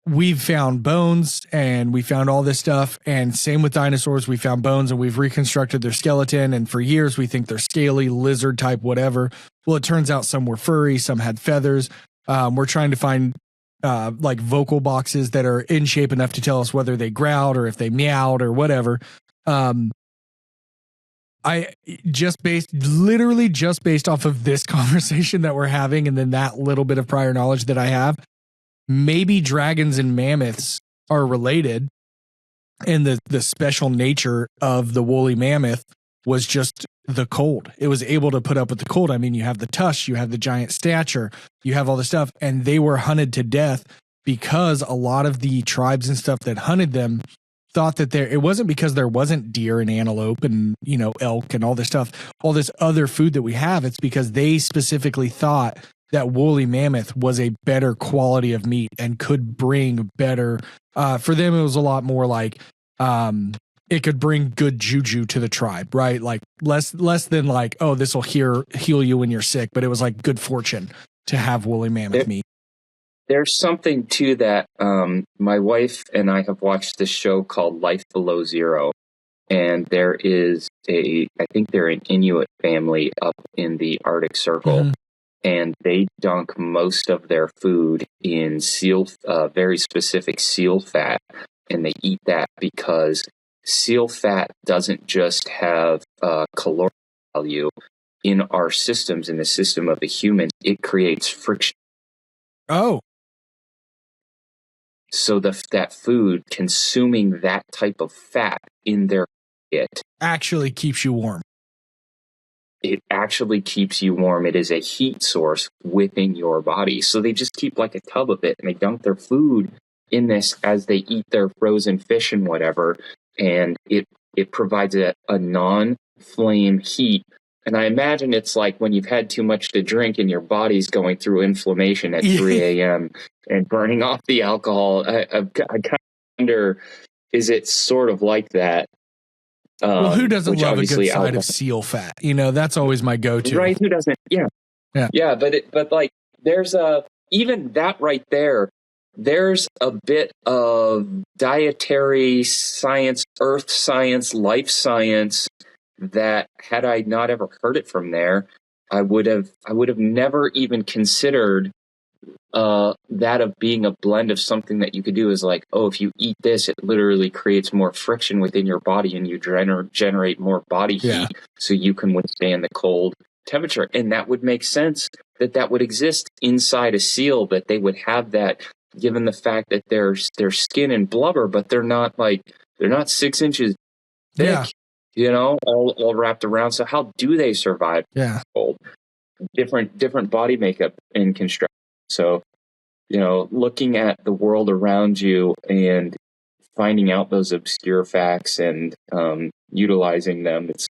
we've found bones and we found all this stuff. And same with dinosaurs, we found bones and we've reconstructed their skeleton. And for years, we think they're scaly, lizard type, whatever. Well, it turns out some were furry, some had feathers. We're trying to find like vocal boxes that are in shape enough to tell us whether they growled or if they meowed or whatever. I literally just based off of this conversation that we're having and then that little bit of prior knowledge that I have, maybe dragons and mammoths are related, and the special nature of the woolly mammoth was just the cold. It was able to put up with the cold. I mean, you have the tusk, you have the giant stature, you have all this stuff, and they were hunted to death because a lot of the tribes and stuff that hunted them thought that it wasn't because there wasn't deer and antelope and, elk and all this stuff, all this other food that we have. It's because they specifically thought that woolly mammoth was a better quality of meat and could bring better, for them, it was a lot more like, it could bring good juju to the tribe, right? Like less than like, oh, this will heal you when you're sick, but it was like good fortune to have woolly mammoth meat. There's something to that. My wife and I have watched this show called Life Below Zero, and there is I think they're an Inuit family up in the Arctic Circle, and they dunk most of their food in very specific seal fat, and they eat that because seal fat doesn't just have caloric value in our systems, in the system of the human. It creates friction. Oh. So that food, consuming that type of fat in their diet, actually keeps you warm. It actually keeps you warm. It is a heat source within your body. So they just keep like a tub of it, and they dunk their food in this as they eat their frozen fish and whatever. And it provides a non-flame heat. And I imagine it's like when you've had too much to drink and your body's going through inflammation at 3 a.m. and burning off the alcohol. I kind of wonder, is it sort of like that? Well, who doesn't love a good side of seal fat? You know, that's always my go-to. Right? Who doesn't? Yeah. But like, there's even that right there. There's a bit of dietary science, earth science, life science that, had I not ever heard it from there, I would have never even considered that of being a blend of something that you could do is like, oh, if you eat this, it literally creates more friction within your body and you generate more body heat so you can withstand the cold temperature. And that would make sense that would exist inside a seal, that they would have that, given the fact that they're skin and blubber, but they're not 6 inches thick, you know, all wrapped around. So how do they survive cold? Different body makeup and construction. So, you know, looking at the world around you and finding out those obscure facts and utilizing them, it's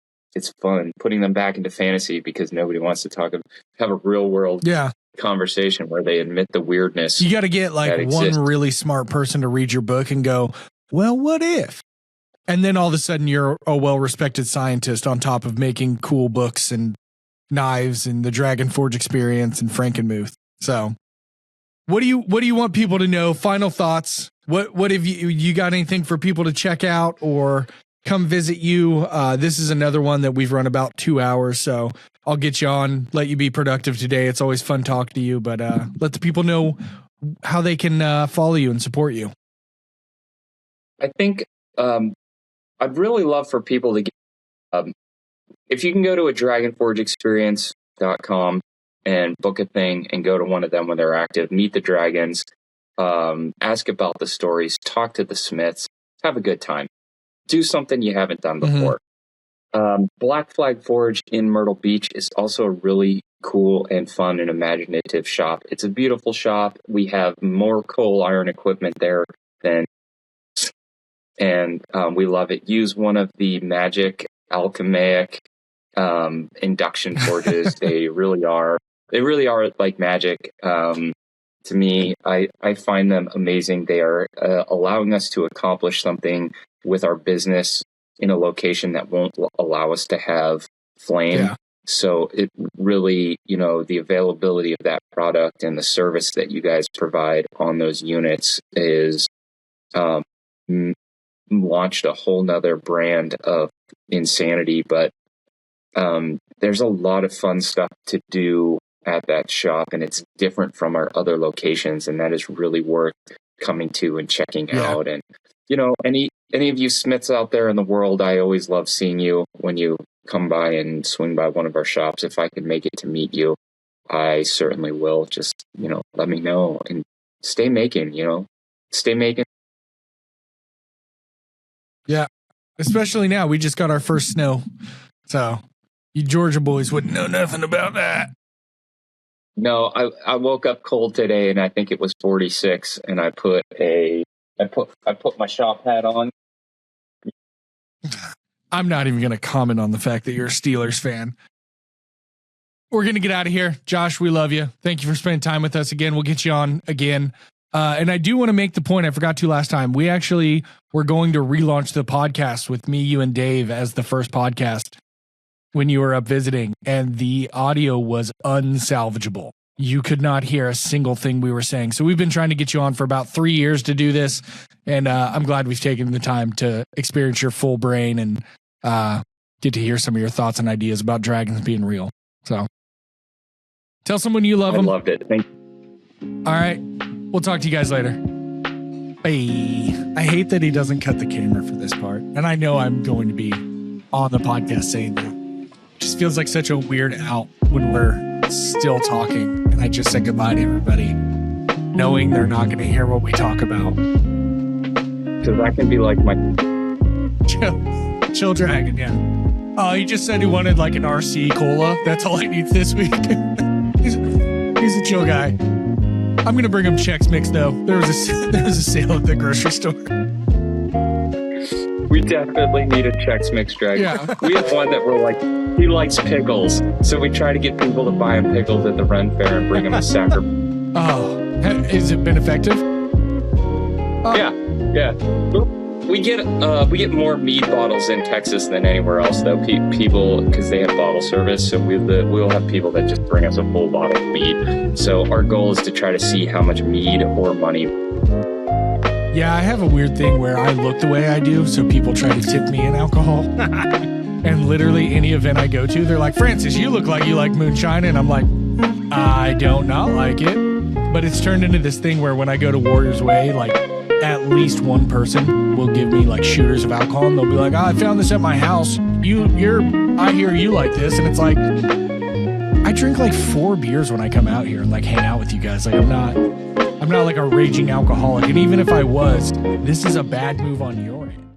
fun. Putting them back into fantasy because nobody wants to have a real world conversation where they admit the weirdness. You got to get like one really smart person to read your book and go, well, what if? And then all of a sudden you're a well-respected scientist on top of making cool books and knives and the Dragon Forge experience and Frankenmuth. So what do you want people to know? Final thoughts. What have you got anything for people to check out or come visit you? This is another one that we've run about 2 hours, so I'll get you on, let you be productive today. It's always fun talking to you, but let the people know how they can follow you and support you. I think I'd really love for people to get, if you can go to a dragonforgeexperience.com and book a thing and go to one of them when they're active, meet the dragons, ask about the stories, talk to the smiths, have a good time. Do something you haven't done before. Black Flag Forge in Myrtle Beach is also a really cool and fun and imaginative shop. It's a beautiful shop. We have more coal iron equipment there than, and we love it. Use one of the magic alchemic induction forges. They really are like magic. To me, I find them amazing. They are allowing us to accomplish something with our business in a location that won't allow us to have flame. Yeah. So it really, you know, the availability of that product and the service that you guys provide on those units is launched a whole nother brand of insanity. But there's a lot of fun stuff to do at that shop, and it's different from our other locations, and that is really worth coming to and checking out. And, you know, any of you smiths out there in the world, I always love seeing you when you come by and swing by one of our shops. If I can make it to meet you, I certainly will. Just, you know, let me know and stay making. Yeah, especially now. We just got our first snow, so you Georgia boys wouldn't know nothing about that. No, I woke up cold today, and I think it was 46, and I put my shop hat on. I'm not even going to comment on the fact that you're a Steelers fan. We're going to get out of here. Josh, we love you. Thank you for spending time with us again. We'll get you on again. And I do want to make the point, I forgot to last time, we actually were going to relaunch the podcast with me, you, and Dave as the first podcast when you were up visiting, and the audio was unsalvageable. You could not hear a single thing we were saying. So we've been trying to get you on for about 3 years to do this, and I'm glad we've taken the time to experience your full brain and get to hear some of your thoughts and ideas about dragons being real. So tell someone you love them. I loved it. Thank you. All right. We'll talk to you guys later. Bye. I hate that he doesn't cut the camera for this part. And I know I'm going to be on the podcast saying that. Just feels like such a weird out when we're still talking and I just said goodbye to everybody. knowing they're not going to hear what we talk about. Because that can be like my Chill Dragon, yeah. Oh, he just said he wanted like an RC cola. That's all he needs this week. he's a chill guy. I'm gonna bring him Chex Mix though. There was a sale at the grocery store. We definitely need a Chex Mix Dragon. Yeah. We have one that we're like, he likes pickles. So we try to get people to buy him pickles at the Ren Fair and bring him a sacker. Oh, has it been effective? Yeah. We get more mead bottles in Texas than anywhere else, though. People, because they have bottle service, so we'll have people that just bring us a full bottle of mead. So our goal is to try to see how much mead or money. Yeah, I have a weird thing where I look the way I do, so people try to tip me in alcohol. And literally any event I go to, they're like, Francis, you look like you like moonshine. And I'm like, I don't not like it. But it's turned into this thing where when I go to Warrior's Way, like at least one person will give me like shooters of alcohol, and they'll be like, I found this at my house. I hear you like this. And it's like, I drink like 4 beers when I come out here and like hang out with you guys. Like I'm not like a raging alcoholic. And even if I was, this is a bad move on your end.